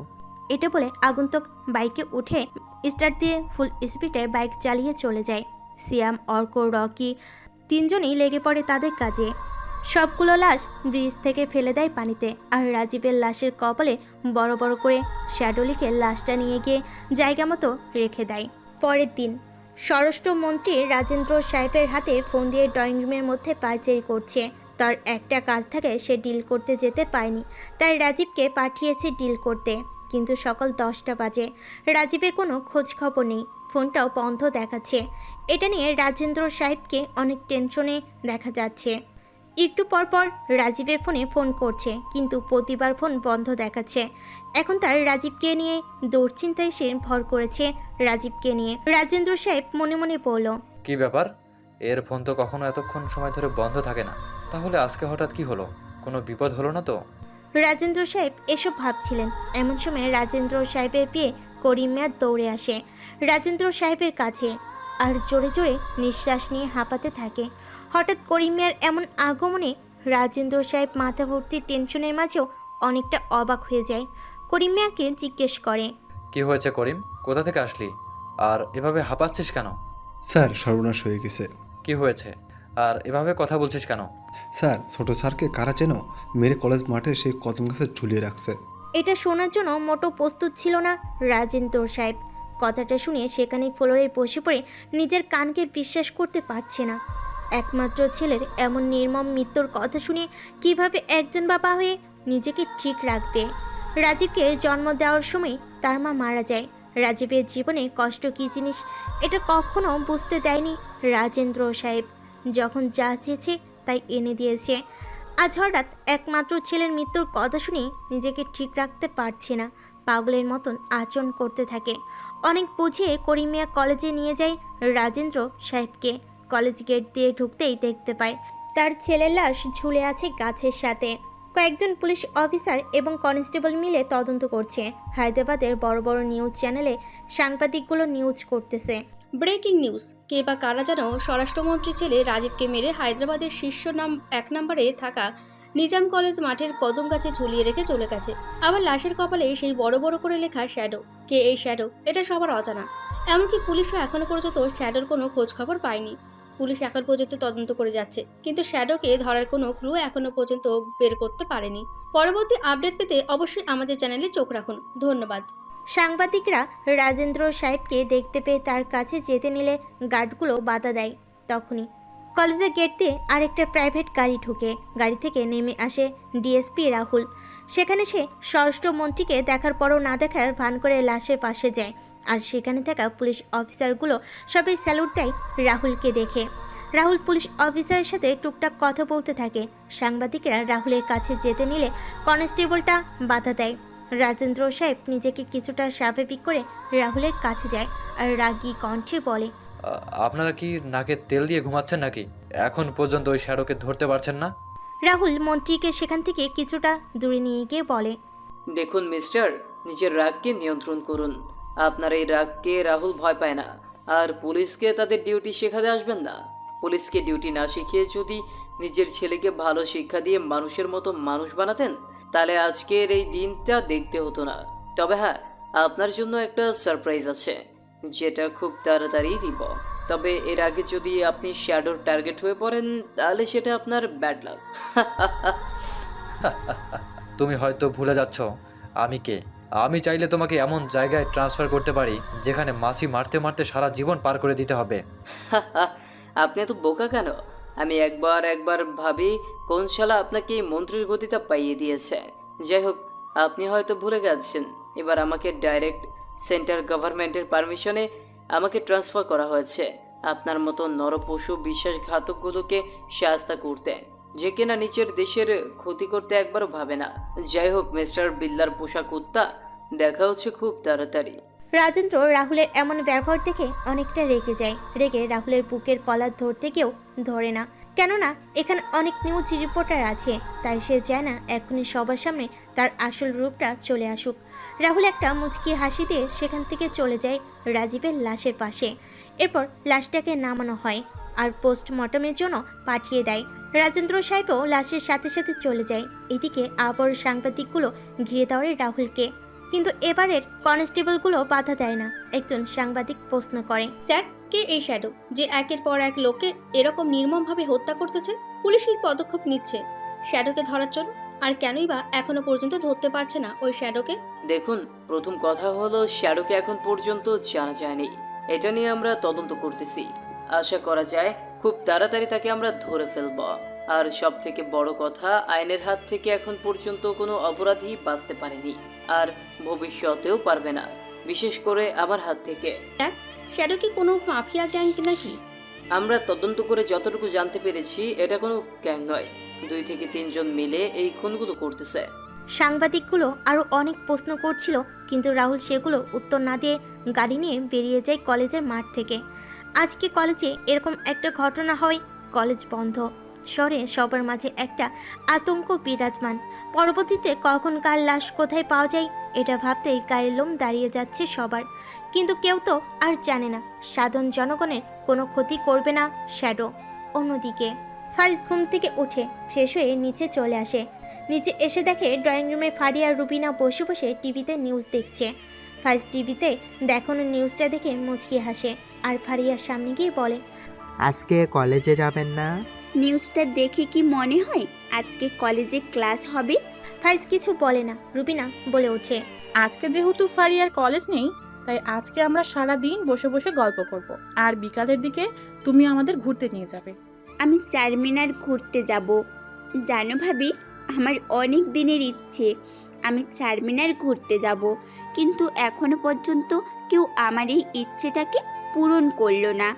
এটা বলে আগন্তুক বাইকে উঠে স্টার্ট দিয়ে ফুল স্পিডে বাইক চালিয়ে চলে যায়। সিয়াম, অর্ক, রকি তিনজনই লেগে পড়ে তাদের কাজে। সবগুলো লাশ ব্রিজ থেকে ফেলে দেয় পানিতে। আর রাজীবের লাশের কপালে বড় বড় করে শ্যাডো লিখে লাশটা নিয়ে গিয়ে জায়গা মতো রেখে দেয়। পরের দিন স্বরাষ্ট্রমন্ত্রী রাজেন্দ্র সাহেবের হাতে ফোন দিয়ে ড্রয়িং রুমের মধ্যে পায়চারি করছে। তার একটা কাজ থাকে, সে ডিল করতে যেতে পায়নি, তাই রাজীবকে পাঠিয়েছে ডিল করতে। কিন্তু সকাল 10টা বাজে, রাজীবের কোনো খোঁজ খবর নেই, ফোনটাও বন্ধ দেখাচ্ছে। এটা নিয়ে রাজেন্দ্র সাহেবকে অনেক টেনশনে দেখা যাচ্ছে। একটু পর পর রাজীবের ফোনে ফোন করছে, কিন্তু প্রতিবার ফোন বন্ধ দেখাচ্ছে। এখন তার রাজীবকে নিয়ে দুশ্চিন্তায় সে ভর করেছে রাজীবকে নিয়ে। রাজেন্দ্র সাহেব মনে মনে বলল, কি ব্যাপার, এর ফোন তো কখনো এতক্ষণ সময় ধরে বন্ধ থাকে না, তাহলে আজকে হঠাৎ কি হলো? কোনো বিপদ হলো না তো? রাজেন্দ্র সাহেব এসব ভাবছিলেন। এমন সময় রাজেন্দ্র সাহেবের বিয়ে করিম মিয়া দৌড়ে আসে রাজেন্দ্র সাহেবের কাছে আর জোরে জোরে নিঃশ্বাস নিয়ে হাঁপাতে থাকে। হঠাৎ করিম মিয়ার এমন আগমনে রাজেন্দ্র সাহেব মাথা ভর্তি টেনশনের মাঝেও অনেকটা অবাক হয়ে যায়। করিম মিয়াকে জিজ্ঞেস করে, কি হয়েছে করিম, কোথা থেকে আসলি আর এভাবে হাঁপাচ্ছিস কেন? স্যার, সর্বনাশ হয়ে গেছে। কি হয়েছে আর এভাবে কথা বলছিস কেন? স্যার, ছোট স্যারকে কারা যেন মেরে কলেজ মাঠে সেই কদম গাছে ঝুলিয়ে রাখছে। এটা শোনার জন্য মোটো প্রস্তুত ছিল না রাজেন্দ্র সাহেব। কথাটা শুনে সেখানেই ফ্লোরে বসে পড়ে নিজের কানকে বিশ্বাস করতে পারছে না। একমাত্র ছেলের এমন নির্মম মৃত্যুর কথা শুনে কিভাবে একজন বাবা হয়ে নিজেকে ঠিক রাখবে। রাজীবকে জন্ম দেওয়ার সময় তার মা মারা যায়। রাজীবের জীবনে কষ্ট কী জিনিস এটা কখনো বুঝতে দেয়নি রাজেন্দ্র সাহেব। যখন যা চেয়েছে তাই এনে দিয়েছে। আজ হঠাৎ একমাত্র ছেলের মৃত্যুর কথা শুনে নিজেকে ঠিক রাখতে পারছে না, পাগলের মতন আচরণ করতে থাকে। অনেক বুঝিয়ে করিম মিয়া কলেজে নিয়ে যায় রাজেন্দ্র সাহেবকে। কলেজ গেট দিয়ে ঢুকতেই দেখতে পায় তার ছেলের লাশ ঝুলে আছে গাছের সাথে। কয়েকজন পুলিশ অফিসার এবং কনস্টেবল মিলে তদন্ত করছে। হায়দ্রাবাদের বড় বড় নিউজ চ্যানেলে সাংবাদিকগুলো নিউজ করতেছে। ব্রেকিং নিউজ, কে বা কারা যেন স্বরাষ্ট্রমন্ত্রী ছেলে রাজীবকে মেরে হায়দ্রাবাদের শীর্ষ 1 নম্বরে থাকা নিজাম কলেজ মাঠের কদম গাছে ঝুলিয়ে রেখে চলে গেছে। আবার লাশের কপালে সেই বড় বড় করে লেখা শ্যাডো। কে এই শ্যাডো, এটা সবার অজানা। এমনকি পুলিশও এখনো পর্যন্ত শ্যাডোর কোনো খোঁজ খবর পায়নি। পুলিশ এখন পর্যন্ত তদন্ত করে যাচ্ছে, কিন্তু শ্যাডোকে ধরার কোনো ক্লু এখনো পর্যন্ত বের করতে পারেনি। পরবর্তী আপডেট পেতে অবশ্যই আমাদের চ্যানেলে চোখ রাখুন। ধন্যবাদ। সাংবাদিকরা রাজেন্দ্র সাহেবকে দেখতে পেয়ে তার কাছে যেতে নিলে গার্ডগুলো বাধা দেয়। তখনই কলেজের গেট দিয়ে আরেকটা প্রাইভেট গাড়ি ঢুকে। গাড়ি থেকে নেমে আসে ডিএসপি রাহুল। সেখানে সে স্বরাষ্ট্রমন্ত্রীকে দেখার পরও না দেখার ভান করে লাশের পাশে যায়। আর সেখানে থাকা পুলিশ অফিসারগুলো সবাই স্যালুট দেয় রাহুলকে দেখে। রাহুল পুলিশ অফিসারের সাথে টুকটাক কথা বলতে থাকে। সাংবাদিকরা রাহুলের কাছে যেতে নিলে কনস্টেবলটা বাধা দেয়। রাজেন্দ্র সাহেব নিজেকে কিছুটা স্বাভাবিক করে রাহুলের কাছে যায় আর রাগী কণ্ঠে বলে, আপনারা কি নাকে তেল দিয়ে ঘুমাচ্ছেন নাকি? এখন পর্যন্ত ওই শ্যাডোকে ধরতে পারছেন না? রাহুল মন্ত্রীকে সেখান থেকে কিছুটা দূরে নিয়ে গিয়ে বলে, দেখুন মিস্টার, নিজের রাগকে নিয়ন্ত্রণ করুন। আপনার এই রাগকে রাহুল ভয় পায় না। আর পুলিশকে তাদের ডিউটি শেখাতে আসবেন না। পুলিশকে ডিউটি না শিখিয়ে যদি নিজের ছেলেকে ভালো শিক্ষা দিয়ে মানুষের মতো মানুষ বানাতেন, তাহলে আজকের এই দিনটা দেখতে হতো না। তবে হ্যাঁ, আপনার জন্য একটা সারপ্রাইজ আছে, যেটা খুব তাড়াতাড়ি দিব। তবে এর আগে যদি আপনি শ্যাডোর টার্গেট হয়ে পড়েন, তাহলে সেটা আপনার ব্যাড লাক। তুমি হয়তো ভুলে যাচ্ছ আমি কে। আমি চাইলে তোমাকে এমন জায়গায় ট্রান্সফার করতে পারি যেখানে মাছি মারতে মারতে সারা জীবন পার করে দিতে হবে। আপনি এত বোকা কেন? আমি একবার ভাবি কোন শালা আপনাকে মন্ত্রীর গতিটা পাইয়ে দিয়েছে। যাই হোক, আপনি হয়তো ভুলে গেছেন, এবার আমাকে ডাইরেক্ট সেন্ট্রাল গভর্নমেন্টের পারমিশনে আমাকে ট্রান্সফার করা হয়েছে আপনার মতো নরপশু বিশ্বাসঘাতকগুলোকে শাস্তা করতে, যে কিনা নিচের দেশের ক্ষতি করতে একবারও ভাবে না। যাই হোক মিস্টার বিল্লার পোষা কুত্তা, দেখা হচ্ছে খুব তাড়াতাড়ি। রাজেন্দ্র রাহুলের এমন ব্যবহার দেখে অনেকটা রেগে যায়। রেগে রাহুলের বুকের কলার ধরতে কেউ ধরে না, কেননা এখানে অনেক নিউজ রিপোর্টার আছে। তাই সে চায় না এখনই সবার সামনে তার আসল রূপটা চলে আসুক। রাহুল একটা মুচকি হাসি দিয়ে সেখান থেকে চলে যায় রাজীবের লাশের পাশে। এরপর লাশটাকে নামানো হয় আর পোস্টমর্টমের জন্য পাঠিয়ে দেয়। রাজেন্দ্র সাহেবও লাশের সাথে সাথে চলে যায়। এদিকে আবার সাংবাদিকগুলো ঘিরে ধরে রাহুলকে, কিন্তু এবারের কনস্টেবলগুলো বাধা দেয় না। একজন সাংবাদিক প্রশ্ন করে, স্যার, কে এই শ্যাডো যে একের পর এক লোককে এরকম নির্মমভাবে হত্যা করতেছে? পুলিশের পদক্ষেপ নিচ্ছে শ্যাডোকে ধরার জন্য, আর কেনই বা এখনো পর্যন্ত ধরতে পারছে না ওই শ্যাডোকে? দেখুন, প্রথম কথা হলো শ্যাডোকে এখন পর্যন্ত জানা যায়নি। এটা নিয়ে আমরা তদন্ত করতেছি। আশা করা যায় খুব তাড়াতাড়ি তাকে আমরা ধরে ফেলব। আর সব থেকে বড় কথা, আইনের হাত থেকে এখন পর্যন্ত কোনো অপরাধী বাঁচতে পারেনি, আর ভবিষ্যতেও পারবে না, বিশেষ করে আমার হাত থেকে। শ্যাডো কি কোনো মাফিয়া গ্যাং নাকি? আমরা তদন্ত করে যতটুকু জানতে পেরেছি, এটা কোনো গ্যাং নয়। 2 থেকে 3 জন মিলে এই খুনগুলো করতেছে। সাংবাদিকগুলো আরও অনেক প্রশ্ন করছিল, কিন্তু রাহুল সেগুলো উত্তর না দিয়ে গাড়ি নিয়ে বেরিয়ে যায় কলেজের মাঠ থেকে। আজকে কলেজে এরকম একটা ঘটনা হয়, কলেজ বন্ধ। শহরে সবার মাঝে একটা আতঙ্ক বিরাজমান। পরবর্তীতে কখন কার লাশ কোথায় পাওয়া যায় এটা ভাবতেই গায়ের লোম দাঁড়িয়ে যাচ্ছে সবার। কিন্তু কেউ তো আর জানে না সাধারণ জনগণের কোনো ক্ষতি করবে না শ্যাডো। অন্যদিকে ফাইজ ঘুম থেকে উঠে ফ্রেশ হয়ে নিচে চলে আসে। নিচে এসে দেখে ড্রয়িং রুমে ফারিয়া রুবিনা বসে বসে টিভিতে নিউজ দেখছে। ফাইজ টিভিতে দেখানো নিউজটা দেখে মুচকি হাসে আর ফারিয়ার সামনে গিয়ে বলে, আজকে কলেজে যাবেন না? নিউজটা দেখে কি মনে হয় আজকে কলেজে ক্লাস হবে? ফাইজ কিছু বলে না। রুবিনা বলে ওঠে, আজকে যেহেতু ফারিয়ার কলেজ নেই, তাই আজকে আমরা সারা দিন বসে বসে গল্প করব, আর বিকালের দিকে তুমি আমাদের ঘুরতে নিয়ে যাবে। আমি চারমিনার ঘুরতে যাব। জানো ভাবি, আমার অনেক দিনের ইচ্ছে আমি চারমিনার ঘুরতে যাব, কিন্তু এখনো পর্যন্ত কেউ আমার এই ইচ্ছেটাকে পূরণ করলো না।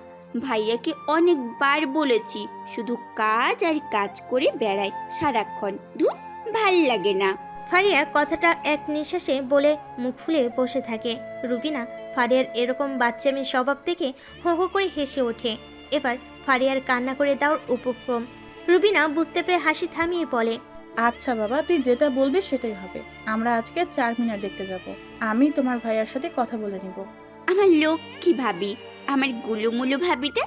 ভাইয়াকে অনেকবার বলেছি, শুধু কাজ আর কাজ করে বেড়ায় সারাক্ষণ, ধুর ভাল লাগে না। ফারিয়া কথাটা এক নিঃশ্বাসে বলে মুখ ফুলে বসে থাকে। রুবিনা ফারিয়ার এরকম বাচ্চামি স্বভাব দেখে হো হো করে হেসে ওঠে। এবার ফারিয়ার কান্না করে দেওয়ার উপক্রম। রুবিনা বুঝতে পেরে হাসি থামিয়ে বলে, আচ্ছা বাবা, তুই যেটা বলবি সেটাই হবে। আমরা আজকে চারমিনার দেখতে যাব। আমি তোমার ভাইয়ার সাথে কথা বলে নিব। আমার লক্ষ্মী ভাবি, আমার গুলুমুলু ভাবিটা।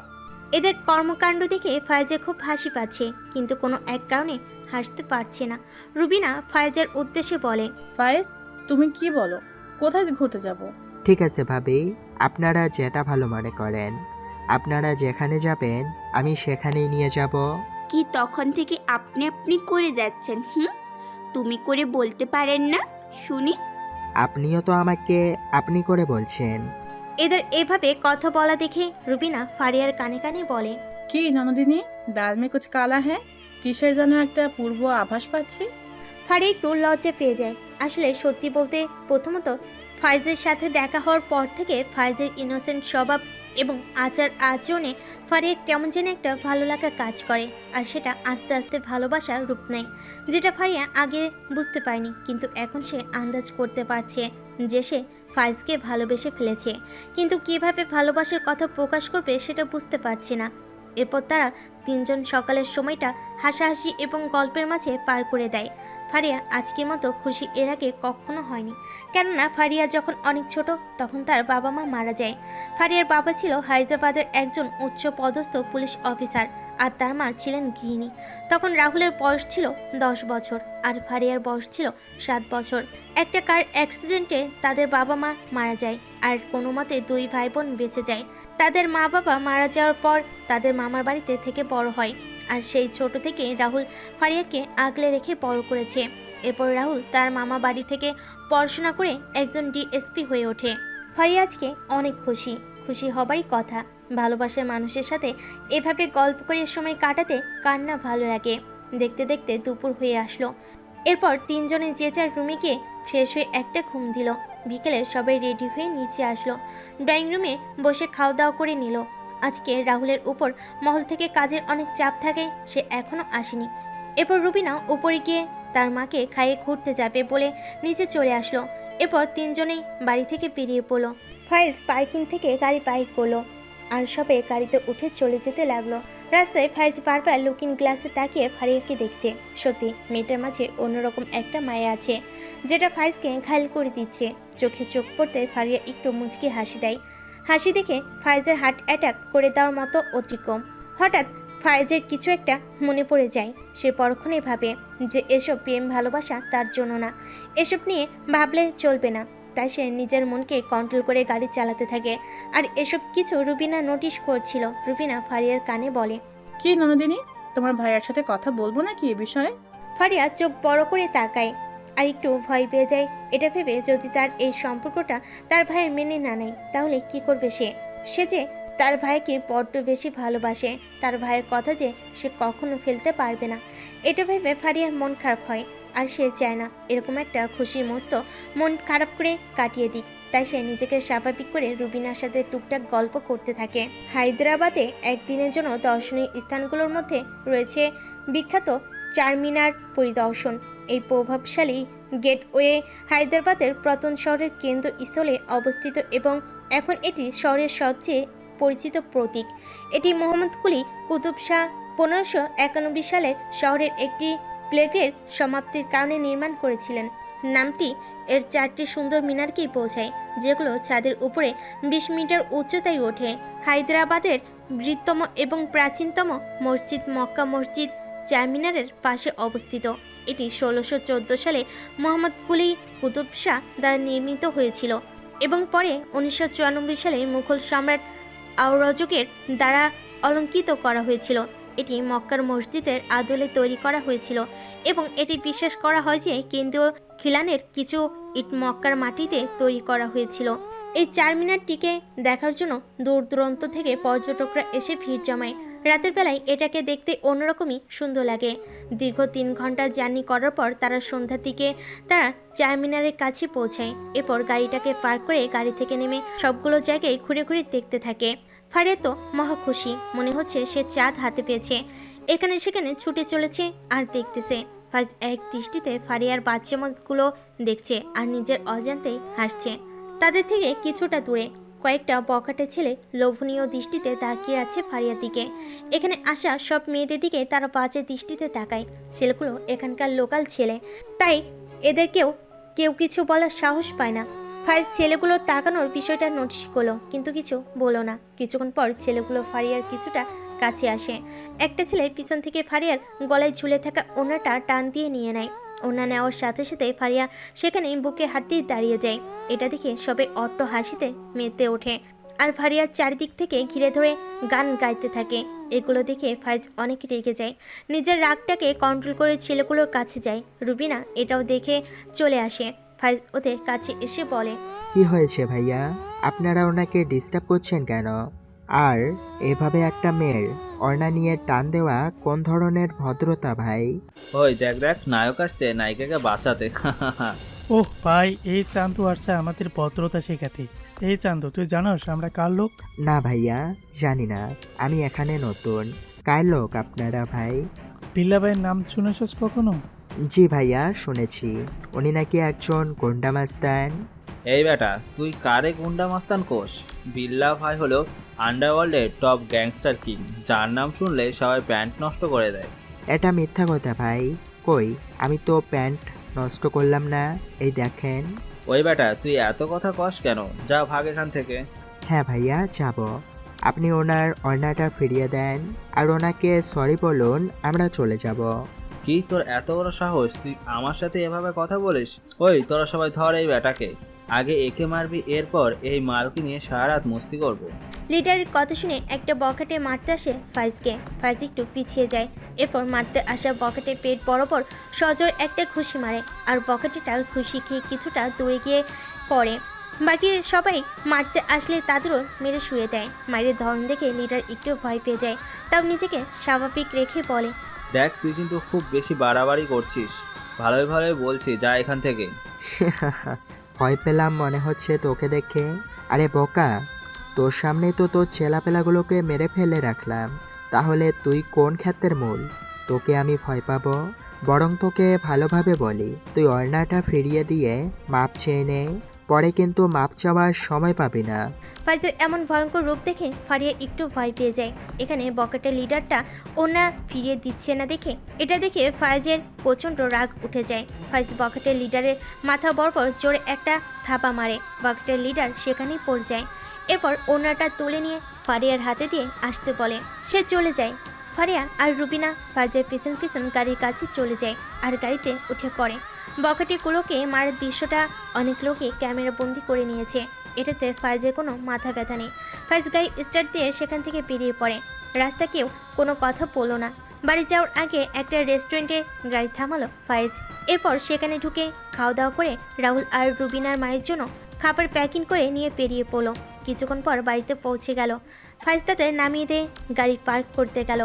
এদের কর্মকাণ্ড দেখে ফায়েজের খুব হাসি পাচ্ছে, কিন্তু কোনো এক কারণে হাসতে পারছে না। রুবিনা ফায়েজের উদ্দেশ্যে বলে, ফায়েজ, তুমি কি বলো, কোথায় ঘুরতে যাব? ঠিক আছে ভাবি, আপনারা যেটা ভালো মনে করেন। আপনারা যেখানে যাবেন আমি সেখানেই নিয়ে যাব। কি তখন থেকে আপনি আপনি করে যাচ্ছেন? তুমি করে বলতে পারেন না শুনি? আপনিও তো আমাকে আপনি করে বলছেন। এদের এভাবে কথা বলা দেখে রুবিনা ফারিয়ার কানে কানে বলে, কি ননদিনী, ডাল মে কুছ কালা হ্যাঁ? কিসের যেন একটা পূর্ব আভাস পাচ্ছি। ফারিয়া একটু লজ্জা পেয়ে যায়। আসলে সত্যি বলতে প্রথমত ফাইজের সাথে দেখা হওয়ার পর থেকে ফাইজের ইনোসেন্ট স্বভাব এবং আচার আচরণে ফারিয়া কেমন যেন একটা ভালো লাগা কাজ করে, আর সেটা আস্তে আস্তে ভালোবাসার রূপ নেয়, যেটা ফারিয়া আগে বুঝতে পারেনি। কিন্তু এখন সে আন্দাজ করতে পারছে যে সে ফাইজকে ভালোবেসে ফেলেছে, কিন্তু কিভাবে ভালোবাসার কথা প্রকাশ করবে সেটা বুঝতে পারছে না। এরপর তারা 3 জন সকালের সময়টা হাসাহাসি এবং গল্পের মাঝে পার করে দেয়। ফারিয়া আজকের মতো খুশি এর আগে কখনো হয়নি, কেননা ফারিয়া যখন অনেক ছোট তখন তার বাবা মা মারা যায়। ফারিয়ার বাবা ছিল হায়দ্রাবাদের একজন উচ্চ পদস্থ পুলিশ অফিসার, আর তার মা ছিলেন গৃহিণী। তখন রাহুলের বয়স ছিল 10 বছর আর ফারিয়ার বয়স ছিল 7 বছর। একটা কার অ্যাক্সিডেন্টে তাদের বাবা মা মারা যায় আর কোনো মতে 2 ভাই বোন বেঁচে যায়। তাদের মা বাবা মারা যাওয়ার পর তাদের মামার বাড়িতে থেকে বড় হয় আর সেই ছোট থেকে রাহুল ফারিয়াকে আগলে রেখে বড় করেছে। এরপর রাহুল তার মামা বাড়ি থেকে পড়াশোনা করে একজন ডিএসপি হয়ে ওঠে। ফারিয়া আজকে অনেক খুশি হবারই কথা। ভালোবাসার মানুষের সাথে এভাবে গল্প করে সময় কাটাতে কার না ভালো লাগে। দেখতে দেখতে দুপুর হয়ে আসলো। এরপর তিনজনে যে যার রুমে গিয়ে ফ্রেশ হয়ে একটা ঘুম দিল। বিকেলে সবাই রেডি হয়ে নিচে আসলো। ড্রয়িং রুমে বসে খাওয়া দাওয়া করে নিল। আজকে রাহুলের উপর মহল থেকে কাজের অনেক চাপ থাকে, সে এখনো আসেনি। এরপর রুবিনা উপরে গিয়ে তার মাকে খাইয়ে ঘুরতে যাবে বলে নিচে চলে আসলো। এরপর তিনজনেই বাড়ি থেকে বেরিয়ে পড়লো। ফায়েজ পার্কিং থেকে গাড়ি বাইক করলো আর সবে গাড়িতে উঠে চলে যেতে লাগলো। রাস্তায় ফায়েজ বারবার লুকিং গ্লাসে তাকিয়ে ফারিয়াকে দেখছে। সত্যি মেয়েটার মাঝে অন্যরকম একটা মায়া আছে যেটা ফায়েজকে ঘায়ল করে দিচ্ছে। চোখে চোখ পড়তে ফারিয়া একটু মুচকি হাসি দেয়। হাসি দেখে ফায়েজের হার্ট অ্যাটাক করে দেওয়ার মতো অতিক্রম। হঠাৎ ফায়েজের কিছু একটা মনে পড়ে যায়। সে পরক্ষণে ভাবে যে এসব প্রেম ভালোবাসা তার জন্য না, এসব নিয়ে ভাবলে চলবে না। তাই সে নিজের মনকে কন্ট্রোল করে গাড়ি চালাতে থাকে। আর এসব কিছু রুবিনা নোটিশ করছিল। রুবিনা ফারিয়ার কানে বলে, কি নন্দিনী, তোমার ভাইয়ের সাথে কথা বলবো নাকি এ বিষয়ে? ফারিয়া চোখ বড় করে তাকায় আর একটু ভয় পেয়ে যায়। এটা ভেবে যদি তার এই সম্পর্কটা তার ভাইয়ের মেনে না নেয় তাহলে কি করবে সে? সে যে তার ভাইকে বড্ড বেশি ভালোবাসে, তার ভাইয়ের কথা যে সে কখনো ফেলতে পারবে না। এটা ভেবে ফারিয়ার মন খারাপ হয় আর সে চায় না এরকম একটা খুশি মুহূর্ত মন খারাপ করে কাটিয়ে দিক। তাই সে নিজেকে স্বাভাবিক করে রুবিনার সাথে টুকটাক গল্প করতে থাকে। হায়দ্রাবাদে একদিনের জন্য দর্শনীয় স্থানগুলোর মধ্যে রয়েছে বিখ্যাত চারমিনার পরিদর্শন। এই প্রভাবশালী গেটওয়ে হায়দ্রাবাদের প্রতন শহরের কেন্দ্রস্থলে অবস্থিত এবং এখন এটি শহরের সবচেয়ে পরিচিত প্রতীক। এটি মোহাম্মদ কুলি কুতুব শাহ 1591 সালের শহরের একটি প্লেগের সমাপ্তির কারণে নির্মাণ করেছিলেন। নামটি এর 4টি সুন্দর মিনারকেই বোঝায় যেগুলো ছাদের উপরে 20 মিটার উচ্চতায় ওঠে। হায়দ্রাবাদের বৃহত্তম এবং প্রাচীনতম মসজিদ মক্কা মসজিদ চারমিনারের পাশে অবস্থিত। এটি 1614 সালে মোহাম্মদ কুলি কুতুব শাহ দ্বারা নির্মিত হয়েছিল এবং পরে 1994 সালে মুঘল সম্রাট আওরঙ্গজেবের দ্বারা অলঙ্কৃত করা হয়েছিল। এটি মক্কার মসজিদের আদলে তৈরি করা হয়েছিল এবং এটি বিশ্বাস করা হয় যে কেন্দ্রীয় খিলানের কিছু ইট মক্কার মাটিতে তৈরি করা হয়েছিল। এই চারমিনারটিকে দেখার জন্য দূর দূরান্ত থেকে পর্যটকরা এসে ভিড় জমায়। রাতের বেলায় এটাকে দেখতে অন্যরকমই সুন্দর লাগে। দীর্ঘ 3 ঘন্টা জার্নি করার পর তারা সন্ধ্যার দিকে তারা চারমিনারের কাছে পৌঁছায়। এরপর গাড়িটাকে পার্ক করে গাড়ি থেকে নেমে সবগুলো জায়গায় ঘুরে ঘুরে দেখতে থাকে। ফারিয়া তো মহা খুশি, মনে হচ্ছে সে চাঁদ হাতে পেয়েছে। এখানে সেখানে ছুটে চলেছে আর দেখতেছে। ফার্স্ট এক দৃষ্টিতে ফারিয়ার বাচ্চাগুলো দেখছে আর নিজের অজান্তেই হাসছে। তাদের থেকে কিছুটা দূরে কয়েকটা বখাটে ছেলে লোভনীয় দৃষ্টিতে তাকিয়ে আছে ফারিয়ার দিকে। এখানে আসা সব মেয়েদের দিকে তারা বাজে দৃষ্টিতে তাকায়। ছেলেগুলো এখানকার লোকাল ছেলে, তাই এদেরকেও কেউ কিছু বলার সাহস পায় না। ফাইজ ছেলেগুলো তাকানোর বিষয়টা নোটিশ করলো কিন্তু কিছু বলো না। কিছুক্ষণ পর ছেলেগুলো ফারিয়ার কিছুটা কাছে আসে। একটা ছেলে পিছন থেকে ফারিয়ার গলায় ঝুলে থাকা ওড়নাটা টান দিয়ে নিয়ে নেয়। ওড়না নেওয়ার সাথে সাথে ফারিয়া সেখানে বুকে হাত দিয়ে দাঁড়িয়ে যায়। এটা দেখে সবে অট্ট হাসিতে মেতে ওঠে আর ফারিয়ার চারিদিক থেকে ঘিরে ধরে গান গাইতে থাকে। এগুলো দেখে ফাইজ অনেক রেগে যায়। নিজের রাগটাকে কন্ট্রোল করে ছেলেগুলোর কাছে যায়। রুবিনা এটাও দেখে চলে আসে। ফাইজ ওদের কাছে এসে বলে, কি হয়েছে ভাইয়া, আপনারা ওনাকে ডিস্টার্ব করছেন কেন? আর এভাবে একটা মেয়ের ওড়না নিয়ে টান দেওয়া কোন ধরনের ভদ্রতা ভাই? ওই দেখ দেখ, নায়ক আসছে নায়িকাকে বাঁচাতে। ওহ ভাই, এই চান্দু আসছে আমাদের ভদ্রতা শেখাতে। এই চান্দু, তুই জানোস আমরা কার লোক? না ভাইয়া, জানি না, আমি এখানে নতুন। কার লোক আপনারা ভাই? বিল্লা ভাইয়ের নাম শুনেছস কখনো? জি ভাইয়া, শুনেছি। উনি নাকি একজন গুন্ডা মাস্তান। এই বেটা, তুই কারে গুন্ডা মাস্তান কোষ? বিল্লা ভাই হলো আন্ডারওয়ার্ল্ডের টপ গ্যাংস্টার কিং, যার নাম শুনলে সবাই প্যান্ট নষ্ট করে দেয়। এটা মিথ্যা কথা ভাই। কই, আমি তো প্যান্ট নষ্ট করলাম না, এই দেখেন। ওই বেটা, তুই এত কথা কস কেন? যা ভাগ এখান থেকে। হ্যাঁ ভাইয়া, যাব। আপনি ওনার অন্যটা ফিরিয়ে দেন আর ওনাকে সরি বলুন, আমরা চলে যাব। কি তোর এত বড় সাহস, তুই আমার সাথে এভাবে কথা বলিস? ওই তোরা সবাই ধর এই ব্যাটাকে, আগে একে মারবি, এরপর এই মালকে নিয়ে সারা রাত মস্তি করবো। লিডারের কথা শুনে একটা বকেটে মারতে আসে ফাইজকে। ফাইজ একটু পিছিয়ে যায়, এরপর মারতে আসা বকেটের পেট বরাবর সজোর একটা ঘুষি মারে, আর বকেটেটা ঘুষি খেয়ে কিছুটা দূরে গিয়ে পড়ে। বাকি সবাই মারতে আসলে তাদেরও মেরে শুয়ে দেয়। মায়ের ধরন দেখে লিডার একটু ভয় পেয়ে যায়, তাও নিজেকে স্বাভাবিক রেখে বলে, দেখ তুই কিন্তু খুব বেশি বাড়াবাড়ি করছিস, ভালোই ভালোই বলছি, যা এখান থেকে। ভয় পেলাম মনে হচ্ছে তোকে দেখে। আরে বোকা, তোর সামনে তো তোর চেলাপেলাগুলোকে মেরে ফেলে রাখলাম, তাহলে তুই কোন ক্ষেত্রের মূল? তোকে আমি ভয় পাবো? বরং তোকে ভালোভাবে বলি, তুই অর্ণাটা ফিরিয়ে দিয়ে মাপ চেয়ে নে, পরে কিন্তু মাপ চাওয়ার সময় পাবি না। ফাইজের এমন ভয়ঙ্কর রূপ দেখে ফারিয়া একটু ভয় পেয়ে যায়। এখানে বকেটের লিডারটা ওনা ফিরিয়ে দিচ্ছে না দেখে, এটা দেখে ফাইজের প্রচণ্ড রাগ উঠে যায়। ফাইজ বকেটের লিডারের মাথা বরাবর জোরে একটা থাপা মারে, বকেটের লিডার সেখানেই পড়ে যায়। এরপর ওনাটা তুলে নিয়ে ফারিয়ার হাতে দিয়ে আসতে বলে, সে চলে যায়। ফারিয়া আর রুবিনা ফাইজের পিছন পিছন গাড়ির কাছে চলে যায় আর গাড়িতে উঠে পড়ে। বকেটিগুলোকে মারার দৃশ্যটা অনেক লোকই ক্যামেরা বন্দি করে নিয়েছে, এটাতে ফাইজের কোনো মাথা ব্যথা নেই। ফাইজ গাড়ি স্টার্ট দিয়ে সেখান থেকে বেরিয়ে পড়ে। রাস্তা কেউ কোনো কথা বলল না। বাড়ি যাওয়ার আগে একটা রেস্টুরেন্টে গাড়ি থামালো ফাইজ। এরপর সেখানে ঢুকে খাওয়া দাওয়া করে রাহুল আর রুবিনার মায়ের জন্য খাবার প্যাকিং করে নিয়ে বেরিয়ে পড়লো। কিছুক্ষণ পর বাড়িতে পৌঁছে গেল। ফাইজ তাদের নামিয়ে দিয়ে গাড়ি পার্ক করতে গেল।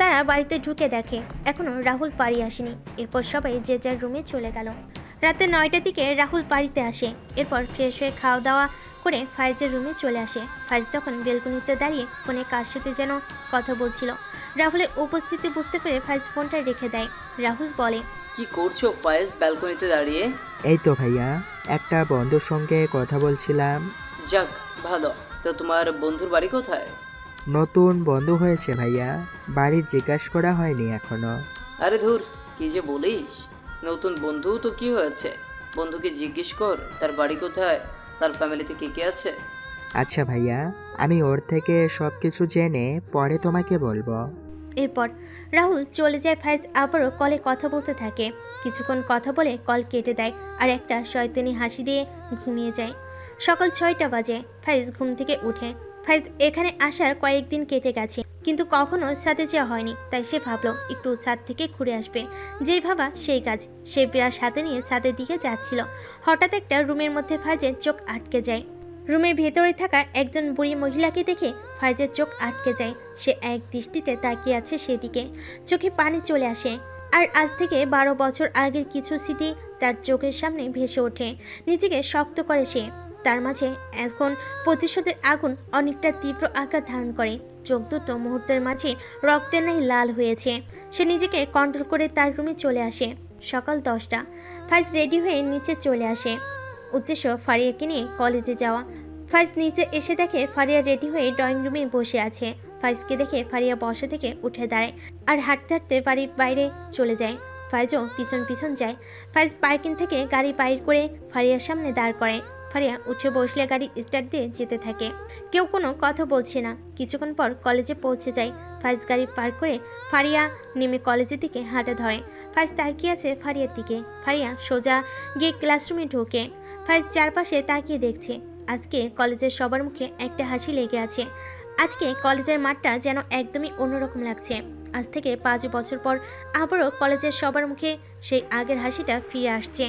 তারা বাড়িতে ঢুকে দেখে এখনও রাহুল বাড়ি আসেনি। এরপর সবাই যে যার রুমে চলে গেল। রাতে 9টার দিকে রাহুল বাড়িতে আসে। এরপর ফ্রেশ হয়ে খাওয়া দাওয়া করে ফাইজের রুমে চলে আসে। ফাইজ তখন বেলকনিতে দাঁড়িয়ে ফোনে কার সাথে যেন কথা বলছিল। রাহুলের উপস্থিতি বুঝতে পেরে ফাইজ ফোনটা রেখে দেয়। রাহুল বলে, কি করছো ফায়েজ ব্যালকনিতে দাঁড়িয়ে? এই তো ভাইয়া, একটা বন্ধুর সঙ্গে কথা বলছিলাম। যাক ভালো, তো তোমার বন্ধুর বাড়ি কোথায়? নতুন বন্ধু হয়েছে ভাইয়া, বাড়ি জিজ্ঞাসা করা হয়নি এখনো। আরে ধুর, কি যে বলিস, নতুন বন্ধু তো কি হয়েছে, বন্ধুকে জিজ্ঞেস কর তার বাড়ি কোথায়, তার ফ্যামিলিতে কে কে আছে। আচ্ছা ভাইয়া, আমি ওর থেকে সব কিছু জেনে পরে তোমাকে বলবো। এরপর রাহুল চলে যায়। ফাইজ আবারও কলে কথা বলতে থাকে। কিছুক্ষণ কথা বলে কল কেটে দেয় আর একটা শয়তানি হাসি দিয়ে ঘুমিয়ে যায়। সকাল 6টা বাজে। ফাইজ ঘুম থেকে উঠে। ফাইজ এখানে আসার কয়েকদিন কেটে গেছে, কিন্তু কখনো ছাদে যাওয়া হয়নি। তাই সে ভাবলো একটু ছাদ থেকে ঘুরে আসবে। যেই ভাবা সেই কাজ। সে বিড়ার সাথে নিয়ে ছাদের দিকে যাচ্ছিল। হঠাৎ একটা রুমের মধ্যে ফাইজের চোখ আটকে যায়। রুমের ভেতরে থাকা একজন বুড়ি মহিলাকে দেখে ফাইজের চোখ আটকে যায়। সে এক দৃষ্টিতে তাকিয়ে আছে সেদিকে। চোখে পানি চলে আসে। আর আজ থেকে 12 বছর আগের কিছু স্মৃতি তার চোখের সামনে ভেসে ওঠে। নিজেকে শক্ত করে সে। তার মাঝে এখন প্রতিশোধের আগুন অনেকটা তীব্র আকার ধারণ করে। চোখ দুটো মুহূর্তের মাঝে রক্তের ন্যায় লাল হয়েছে। সে নিজেকে কন্ট্রোল করে তার রুমে চলে আসে। সকাল 10টা। ফাইজ রেডি হয়ে নিচে চলে আসে। উদ্দেশ্য ফারিয়াকে নিয়ে কলেজে যাওয়া। ফাইজ নিচে এসে দেখে ফারিয়া রেডি হয়ে ড্রয়িং রুমে বসে আছে। ফাইজকে দেখে ফারিয়া বসা থেকে উঠে দাঁড়ায় আর হাঁটতে হাঁটতে বাড়ির বাইরে চলে যায়। ফাইজও পিছন পিছন যায়। ফাইজ পার্কিং থেকে গাড়ি বাইর করে ফারিয়ার সামনে দাঁড় করে। ফারিয়া উঠে বসলে গাড়ি স্টার্ট দিয়ে যেতে থাকে। কেউ কোনো কথা বলছে না। কিছুক্ষণ পর কলেজে পৌঁছে যায়। ফাইজ গাড়ি পার্ক করে ফারিয়া নেমে কলেজের দিকে হাঁটা ধরে। ফাইজ তাকিয়ে আছে ফারিয়ার দিকে। ফারিয়া সোজা গিয়ে ক্লাসরুমে ঢোকে। ফাইজ চারপাশে তাকিয়ে দেখছে। আজকে কলেজের সবার মুখে একটা হাসি লেগে আছে। আজকে কলেজের মাঠটা যেন একদমই অন্যরকম লাগছে। আজ থেকে 5 বছর পর আবারও কলেজের সবার মুখে সেই আগের হাসিটা ফিরে আসছে।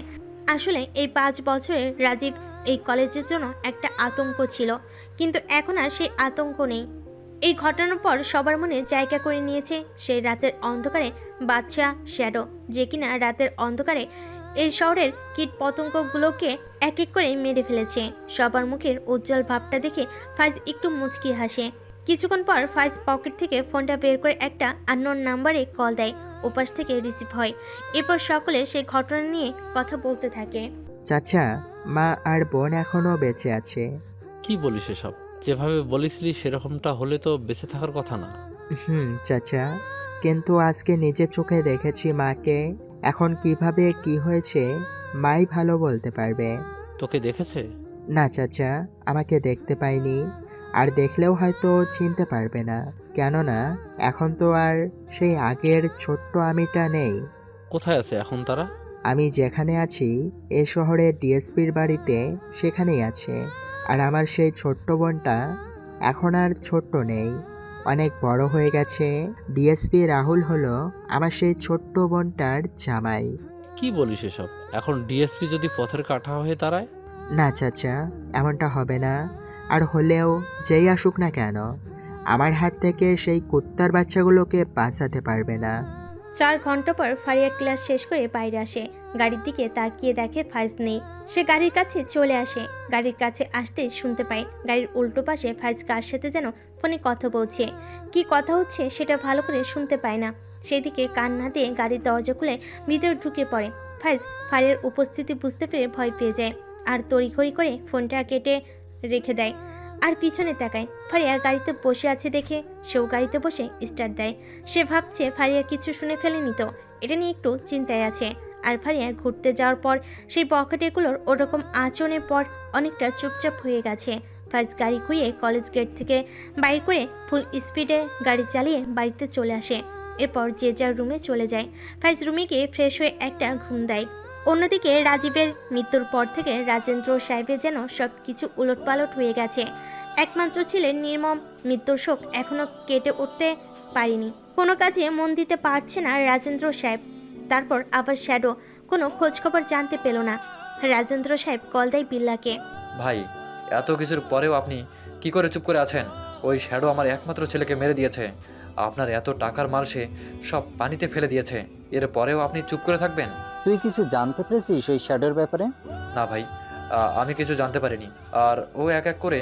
আসলে এই 5 বছরে রাজীব এই কলেজের জন্য একটা আতঙ্ক ছিল, কিন্তু এখন আর সেই আতঙ্ক নেই। এই ঘটনার পর সবার মনে জায়গা করে নিয়েছে সেই রাতের অন্ধকারে বাচ্চা শ্যাডো, যে কিনা রাতের অন্ধকারে এই শহরের কীট পতঙ্গগুলোকে এক এক করে মেরে ফেলেছে। সবার মুখের উজ্জ্বল ভাবটা দেখে ফাইজ একটু মুচকি হাসে। কিছুক্ষণ পর ফাইজ পকেট থেকে ফোনটা বের করে একটা আননোন নাম্বারে কল দেয়। ওপাশ থেকে রিসিভ হয়। এরপর সকলে সেই ঘটনা নিয়ে কথা বলতে থাকে। চাচা, মা আর বোন এখনো বেঁচে আছে। কি বলিস এসব? যেভাবে বলিসলি সেরকমটা হলে তো বেঁচে থাকার কথা না। চাচা, কিন্তু আজকে নিজের চোখে দেখেছি মাকে। এখন কিভাবে কি হয়েছে মাই ভালো বলতে পারবে। তোকে দেখেছে? না চাচা, আমাকে দেখতে পাইনি। আর দেখলেও হয়তো চিনতে পারবে না, কেননা এখন তো আর সেই আগের ছোট্ট আমিটা নেই। কোথায় আছে এখন তারা? আমি যেখানে আছি এ শহরে ডিএসপির বাড়িতে, সেখানেই আছে। আর আমার সেই ছোট্ট বোনটা এখন আর ছোট্ট নেই, অনেক বড় হয়ে গেছে। ডিএসপি রাহুল হলো আমার সেই ছোট্ট বোনটার জামাই। কি বলিস এসব? এখন ডিএসপি যদি পথের কাঁটা হয়ে দাঁড়ায়? না চাচা, এমনটা হবে না। আর হলেও যেই আসুক না কেন, আমার হাত থেকে সেই কুত্তার বাচ্চাগুলোকে বাঁচাতে পারবে না। 4 ঘন্টা পর ফারিয়া ক্লাস শেষ করে বাইরে আসে। গাড়ির দিকে তাকিয়ে দেখে ফাইজ নেই। সে গাড়ির কাছে চলে আসে। গাড়ির কাছে আসতে শুনতে পায় গাড়ির উল্টো পাশে ফাইজ কার সাথে যেন ফোনে কথা বলছে। কি কথা হচ্ছে সেটা ভালো করে শুনতে পায় না। সেদিকে কান না দিয়ে গাড়ির দরজা খুলে ভিতরে ঢুকে পড়ে। ফাইজ ফারিয়ার উপস্থিতি বুঝতে পেরে ভয় পেয়ে যায় আর তড়িঘড়ি করে ফোনটা কেটে রেখে দেয় আর পিছনে তাকায়। ফারিয়া গাড়িতে বসে আছে দেখে সেও গাড়িতে বসে স্টার্ট দেয়। সে ভাবছে ফারিয়া কিছু শুনে ফেলেনি তো, এটা নিয়ে একটু চিন্তায় আছে। আর ফারিয়া ঘুরতে যাওয়ার পর সেই বখাটেগুলোর ওরকম আচরণের পর অনেকটা চুপচাপ হয়ে গেছে। ফাইজ গাড়ি ঘুরিয়ে কলেজ গেট থেকে বাইর করে ফুল স্পিডে গাড়ি চালিয়ে বাড়িতে চলে আসে। এরপর যে যার রুমে চলে যায়। ফাইজ রুমে গিয়ে ফ্রেশ হয়ে একটা ঘুম দেয়। অন্যদিকে রাজীবের মৃত্যুর পর থেকে রাজেন্দ্র সাহেবের যেন সব কিছু উলটপালট হয়ে গেছে। একমাত্র ছেলের নির্মম মৃত্যুর শোক এখনো কেটে উঠতে পারেনি। কোনো কাজে মন দিতে পারছে না রাজেন্দ্র সাহেব। তারপর আবার শ্যাডো কোনো খোঁজখবর জানতে পেল না। রাজেন্দ্র সাহেব কল দেয় বিল্লাকে। ভাই, এত কিছুর পরেও আপনি কি করে চুপ করে আছেন? ওই শ্যাডো আমার একমাত্র ছেলেকে মেরে দিয়েছে। আপনার এত টাকার মাল সে সব পানিতে ফেলে দিয়েছে, এর পরেও আপনি চুপ করে থাকবেন? তুই কিছু জানতে পেরেছিস ওই শ্যাডোর ব্যাপারে? না ভাই, আমি কিছু জানতে পারিনি। আর ও এক এক করে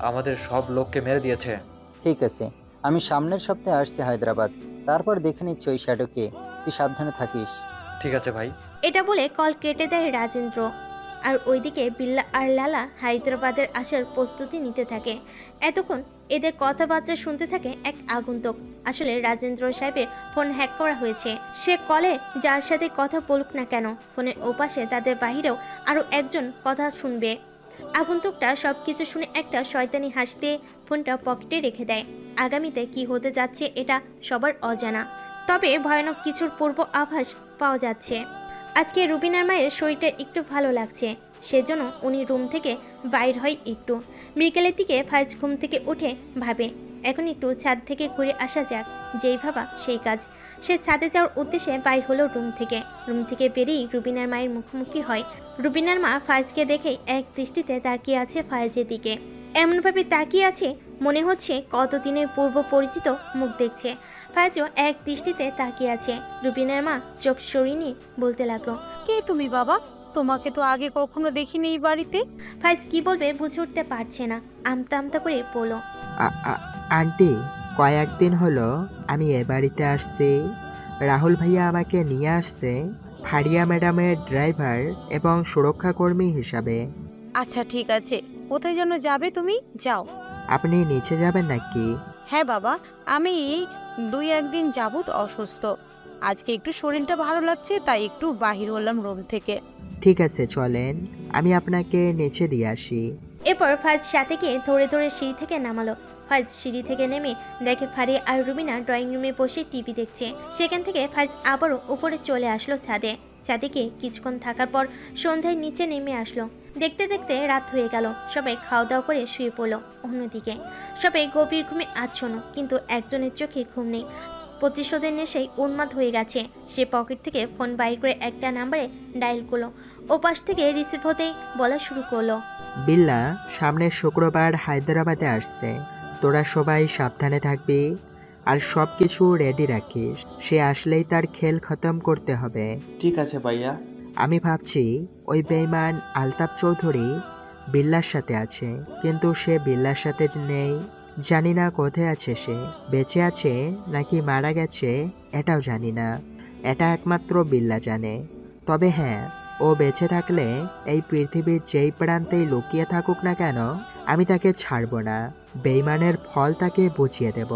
আমাদের সব লোককে মেরে দিয়েছে। ঠিক আছে, আমি সামনের সপ্তাহে আসছি হায়দ্রাবাদ, তারপর দেখে নিচ্ছি ওই শ্যাডোকে। তুই সাবধানে থাকিস। ঠিক আছে ভাই। এটা বলে কল কেটে দেয় রাজেন্দ্র। আর ওইদিকে বিল্লা আর লালা হায়দ্রাবাদের আসার প্রস্তুতি নিতে থাকে। এতক্ষণ এদের কথাবার্তা শুনতে থাকে এক আগন্তুক। আসলে রাজেন্দ্র সাহেবের ফোন হ্যাক করা হয়েছে। সে কলে যার সাথে কথা বলুক না কেন, ফোনের ওপাশে তাদের বাহিরেও আরও একজন কথা শুনবে। আগন্তুকটা সব কিছু শুনে একটা শয়তানি হাসি দিয়ে ফোনটা পকেটে রেখে দেয়। আগামীতে কি হতে যাচ্ছে এটা সবার অজানা, তবে ভয়ানক কিছুর পূর্ব আভাস পাওয়া যাচ্ছে। আজকে রুবিনার মায়ের শরীরটা একটু ভালো লাগছে, সেজন্য উনি রুম থেকে বাইর হয় একটু। বিকেলের দিকে ফাইজ ঘুম থেকে উঠে ভাবে এখন একটু ছাদ থেকে ঘুরে আসা যাক। যেই ভাবা সেই কাজ। সে ছাদে যাওয়ার উদ্দেশ্যে বাইর হলো রুম থেকে বেরিয়ে রুবিনার মায়ের মুখোমুখি হয়। রুবিনার মা ফাইজকে দেখেই এক দৃষ্টিতে তাকিয়ে আছে ফাইজের দিকে। এমনভাবে তাকিয়ে আছে মনে হচ্ছে কতদিনের পূর্ব পরিচিত মুখ দেখছে। ফাইজও এক দৃষ্টিতে তাকিয়ে আছে। রুবিনার মা চোখ সরিয়ে বলতে লাগলো, কে তুমি বাবা? তোমাকে তো আগে কখনো দেখিনি এই বাড়িতে। ফাইজ কি বলবে বুঝে উঠতে পারছে না, আমতা আমতা করে বলল, আন্টি, কয়েকদিন হলো আমি এ বাড়িতে আসছি। রাহুল ভাইয়া আমাকে নিয়ে আসছে ফারিয়া ম্যাডামের ড্রাইভার এবং সুরক্ষাকর্মী হিসাবে। আচ্ছা ঠিক আছে, কোথায় যেন যাবে তুমি? যাও। আপনি নিচে যাবেন নাকি? হ্যাঁ বাবা, আমি 2-1 দিন যাবত অসুস্থ। আজকে একটু শরীরটা ভালো লাগছে, তাই একটু বাহির হলাম রুম থেকে। ঠিক আছে চলেন, আমি আপনাকে নিচে দিয়ে আসি। এরপর ফাইজ সাথে গিয়ে ধরে ধরে সিঁড়ি থেকে নামালো। ফাইজ সিঁড়ি থেকে নেমে দেখে ফারিয়া আর রুবিনা ড্রয়িং রুমে বসে টিভি দেখছে। সেখান থেকে ফাইজ আবারও উপরে চলে আসলো ছাদে। ছাদে গিয়ে কিছুক্ষণ থাকার পর সন্ধ্যায় নিচে নেমে আসলো। দেখতে দেখতে রাত হয়ে গেল। সবাই খাওয়া দাওয়া করে শুয়ে পড়লো। অন্যদিকে সবাই গভীর ঘুমে আচ্ছন্ন, কিন্তু একজনের চোখে ঘুম নেই। প্রতিশোধের নেশায় উন্মাদ হয়ে গেছে। সে পকেট থেকে ফোন বাইর করে একটা নাম্বারে ডায়াল করলো। ওপাশ থেকে রিসিভ হতেই বলা শুরু করলো, বিল্লা সামনের শুক্রবার হায়দ্রাবাদে আসছে, তোরা সবাই সাবধানে থাকবি আর সব কিছু রেডি রাখিস। সে আসলেই তার খেল খতম করতে হবে। ঠিক আছে ভাইয়া। আমি ভাবছি ওই বেঈমান আলতাফ চৌধুরী বিল্লার সাথে আছে, কিন্তু সে বিল্লার সাথে নেই। জানি না কোথায় আছে সে, বেঁচে আছে নাকি মারা গেছে এটাও জানি না। এটা একমাত্র বিল্লা জানে। তবে হ্যাঁ, ও বেঁচে থাকলে এই পৃথিবীর যেই প্রান্তেই লুকিয়ে থাকুক না কেন, আমি তাকে ছাড়ব না। বেঈমানের ফল তাকে বুঝিয়ে দেব।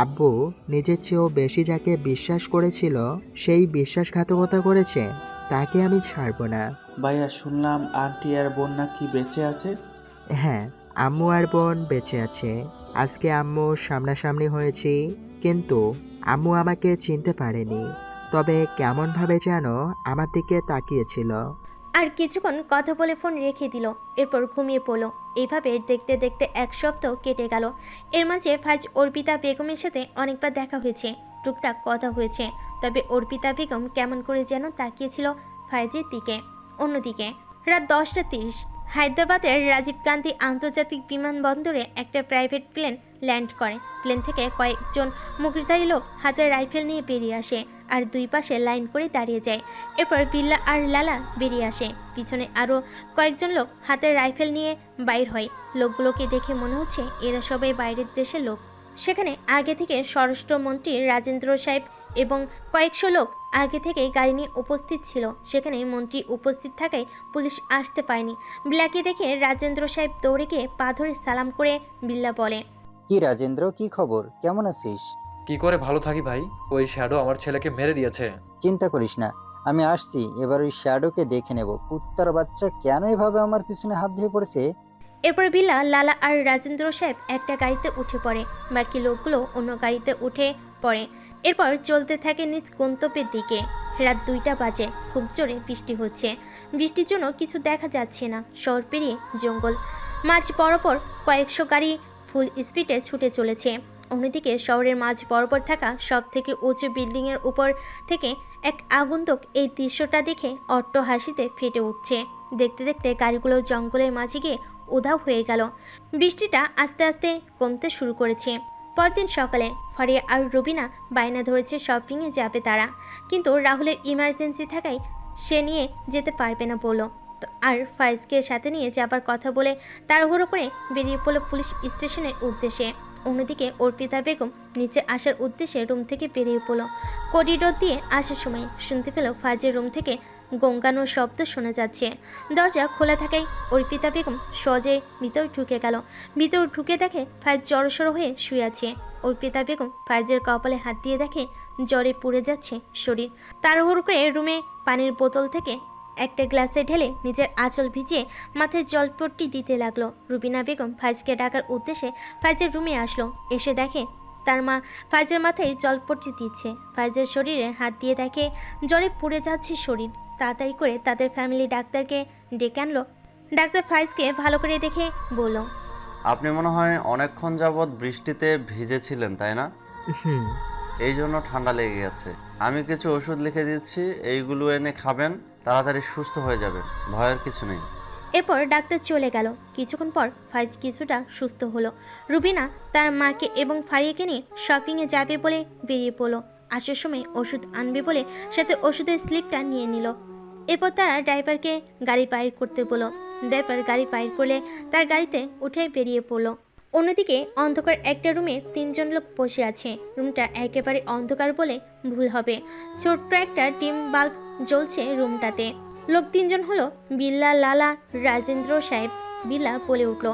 আব্বু নিজের চেয়েও বেশি যাকে বিশ্বাস করেছিল সেই বিশ্বাসঘাতকতা করেছে, তাকে আমি ছাড়ব না। ভাইয়া, শুনলাম আন্টি আর বোন নাকি বেঁচে আছে। হ্যাঁ, আম্মু আর বোন বেঁচে আছে। আজকে আম্মু সামনাসামনি হয়েছি, কিন্তু আম্মু আমাকে চিনতে পারেনি, তবে কেমনভাবে যেন আমার দিকে তাকিয়েছিল। আর কিছুক্ষণ কথা বলে ফোন রেখে দিল, এরপর ঘুমিয়ে পড়লো। এইভাবে দেখতে দেখতে এক সপ্তাহ কেটে গেল। এর মাঝে ফাইজ অর্পিতা বেগমের সাথে অনেকবার দেখা হয়েছে, টুকটাক কথা হয়েছে, তবে অর্পিতা বেগম কেমন করে যেন তাকিয়েছিল ফাইজের দিকে। অন্যদিকে রাত 10:30 হায়দ্রাবাদের রাজীব গান্ধী আন্তর্জাতিক বিমানবন্দরে একটা প্রাইভেট প্লেন ল্যান্ড করে। প্লেন থেকে কয়েকজন মুখোশধারী লোক হাতে রাইফেল নিয়ে বেরিয়ে আসে আর দুই পাশে লাইন করে দাঁড়িয়ে যায়। এরপর বিল্লা আর লালা বেরিয়ে আসে, পিছনে আরও কয়েকজন লোক হাতে রাইফেল নিয়ে বাইর হয়। লোকগুলোকে দেখে মনে হচ্ছে এরা সবাই বাইরের দেশের লোক। সেখানে আগে থেকে স্বরাষ্ট্রমন্ত্রী রাজেন্দ্র সাহেব এবং কয়েকশো লোক আগে থেকে গাড়ি নিয়ে উপস্থিত ছিল। সেখানে মন্ত্রী উপস্থিত থাকায় পুলিশ আসতে পারেনি। বিল্লাকে দেখে রাজেন্দ্র সাহেব দৌড়ে গিয়ে পা ধরে সালাম করে বিল্লা বলে, কি রাজেন্দ্র, কি খবর, কেমন আছিস? কি করে ভালো থাকি ভাই, ওই শ্যাডো আমার ছেলেকে মেরে দিয়েছে। চিন্তা করিস না, আমি আসছি, এবার ওই শ্যাডোকে দেখে নেব। কুত্তার বাচ্চা কেন এভাবে আমার পিছনে হাত দিয়ে পড়েছে। এরপর বিল্লা, লালা আর রাজেন্দ্র সাহেব একটা গাড়িতে উঠে পড়ে, বাকি লোকগুলো অন্য গাড়িতে উঠে পড়ে। এরপর চলতে থাকে নিজ গন্তব্যের দিকে। রাত 2টা বাজে, খুব জোরে বৃষ্টি হচ্ছে। বৃষ্টির জন্য কিছু দেখা যাচ্ছে না। শহর পেরিয়ে জঙ্গল, মাঝ বরাবর কয়েকশো গাড়ি ফুল স্পিডে ছুটে চলেছে। অন্যদিকে শহরের মাঝ বরাবর থাকা সব থেকে উঁচু বিল্ডিংয়ের উপর থেকে এক আগন্তুক এই দৃশ্যটা দেখে অট্ট হাসিতে ফেটে উঠছে। দেখতে দেখতে গাড়িগুলো জঙ্গলের মাঝে গিয়ে উধাও হয়ে গেল। বৃষ্টিটা আস্তে আস্তে কমতে শুরু করেছে। পরদিন সকালে ফারিয়া আর রুবিনা বায়না ধরেছে শপিংয়ে যাবে তারা, কিন্তু রাহুলের ইমার্জেন্সি থাকায় সে নিয়ে যেতে পারবে না বলল। আর ফাইজকে সাথে নিয়ে যাবার কথা বলে তাড়াহুড়ো করে বেরিয়ে পড়ল পুলিশ স্টেশনের উদ্দেশ্যে। অন্যদিকে অর্পিতা বেগম নিচে আসার উদ্দেশ্যে রুম থেকে বেরিয়ে পড়ল। করিডোর দিয়ে আসার সময় শুনতে পেল ফাইজের রুম থেকে গঙ্গানোর শব্দ শোনা যাচ্ছে। দরজা খোলা থাকায় অর্পিতা বেগম সহজে ভিতর ঢুকে গেল। ভিতর ঢুকে দেখে ফাইজ জড়সড় হয়ে শুয়ে আছে। অর্পিতা বেগম ফাইজের কপালে হাত দিয়ে দেখে জ্বরে পুড়ে যাচ্ছে শরীর। তাড়াহুড়ো করে রুমে পানির বোতল থেকে একটা গ্লাসে ঢেলে নিজের আঁচল ভিজিয়ে মাথায় জলপট্টি দিতে লাগলো। রুবিনা বেগম ফাইজকে ডাকার উদ্দেশ্যে ফাইজের রুমে আসলো। এসে দেখে তার মা ফাইজের মাথায় জলপট্টি দিচ্ছে। ফাইজের শরীরে হাত দিয়ে দেখে জ্বরে পুড়ে যাচ্ছে শরীর। তাড়াতাড়ি করে তাদের ফ্যামিলি ডাক্তারকে ডেকে আনলো। ডাক্তার ফাইজকে ভালো করে দেখে বলল, আপনি মনে হয় অনেকক্ষণ যাবৎ বৃষ্টিতে ভিজেছিলেন, তাই না? এই জন্য ঠান্ডা লেগে গেছে। আমি কিছু ওষুধ লিখে দিচ্ছি, এইগুলো এনে খাবেন, তাড়াতাড়ি সুস্থ হয়ে যাবেন, ভয়ের কিছু নেই। এরপর ডাক্তার চলে গেল। কিছুক্ষণ পর ফাইজ কিছুটা সুস্থ হলো। রুবিনা তার মাকে এবং ফারিয়াকে নিয়ে শপিংয়ে যাবে বলে বেরিয়ে পড়লো। আসার সময় ওষুধ আনবে বলে সাথে ওষুধের স্লিপটা নিয়ে নিল। এরপর তারা ড্রাইভারকে গাড়ি বাইর করতে বলল। ড্রাইভার গাড়ি বাইর করলে তার গাড়িতে উঠে বেরিয়ে পড়লো। অন্যদিকে অন্ধকার একটা রুমে 3 জন লোক বসে আছে। রুমটা একেবারে অন্ধকার বলে ভুল হবে, ছোট্ট একটা ডিম বাল্ব জ্বলছে রুমটাতে। লোক 3 জন হলো বিল্লা, লালা, রাজেন্দ্র সাহেব। বিল্লা বলে উঠল,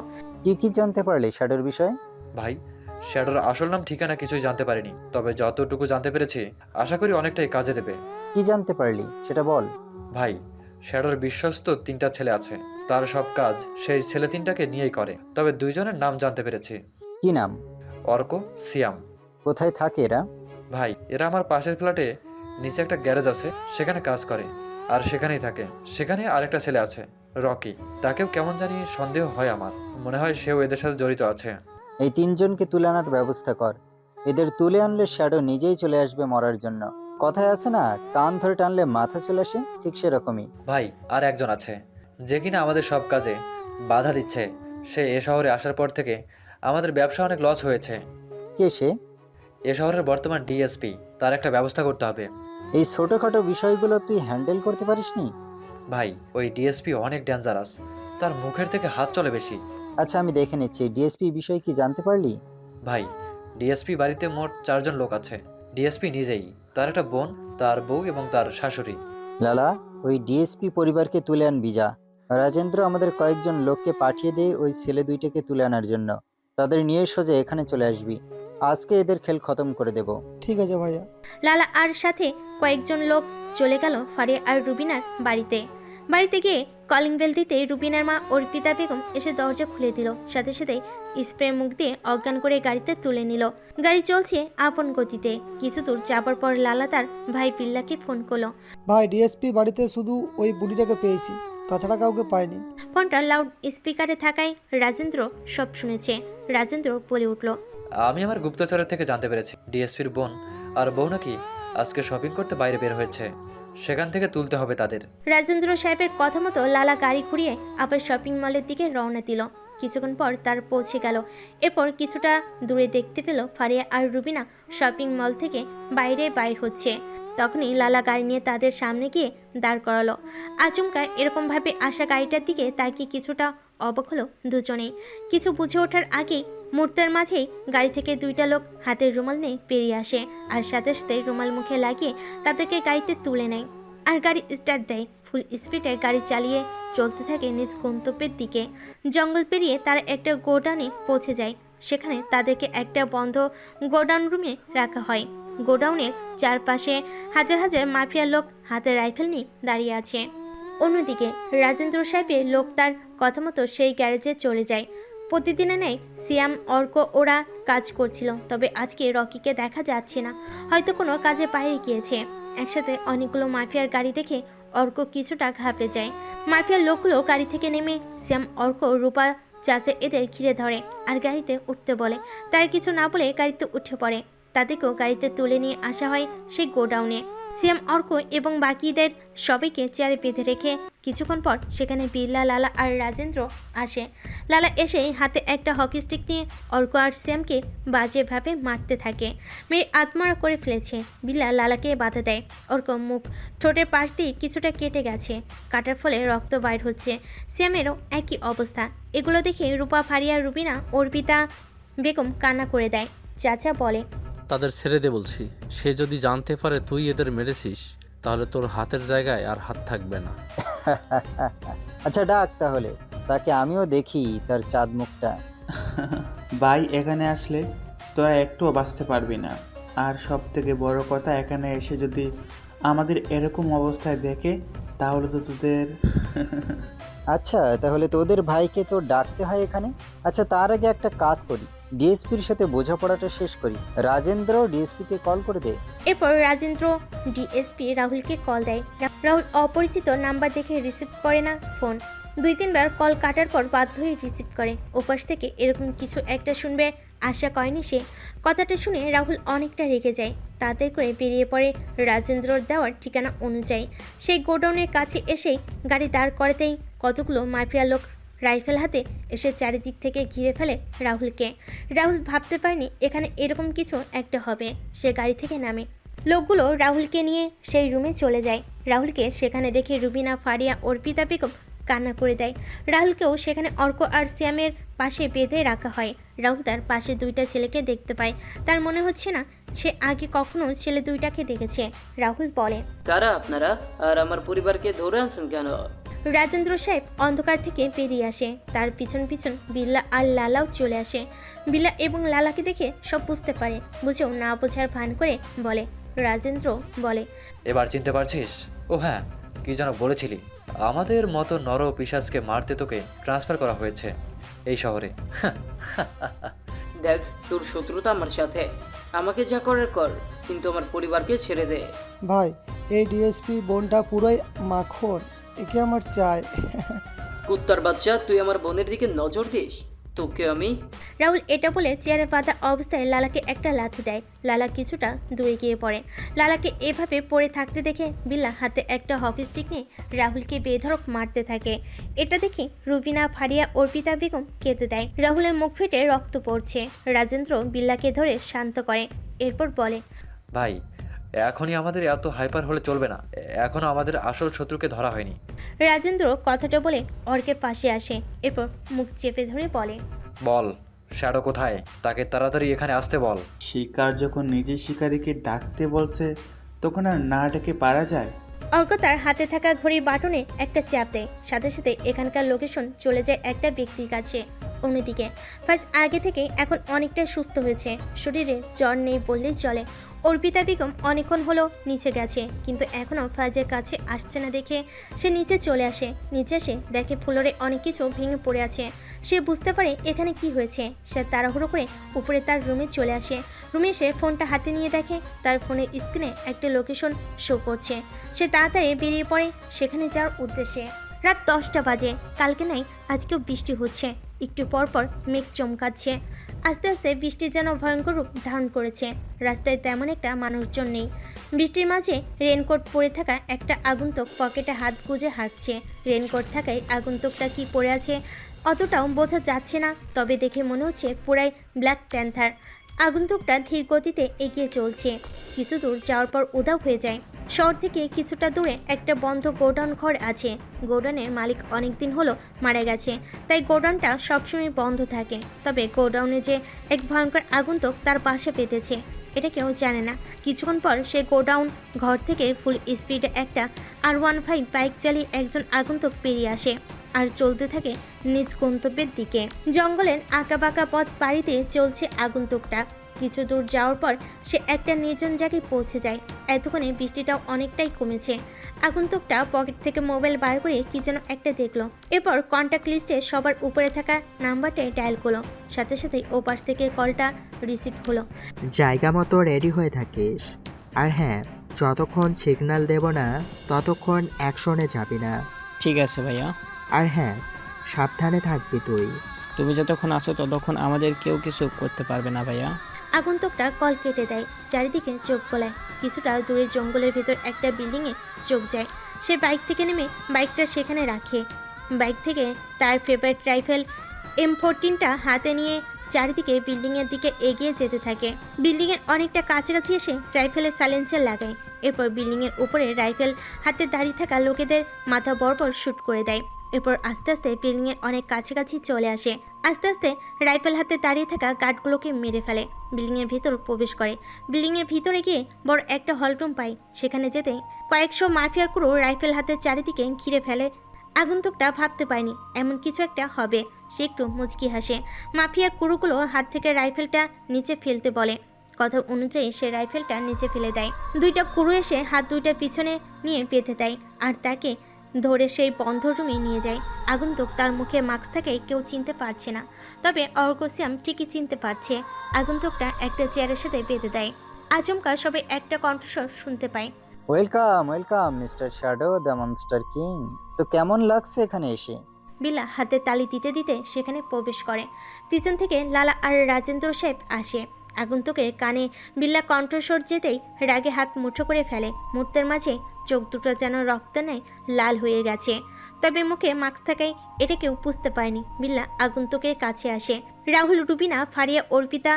কি জানতে পারলে শ্যাডোর বিষয়ে? ভাই, শ্যাডোর আসল নাম ঠিকানা কিছুই জানতে পারিনি, তবে যতটুকু জানতে পেরেছি আশা করি অনেকটাই কাজে দেবে। কি জানতে পারলি সেটা বল। ভাই, শ্যাডোর বিশ্বস্ত 3টা ছেলে আছে, তার সব কাজ সেই ছেলে 3টাকে নিয়েই করে। তবে 2 জনের নাম জানতে পেরেছি। কি নাম? অর্ক, সিয়াম। কোথায় থাকে এরা? ভাই, এরা আমার পাশের ফ্ল্যাটে নিচে একটা গ্যারেজ আছে, সেখানে কাজ করে আর সেখানেই থাকে। সেখানে আরেকটা ছেলে আছে, রকি। তাকেও কেমন জানি সন্দেহ হয় আমার, মনে হয় সেও এদের সাথে জড়িত আছে। এই 3 জনকে তুলে আনার ব্যবস্থা কর। এদের তুলে আনলে শ্যাডো নিজেই চলে আসবে মরার জন্য। কথায় আছে না, কান ধরে টানলে মাথা চলে আসে, ঠিক সেরকমই। ভাই, আর একজন আছে যে কিনা আমাদের সব কাজে বাধা দিচ্ছে। সে এ শহরে আসার পর থেকে আমাদের ব্যবসা অনেক লস হয়েছে। কে সে? এ শহরের বর্তমান ডিএসপি, তার একটা ব্যবস্থা করতে হবে। এই ছোটখাটো বিষয়গুলো তুই হ্যান্ডেল করতে পারিসনি? ভাই, ওই ডিএসপি অনেক ডেঞ্জারাস, তার মুখের থেকে হাত চলে বেশি। আচ্ছা, আমি দেখে নিচ্ছি। ডিএসপি বিষয় কি জানতে পারলি? ভাই, ডিএসপি বাড়িতে মোট 4 জন লোক আছে। ডিএসপি নিজেই, তার একটা বোন, তার বউ এবং তার শাশুড়ি। লালা, ওই ডিএসপি পরিবারকে তুলে আনবি যা। রাজেন্দ্র, আমাদের কয়েকজন লোককে পাঠিয়ে দে ওই ছেলে 2টাকে তুলে আনার জন্য। তাদের নিয়ে সোজা এখানে চলে আসবি। আজকে এদের খেল খতম করে দেব। ঠিক আছে ভাইয়া। লালা আর সাথে কয়েকজন লোক চলে গেল ফারিয়া আর রুবিনার বাড়িতে। বাড়িতে গিয়ে কলিং বেল দিতে রুবিনার মা অর্পিতা বেগম এসে দরজা খুলে দিল। সাথে সাথে স্প্রে মুখ দিয়ে অজ্ঞান করে গাড়িতে তুলে নিল। গাড়ি চলছে আপন গতিতে। কিছু দূর যাবার পর লালা তার ভাই বিল্লাকে ফোন করলো। ভাই, ডিএসপি বাড়িতে শুধু ওই বুড়িটাকে পেয়েছি, তাছাড়া কাউকে পাইনি। ফোনটা লাউড স্পিকারে থাকায় রাজেন্দ্র সব শুনেছে। রাজেন্দ্র বলে উঠল, আমি আমার গুপ্তচরের থেকে জানতে পেরেছি ডিএসপির বোন আর বউ নাকি আজকে শপিং করতে বাইরে বের হয়েছে, সেখান থেকে তুলতে হবে তাদের। রাজেন্দ্র সাহেবের কথা মতো লালা গাড়ি ঘুরিয়ে আবার শপিং মলের দিকে রওনা দিল। কিছুক্ষণ পর তার পৌঁছে গেল। এরপর কিছুটা দূরে দেখতে পেল ফারিয়া আর রুবিনা শপিং মল থেকে বাইর হচ্ছে। তখনই লালা গাড়ি নিয়ে তাদের সামনে গিয়ে দাঁড় করালো। আচমকা এরকমভাবে আসা গাড়িটার দিকে তাকিয়ে কিছুটা অবাক হলো দুজনেই। কিছু বুঝে ওঠার আগেই মুহূর্তের মাঝেই গাড়ি থেকে দুইটা লোক হাতের রুমাল নিয়ে বেরিয়ে আসে আর সাথে সাথে রুমাল মুখে লাগিয়ে তাদেরকে গাড়িতে তুলে নেয় আর গাড়ি স্টার্ট দেয়। ফুল স্পিডে গাড়ি চালিয়ে চলতে থাকে নিজ গন্তব্যের দিকে। জঙ্গল পেরিয়ে তারা একটা গোডাউনে পৌঁছে যায়। সেখানে তাদেরকে একটা বন্ধ গোডাউন রুমে রাখা হয়। গোডাউনের চারপাশে হাজার হাজার মাফিয়ার লোক হাতে রাইফেল নিয়ে দাঁড়িয়ে আছে। অন্যদিকে রাজেন্দ্র সাহেবের লোক তার কথা মতো সেই গ্যারেজে চলে যায়। প্রতিদিনের ন্যায় সিয়াম, অর্ক ওরা কাজ করছিল, তবে আজকে রকিকে দেখা যাচ্ছে না, হয়তো কোনো কাজে বাইরে গিয়েছে। একসাথে অনেকগুলো মাফিয়ার গাড়ি দেখে অর্ক কিছুটা ঘাবড়ে যায়। মাফিয়ার লোকগুলো গাড়ি থেকে নেমে সিয়াম, অর্ক, রূপা, চাচা এদের ঘিরে ধরে আর গাড়িতে উঠতে বলে। তারা কিছু না বলে গাড়িতে উঠে পড়ে। তাদেরকেও গাড়িতে তুলে নিয়ে আসা হয় সেই গোডাউনে। সিয়াম, অর্ক এবং বাকিদের সবাইকে চেয়ারে বেঁধে রেখে কিছুক্ষণ পর সেখানে বিল্লা, লালা আর রাজেন্দ্র আসে। লালা এসেই হাতে একটা হকি স্টিক নিয়ে অর্ক আর সিয়ামকে বাজেভাবে মারতে থাকে। মেয়ে আত্মরা করে ফেলেছে। বিল্লা লালাকে বাধা দেয়। অর্ক মুখ, ঠোঁটের পাশ দিয়ে কিছুটা কেটে গেছে, কাটার ফলে রক্ত বাইর হচ্ছে। সিয়ামেরও একই অবস্থা। এগুলো দেখে রূপা, ফারিয়া, রুবিনা, অর্পিতা বেগম কান্না করে দেয়। চাচা বলে, তাদের ছেড়ে দে বলছি। সে যদি জানতে পারে তুই এদের মেরেছিস তাহলে তোর হাতের জায়গায় আর হাত থাকবে না। আচ্ছা ডাক তাহলে, তাকে আমিও দেখি তার চাঁদ মুখটা। ভাই, এখানে আসলে তোরা একটুও বাঁচতে পারবি না। আর সব থেকে বড় কথা, এখানে এসে যদি আমাদের এরকম অবস্থায় দেখে তাহলে তো তোদের আচ্ছা তাহলে তোদের ভাইকে তো ডাকতে হয় এখানে। আচ্ছা তার আগে একটা কাজ করি, ডিএসপির সাথে বোঝাপড়াটা শেষ করি। রাজেন্দ্র ডিএসপিকে কল করে দে। এরপর রাজেন্দ্র ডিএসপি রাহুলকে কল দেয়। রাহুল অপরিচিত নাম্বার দেখে রিসিভ করে না ফোন। 2-3 বার কল কাটার পর বাধ্য হয়ে রিসিভ করে। ওপাশ থেকে এরকম কিছু একটা শুনবে আশা করেনি সে। কথাটা শুনে রাহুল অনেকটা রেগে যায়। তাড়াতাড়ি করে বেরিয়ে পড়ে রাজেন্দ্রর দেওয়ার ঠিকানা অনুযায়ী। সেই গোডাউনের কাছে এসেই গাড়ি দাঁড় করাতেই কতগুলো মাফিয়া লোক রাইফেল হাতে এসে চারিদিক থেকে ঘিরে ফেলে রাহুলকে। রাহুল ভাবতে পারেনি এখানে এরকম কিছু একটা হবে। সে গাড়ি থেকে নামে। লোকগুলো রাহুলকে নিয়ে সেই রুমে চলে যায়। রাহুলকে সেখানে দেখে রুবিনা, ফারিয়া, অর্পিতা বেগম কান্না করে দেয়। রাহুলকেও সেখানে অর্ক আর সিয়ামের পাশে বেঁধে রাখা হয়। রাহুল তার পাশে 2টা ছেলেকে দেখতে পায়। তার মনে হচ্ছে না সে আগে কখনো ছেলে 2টাকে দেখেছে। রাহুল বলে, কারা আপনারা আর আমার পরিবারকে ধরে আনছেন কেন? রাজেন্দ্র সাহেব অন্ধকার থেকে বেরিয়ে আসে। তার পিছন পিছন বিল্লা আর লালাও চলে আসে। বিল্লা এবং লালাকে দেখে সব বুঝতে পারে। বুঝেও না বোঝার ভান করে বলে। রাজেন্দ্র বলে, এবার চিনতে পারছিস? ও হ্যাঁ, কি যেন বলেছিলি? আমাদের মতো নর পিশাচকে মারতে তোকে ট্রান্সফার করা হয়েছে এই শহরে। দেখ, তোর শত্রুতা আমার সাথে। আমাকে যা করার কর, কিন্তু আমার পরিবারকে ছেড়ে দে। ভাই, এই ডিএসপি বোনটা পুরোই মাখন, একে আমার চাই। কুত্তার বাচ্চা, তুই আমার বোনের দিকে নজর দিস, তোকে আমি। রাহুল এটা বলে চেয়ারে বাঁধা অবস্থায় লালাকে একটা লাথি দেয়। লালা কিছুটা দূরে গিয়ে পড়ে। লালাকে এভাবে পড়ে থাকতে দেখে বিল্লা হাতে একটা হকি স্টিক নিয়ে রাহুলকে বেধড়ক মারতে থাকে। এটা দেখে রুবিনা, ফারিয়া, অর্পিতা বেগম কেঁদে দেয়। রাহুলের মুখ ফেটে রক্ত পড়ছে। রাজেন্দ্র বিল্লাকে ধরে শান্ত করে। এরপর বলে, ভাই, এখনই আমাদের এত হাইপার হলে চলবে না। এখনো আমাদের আসল শত্রুকে ধরা হয়নি। রাজেন্দ্র কথাটা বলে অর্কের পাশে আসে। এরপর মুখ চেপে ধরে বলে, বল, শ্যাডো কোথায়? তাকে তাড়াতাড়ি এখানে আসতে বল। শিকার যখন নিজের শিকারীকে ডাকতে বলছে তখন আর না ডেকে পারা যায়? অর্ক তার হাতে থাকা ঘড়ির বাটনে একটা চাপ দেয়। সাথে সাথে এখানকার লোকেশন চলে যায় একটা ব্যক্তির কাছে। অন্যদিকে ফাজ আগে থেকে এখন অনেকটা সুস্থ হয়েছে, শরীরে জ্বর নেই বললেই চলে। অর্পিতা বেগম অনেকক্ষণ হলো নিচে গেছে, কিন্তু এখনও ফাজের কাছে আসছে না দেখে সে নিচে চলে আসে। নিচে এসে দেখে ফ্লোরে অনেক কিছু ভেঙে পড়ে আছে। সে বুঝতে পারে এখানে কি হয়েছে। সে তাড়াহুড়ো করে উপরে তার রুমে চলে আসে। রুমে এসে ফোনটা হাতে নিয়ে দেখে তার ফোনের স্ক্রিনে একটা লোকেশন শো করছে। সে তাড়াতাড়ি বেরিয়ে পড়ে সেখানে যাওয়ার উদ্দেশ্যে। রাত 10টা বাজে। কালকে নাই আজকেও বৃষ্টি হচ্ছে, একটু পর পর মেঘ চমকাচ্ছে। আস্তে আস্তে বৃষ্টি যেন ভয়ঙ্কর রূপ ধারণ করেছে। রাস্তায় তেমন একটা মানুষজন নেই। বৃষ্টির মাঝে রেনকোট পরে থাকা একটা আগন্তুক পকেটে হাত গুজে হাঁটছে। রেনকোট থাকায় আগন্তুকটা কি পরে আছে অতটাও বোঝা যাচ্ছে না, তবে দেখে মনে হচ্ছে পুরাই ব্ল্যাক প্যান্থার। আগন্তুকটা ধীর গতিতে এগিয়ে চলছে। কিছু দূর যাওয়ার পর উধাও হয়ে যায়। শহর থেকে কিছুটা দূরে একটা বন্ধ গোডাউন ঘর আছে। গোডাউনের মালিক অনেক দিন হলো মারা গেছে, তাই গোডাউনটা সবসময় বন্ধ থাকে। তবে গোডাউনে যে এক ভয়ঙ্কর আগন্তুক তার পাশে পেতেছে এটা কেউ জানে না। কিছুক্ষণ পর সে গোডাউন ঘর থেকে ফুল স্পিডে একটা R15 বাইক চালিয়ে একজন আগন্তুক পেরিয়ে আসে আর চলতে থাকে নিজ গন্তব্যের দিকে। জঙ্গলের আঁকাবাঁকা পথ পাড়ি দিয়ে চলছে আগন্তুকটা। কিছু দূর যাওয়ার পর সে একটা নির্জন জায়গায় পৌঁছে যায়। এতক্ষণে বৃষ্টিটাও অনেকটাই কমেছে। আগন্তুকটা পকেট থেকে মোবাইল বার করে কি যেন একটা দেখলো। এরপর কন্ট্যাক্ট লিস্টে সবার উপরে থাকা নাম্বারটাই ডায়াল করলো। সাথে সাথেই ও পাশ থেকে কলটা রিসিভ হলো। জায়গা মতো রেডি হয়ে থাকিস। আর হ্যাঁ, যতক্ষণ সিগন্যাল দেব না ততক্ষণ অ্যাকশনে যাবি না। ঠিক আছে ভাইয়া। আর হ্যাঁ, সাবধানে থাকবি তুই। তুমি যতক্ষণ আছো ততক্ষণ আমাদের কেউ কিছু করতে পারবে না ভাইয়া। আগন্তুকটা কল কেটে দেয়। চারিদিকে চোখ গোলায়। কিছুটা দূরে জঙ্গলের ভেতর একটা বিল্ডিংয়ে চোখ যায়। সে বাইক থেকে নেমে বাইকটা সেখানে রাখে। বাইক থেকে তার ফেভারিট রাইফেল M14টা হাতে নিয়ে চারিদিকে বিল্ডিংয়ের দিকে এগিয়ে যেতে থাকে। বিল্ডিংয়ের অনেকটা কাছাকাছি এসে রাইফেলের সাইলেন্সার লাগায়। এরপর বিল্ডিংয়ের উপরে রাইফেল হাতে দাঁড়িয়ে থাকা লোকেদের মাথা বরাবর শ্যুট করে দেয়। এরপর আস্তে আস্তে বিল্ডিংয়ের অনেক কাছাকাছি চলে আসে। আস্তে আস্তে রাইফেল হাতে দাঁড়িয়ে থাকা গার্ডগুলোকে মেরে ফেলে। বিল্ডিংয়ের ভিতর প্রবেশ করে। বিল্ডিংয়ের ভিতরে গিয়ে বড় একটা হলরুম পায়। সেখানে যেতে কয়েকশো মাফিয়ার ক্রু রাইফেল হাতে চারিদিকে ঘিরে ফেলে। আগন্তুকটা ভাবতে পারেনি এমন কিছু একটা হবে। সে একটু মুচকি হাসে। মাফিয়ার ক্রুগুলো হাত থেকে রাইফেলটা নিচে ফেলতে বলে। কথা অনুযায়ী সে রাইফেলটা নিচে ফেলে দেয়। দুইটা ক্রু এসে হাত দুইটা পিছনে নিয়ে বেঁধে দেয় আর তাকে ধরে সেই বন্ধ রুমে নিয়ে যায়। আগন্তুক তার মুখে মাস্ক থাকে কেউ চিনতে পারছে না, তবে অর্গসিয়াম ঠিকই চিনতে পারছে। আগন্তুকটা একটা চেয়ারের সাথে বেঁধে দেয়। আচমকা সবাই একটা কণ্ঠস্বর শুনতে পায়। Welcome welcome mister shadow the monster king. তো কেমন লাগছে এখানে এসে? বিল্লা হাতে তালি দিতে দিতে সেখানে প্রবেশ করে। পিছন থেকে লালা আর রাজেন্দ্র সাহেব আসে। আগন্তুকের কানে বিল্লা কণ্ঠস্বর যেতেই রাগে হাত মুঠো করে ফেলে। মুহূর্তের মাঝে চোখ দুটো যেন রক্ত নেয় লাল হয়ে গেছে। তবে মুখে মাস্ক থাকায় এটা কেউ বুঝতে পারেনি। বিল্লা আগন্তুকের কাছে আসে। রাহুল, রুবিনা, ফারিয়া, অর্পিতা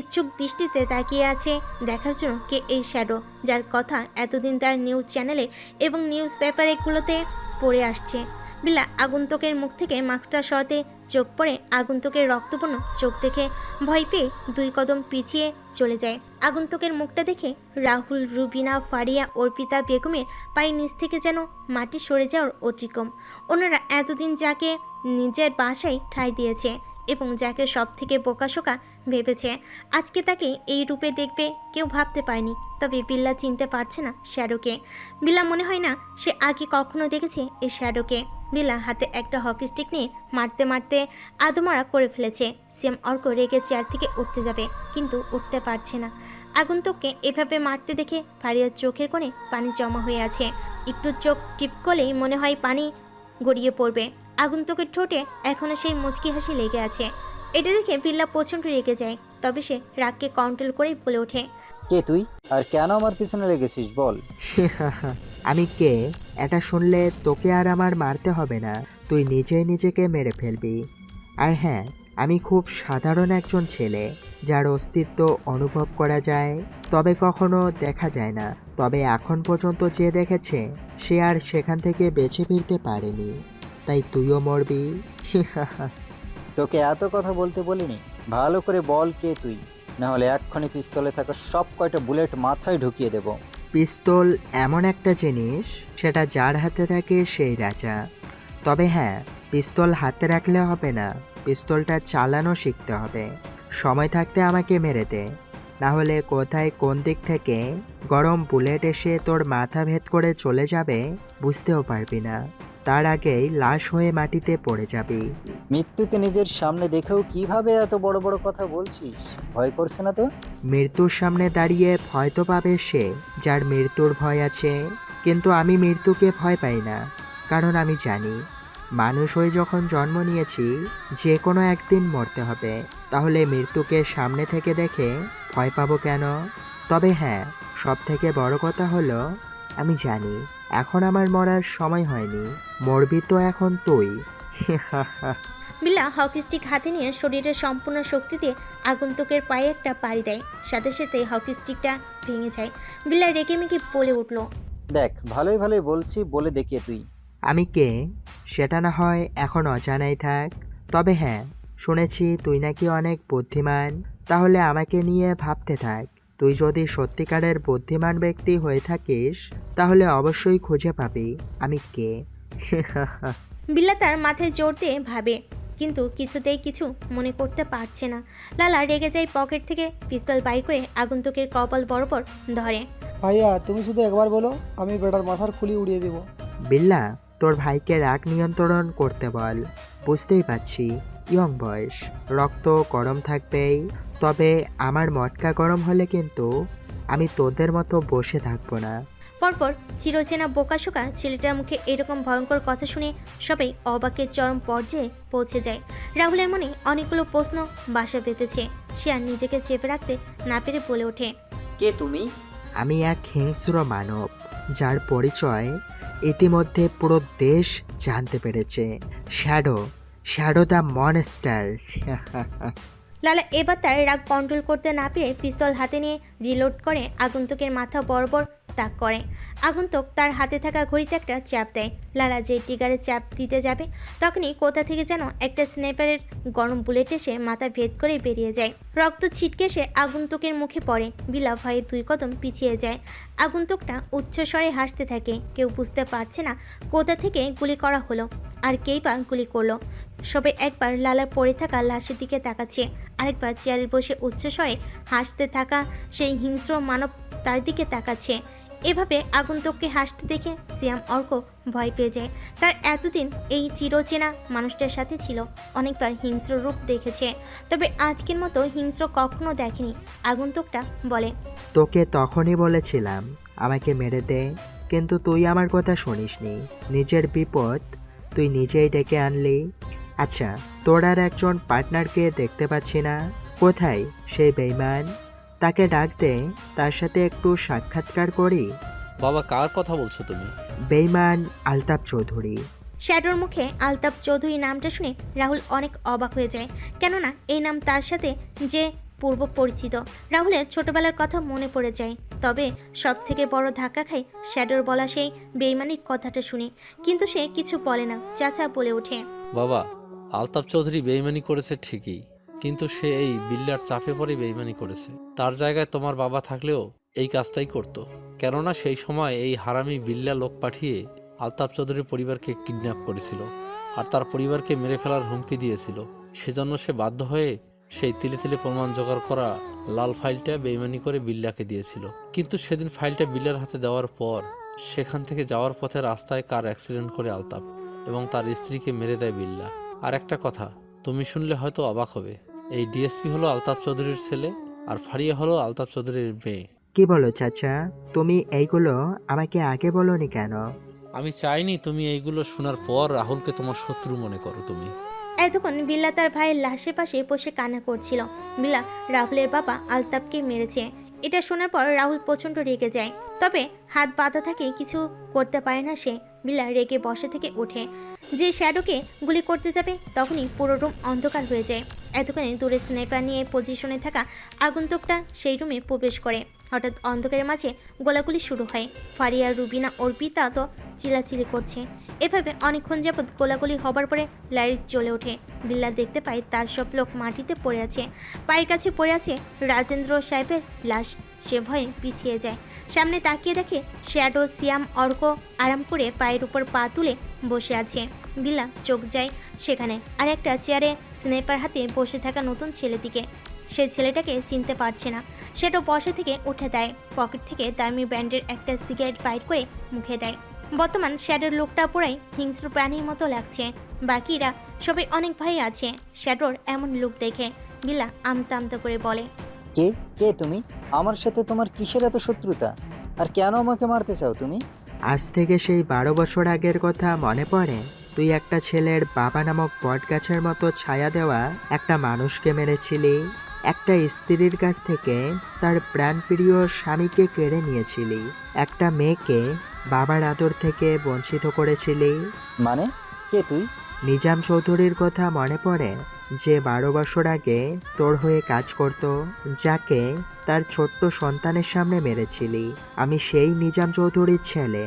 ইচ্ছুক দৃষ্টিতে তাকিয়ে আছে দেখার জন্য কে এই শ্যাডো, যার কথা এতদিন তার নিউজ চ্যানেলে এবং নিউজ পেপারগুলোতে পড়ে আসছে। বিল্লা আগন্তুকের মুখ থেকে মাস্কটা সরাতে চোখ পড়ে আগন্তুকের রক্তপূর্ণ চোখ দেখে ভয় পেয়ে 2 কদম পিছিয়ে চলে যায়। আগন্তুকের মুখটা দেখে রাহুল, রুবিনা, ফারিয়া, অর্পিতা বেগমের পায়ের নিচ থেকে যেন মাটি সরে যাওয়ার অতিক্রম। ওনারা এতদিন যাকে নিজের বাসায় ঠাঁই দিয়েছে এবং যাকে সব থেকে বোকাশোকা ভেবেছে, আজকে তাকে এই রূপে দেখবে কেউ ভাবতে পারেনি। তবে বিল্লা চিনতে পারছে না শ্যাডোকে। বিল্লা মনে হয় না সে আগে কখনো দেখেছে এই শ্যাডোকে। বিল্লা হাতে একটা হকি স্টিক নিয়ে মারতে মারতে আদমারা করে ফেলেছে। সিএম অর্ক রেগে চেয়ার থেকে উঠতে যাবে, কিন্তু উঠতে পারছে না। আগন্তুককে এভাবে মারতে দেখে ফারিয়ার চোখের কোণে পানি জমা হয়ে আছে। একটু চোখ টিপ করলেই মনে হয় পানি গড়িয়ে পড়বে। আগন্তুকের ঠোঁটে এখনো সেই মুচকি হাসি লেগে আছে। এটা দেখে বিল্লা প্রচণ্ড রেগে যায়। তবে সে রাগকে কন্ট্রোল করেই বলে ওঠে, কে তুই আর কেন আমার পিছনে লেগেছিস বল? আমি কে এটা শুনলে তোকে আর আমার মারতে হবে না, তুই নিজেই নিজেকে মেরে ফেলবি। আর হ্যাঁ, আমি খুব সাধারণ একজন ছেলে যার অস্তিত্ব অনুভব করা যায় তবে কখনো দেখা যায় না। তবে এখন পর্যন্ত যে দেখেছে সে আর সেখান থেকে বেঁচে ফিরতে পারেনি, তাই তুইও মরবি। তোকে এত কথা বলতে বলিনি, ভালো করে বল কে তুই, না হলে এক্ষুনি পিস্তলে থাকা সব কয়টা বুলেট মাথায় ঢুকিয়ে দেব। পিস্তল এমন একটা জিনিস, সেটা যার হাতে থাকে সেই রাজা। তবে হ্যাঁ, পিস্তল হাতে রাখলে হবে না, পিস্তলটা চালানো শিখতে হবে। সময় থাকতে আমাকে মেরে দে, না হলে কোথায় কোন দিক থেকে গরম বুলেট এসে তোর মাথা ভেদ করে চলে যাবে বুঝতেও পারবি না। তার আগেই লাশ হয়ে মাটিতে পড়ে যাবি। মৃত্যুকে নিজের সামনে দেখেও কিভাবে এত বড় বড় কথা বলছিস? ভয় করছে না তো? মৃত্যুর সামনে দাঁড়িয়ে ভয় তো পাবে সে যার মৃত্যুর ভয় আছে, কিন্তু আমি মৃত্যুকে ভয় পাই না, কারণ আমি জানি মানুষ হয়ে যখন জন্ম নিয়েছি যে কোনো একদিন মরতে হবে। তাহলে মৃত্যুকে সামনে থেকে দেখে ভয় পাবো কেন? তবে হ্যাঁ, সব থেকে বড় কথা হলো আমি জানি এখন আমার মরার সময় হয়নি, মরবি তো এখন তুই। বিল্লা হকি স্টিক হাতে নিয়ে শরীরের সম্পূর্ণ শক্তি দিয়ে আগন্তুকের পায়ে একটা পাড়ি দেয়। সাথে সাথে হকি স্টিকটা ভেঙে যায়। বিল্লা রেগে মেগে বলে উঠল, দেখ, ভালোই ভালোই বলছি, বলে দেখিয়ে তুই। আমি কে সেটা না হয় এখন অজানাই থাক, তবে হ্যাঁ, শুনেছি তুই নাকি অনেক বুদ্ধিমান। তাহলে আমাকে নিয়ে ভাবতে থাক। তুই যদি সত্যিকারের বুদ্ধিমান ব্যক্তি হয়ে থাকিস তাহলে অবশ্যই খুঁজে পাবি আমি কে। বিল্লা তার মাথায় জোর দিয়ে ভাবে, কিন্তু কিছুতেই কিছু মনে করতে পারছে না। লালা রেগে যায়, পকেট থেকে পিস্তল বাইর করে আগন্তুকের কপাল বরাবর ধরে। ভাইয়া তুমি শুধু একবার বলো, আমি বেটার মাথার খুলি উড়িয়ে দেবো। বিল্লা, তোর ভাইকে রাগ নিয়ন্ত্রণ করতে বল। বুঝতেই পারছি ইয়ং বয়স, রক্ত গরম থাকবেই, তবে আমার মটকা গরম হলে কিন্তু আমি তোদের মতো বসে থাকবো না। পরপর চিরচেনা বোকাশোকা ছেলেটার মুখে এরকম ভয়ঙ্কর কথা শুনে সবাই অবাকের চরম পর্যায়ে পৌঁছে যায়। রাহুলের মনে অনেকগুলো প্রশ্ন বাসা বেঁধেছে। সে আর নিজেকে চেপে রাখতে না পেরে বলে ওঠে, কে তুমি? আমি এক হিংস্র মানব, যার পরিচয় ইতিমধ্যে পুরো দেশ জানতে পেরেছে। Shadow the monster. লালা এবার তার রাগ কন্ট্রোল করতে না পেরে পিস্তল হাতে নিয়ে রিলোড করে আগন্তুকের মাথা বরাবর তাক করে। আগন্তুক তার হাতে থাকা ঘড়িতে একটা চাপ দেয়। লালা যে ট্রিগারে চাপ দিতে যাবে তখনই কোথা থেকে যেন একটা স্নাইপারের গরম বুলেট এসে মাথা ভেদ করে বেরিয়ে যায়। রক্ত ছিটকে এসে আগন্তুকের মুখে পড়ে। বিলা ভয়ে 2 কদম পিছিয়ে যায়। আগন্তুকটা উচ্চস্বরে হাসতে থাকে। কেউ বুঝতে পারছে না কোথা থেকে গুলি করা হলো আর কেই বা গুলি করলো। সবে একবার লালার পড়ে থাকা লাশের দিকে তাকাচ্ছে, আরেকবার চেয়ারে বসে উচ্চস্বরে হাসতে থাকা সেই হিংস্র মানব তার দিকে তাকাচ্ছে। এভাবে আগন্তুককে হাসতে দেখে সিয়াম অর্ক ভয় পেয়ে যায়। তার এতদিন এই চিরচেনা মানুষটার সাথে ছিল, অনেকবার হিংস্র রূপ দেখেছে, তবে আজকের মতো হিংস্র কখনো দেখেনি। আগন্তুকটা বলে, তোকে তখনই বলেছিলাম আমাকে মেরে দে, কিন্তু তুই আমার কথা শুনিসনি। নিজের বিপদ তুই নিজেই ডেকে আনলি। আচ্ছা, তোর আর একজন পার্টনারকে দেখতে পাচ্ছি না, কোথায় সেই বেঈমান? তাকে ডাক দে, তার সাথে একটু সাক্ষাৎকার করি। বাবা, কার কথা বলছো তুমি? বেঈমান আলতাফ চৌধুরী। শ্যাডোর মুখে আলতাফ চৌধুরী নামটা শুনে রাহুল অনেক অবাক হয়ে যায়, কেননা এই নাম তার সাথে যে পূর্ব পরিচিত। রাহুলের ছোটবেলার কথা মনে পড়ে যায়। তবে সব থেকে বড় ধাক্কা খায় শ্যাডোর বলা সেই বেইমানির কথাটা শুনে, কিন্তু সে কিছু বলে না। চাচা বলে ওঠে, বাবা, আলতাফ চৌধুরী বেইমানি করেছে ঠিকই, কিন্তু সে এই বিল্লার চাপে পড়ে বেইমানি করেছে। তার জায়গায় তোমার বাবা থাকলেও এই কাজটাই করত, কেননা সেই সময় এই হারামি বিল্লা লোক পাঠিয়ে আলতাফ চৌধুরীর পরিবারকে কিডন্যাপ করেছিল আর তার পরিবারকে মেরে ফেলার হুমকি দিয়েছিল। সেজন্য সে বাধ্য হয়ে সেই তিলে তিলে প্রমাণ জোগাড় করা লাল ফাইলটা বেইমানি করে বিল্লাকে দিয়েছিল। কিন্তু সেদিন ফাইলটা বিল্লার হাতে দেওয়ার পর সেখান থেকে যাওয়ার পথে রাস্তায় কার অ্যাক্সিডেন্ট করে আলতাফ এবং তার স্ত্রীকে মেরে দেয় বিল্লা। আর একটা কথা তুমি শুনলে হয়তো অবাক হবে, এই ডিএসপি হলো আলতাফ চৌধুরীর ছেলে আর ফারিয়া হলো আলতাফ চৌধুরীর মেয়ে। কি বলো চাচা? তুমি এইগুলো আমাকে আগে বলনি কেন? আমি চাইনি তুমি এইগুলো শোনার পর রাহুলকে তোমার শত্রু মনে করো। তুমি এতক্ষণ বিল্লা তার ভাইয়ের লাশের পাশে বসে কান্না করছিল। বিল্লা রাহুলের বাবা আলতাফকে মেরেছে, এটা শোনার পর রাহুল প্রচণ্ড রেগে যায়, তবে হাত বাঁধা থাকে, কিছু করতে পারে না সে। বিল্লা রেগে বসে থেকে ওঠে। যে শ্যাডোকে গুলি করতে যাবে তখনই পুরো রুম অন্ধকার হয়ে যায়। এতক্ষণে দূরে স্নাইপার নিয়ে পজিশনে থাকা আগন্তুকটা সেই রুমে প্রবেশ করে। হঠাৎ অন্ধকারের মাঝে গোলাগুলি শুরু হয়। ফারিয়া, রুবিনা, অর্পিতা তো চিলাচিলি করছে। এভাবে অনেকক্ষণ যাবৎ গোলাগুলি হবার পরে লাইট জ্বলে ওঠে। বিল্লা দেখতে পায় তার সব লোক মাটিতে পড়ে আছে। পায়ের কাছে পড়ে আছে রাজেন্দ্র সাহেবের লাশ। সে ভয়ে পিছিয়ে যায়। সামনে তাকিয়ে দেখে শ্যাডো, সিয়াম, অর্ক আরাম করে পায়ের উপর পা তুলে বসে আছে। বিল্লা চোখ যায় সেখানে, আর একটা চেয়ারে স্নেপার হাতে বসে থাকা নতুন ছেলেটিকে। সে ছেলেটাকে চিনতে পারছে না। শ্যাডো বসা থেকে উঠে দেয়, পকেট থেকে দামি ব্র্যান্ডের একটা সিগারেট বাইট করে মুখে দেয়। বর্তমান শ্যাডোর লোকটা পুরাই হিংস্র প্রাণীর মতো লাগছে। বাকিরা সবাই অনেক ভয় আছে শ্যাডোর এমন লুক দেখে। বিল্লা আমতা আমতা করে বলে, কে কে তুমি? আমার সাথে তোমার কিসের এত শত্রুতা? আর কেন আমাকে মারতে চাও তুমি? আজ থেকে সেই 12 বছর আগের কথা মনে পড়ে? তুই একটা ছেলের বাবা নামক বটগাছের মতো ছায়া দেওয়া একটা মানুষকে মেরেছিলি। একটা স্ত্রীর কাছ থেকে তার প্রাণপ্রিয় স্বামীকে কেড়ে নিয়েছিলি। একটা মেয়েকে বাবার আদর থেকে বঞ্চিত করেছিলি। মানে কে তুই? নিজাম চৌধুরীর কথা মনে পড়ে? যে 12 বছর আগে তোর হয়ে কাজ করত, যাকে তার ছোট্ট সন্তানের সামনে মেরেছিলি। আমি সেই নিজাম চৌধুরীর ছেলে।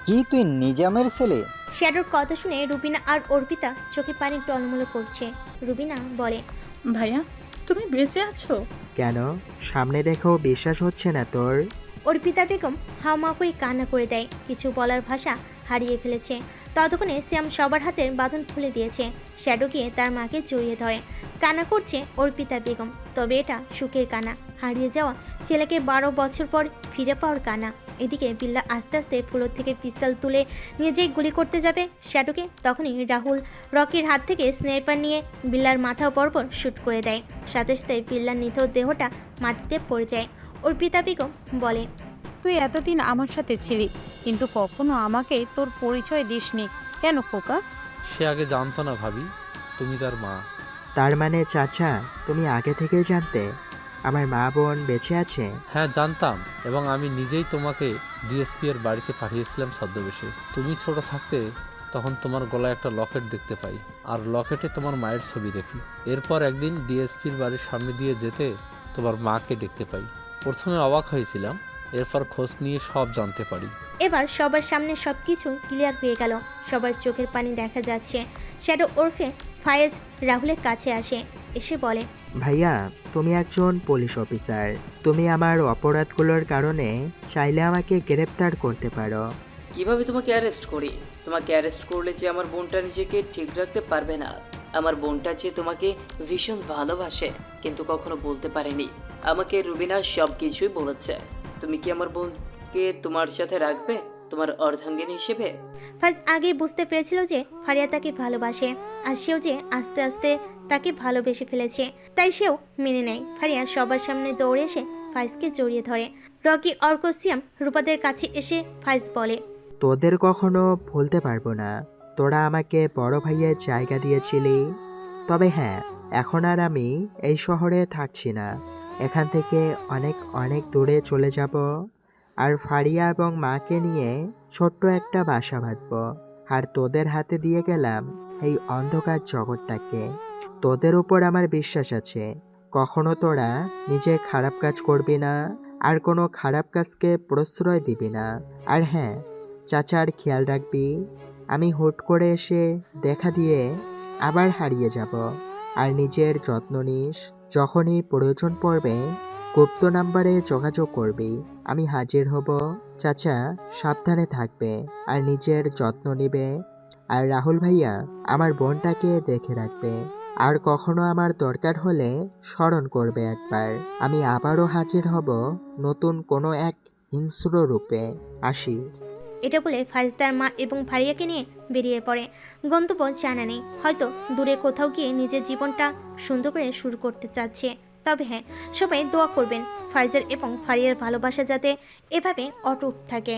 কি তুই নিজামের ছেলে? শ্যাডোর কথা শুনে রুবিনা আর অর্পিতা চোখে পানি টলমলো করছে। রুবিনা বলে, ভাইয়া তুমি বেঁচে আছো? কেন, সামনে দেখেও বিশ্বাস হচ্ছে না তোর? অর্পিতা বেগম হাওমা করে কান্না করে দেয়। কিছু বলার ভাষা হারিয়ে ফেলেছে। ততক্ষণে শ্যাম সবার হাতের বাঁধন খুলে দিয়েছে। শ্যাডো গিয়ে তার মাকে জড়িয়ে ধরে। কান্না করছে অর্পিতা বেগম, তবে এটা সুখের কান্না, হারিয়ে যাওয়া ছেলেকে 12 বছর পর ফিরে পাওয়ার কান্না। এদিকে বিল্লা আস্তে আস্তে ফ্লোর থেকে পিস্তল তুলে নিজেই গুলি করতে যাবে শ্যাডোকে। তখনই রাহুল রকির হাত থেকে স্নাইপার নিয়ে বিল্লার মাথা বরাবর শ্যুট করে দেয়। সাথে সাথে বিল্লার নিথর দেহটা মাটিতে পড়ে যায়। অর্পিতা বেগম বলে, তুই এতদিন আমার সাথে ছিলি, কিন্তু কখনো আমাকে তোর পরিচয় দিসনি কেন খোকা? সে আগে জানতো না ভাবি, তুমি তার মা। তার মানে চাচা, তুমি আগে থেকেই জানতে আমার মা বোন বেঁচে আছে? হ্যাঁ জানতাম, এবং আমি নিজেই তোমাকে ডিএসপি এর বাড়িতে পাঠিয়েছিলাম ছদ্মবেশে। তুমি ছোট থাকতে তখন তোমার গলায় একটা লকেট দেখতে পাই, আর লকেটে তোমার মায়ের ছবি দেখি। এরপর একদিন ডিএসপির বাড়ির সামনে দিয়ে যেতে তোমার মাকে দেখতে পাই। প্রথমে অবাক হয়েছিলাম, এরপর খোঁজ নিয়ে সব জানতে পারি। এবার সবার সামনে সবকিছু ক্লিয়ার হয়ে গেল। সবার চোখের পানি দেখা যাচ্ছে। শ্যাডো ওরফে ফায়েজ রাহুলের কাছে আসে, এসে বলে, ভাইয়া তুমি একজন পুলিশ অফিসার। তুমি আমার অপরাধগুলোর কারণে চাইলে আমাকে গ্রেপ্তার করতে পারো। কিভাবে তোমাকে অ্যারেস্ট করি? তোমাকে অ্যারেস্ট করলে যে আমার বোনটা নিজেকে ঠিক রাখতে পারবে না। আমার বোনটা যে তোমাকে ভীষণ ভালোবাসে, কিন্তু কখনো বলতে পারেনি। আমাকে রুবিনা সব কিছুই বলেছে। তুমি কি আমার বোনকে তোমার সাথে রাখবে, তোমার অর্ধাঙ্গিনী হিসেবে? ফাইজ আগেই বুঝতে পেরেছিল যে ফারিয়া তাকে ভালোবাসে, আর সেও যে আস্তে আস্তে তাকে ভালোবেসে ফেলেছে, তাই সেও মেনে নেয়। ফারিয়া সবার সামনে দৌড়ে এসে ফাইজকে জড়িয়ে ধরে। রকি, অর্ক, সিয়াম রূপাদের কাছে এসে ফাইজ বলে, তোদের কখনো ভুলতে পারবো না। তোরা আমাকে বড় ভাইয়ের জায়গা দিয়েছিলি। তবে হ্যাঁ, এখন আর আমি এই শহরে থাকছি না। এখান থেকে অনেক অনেক দূরে চলে যাব, আর ফারিয়া এবং মাকে নিয়ে ছোট্ট একটা বাসা বাঁধব। আর তোদের হাতে দিয়ে গেলাম এই অন্ধকার জগৎটাকে। তোদের উপর আমার বিশ্বাস আছে, কখনো তোরা নিজে খারাপ কাজ করবি না, আর কোনো খারাপ কাজকে প্রশ্রয় দিবি না। আর হ্যাঁ, চাচার খেয়াল রাখবি। আমি হুট করে এসে দেখা দিয়ে আবার হারিয়ে যাব, আর নিজের যত্ন নিস। যখনই প্রয়োজন পড়বে গুপ্ত নাম্বারে যোগাযোগ করবি, আমি হাজির হব। চাচা সাবধানে থাকবে আর নিজের যত্ন নিবে। আর রাহুল ভাইয়া আমার বোনটাকে দেখে রাখবে, আর কখনো আমার দরকার হলে স্মরণ করবে একবার। আমি আবারও হাজির হব নতুন কোনো এক হিংস্র রূপে। আসি। এটা বলে ফাইজ তার মা এবং ফারিয়াকে নিয়ে বেরিয়ে পড়ে। গন্তব্য জানা নেই, হয়তো দূরে কোথাও গিয়ে নিজের জীবনটা সুন্দর করে শুরু করতে চাচ্ছে। তবে হ্যাঁ, সবাই দোয়া করবেন ফাইজের এবং ফারিয়ার ভালোবাসা যাতে এভাবে অটুট থাকে।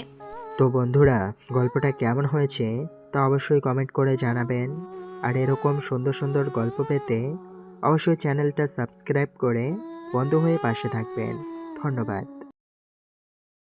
তো বন্ধুরা, গল্পটা কেমন হয়েছে তা অবশ্যই কমেন্ট করে জানাবেন। আর এরকম সুন্দর সুন্দর গল্প পেতে অবশ্যই চ্যানেলটা সাবস্ক্রাইব করে বন্ধু হয়ে পাশে থাকবেন। ধন্যবাদ।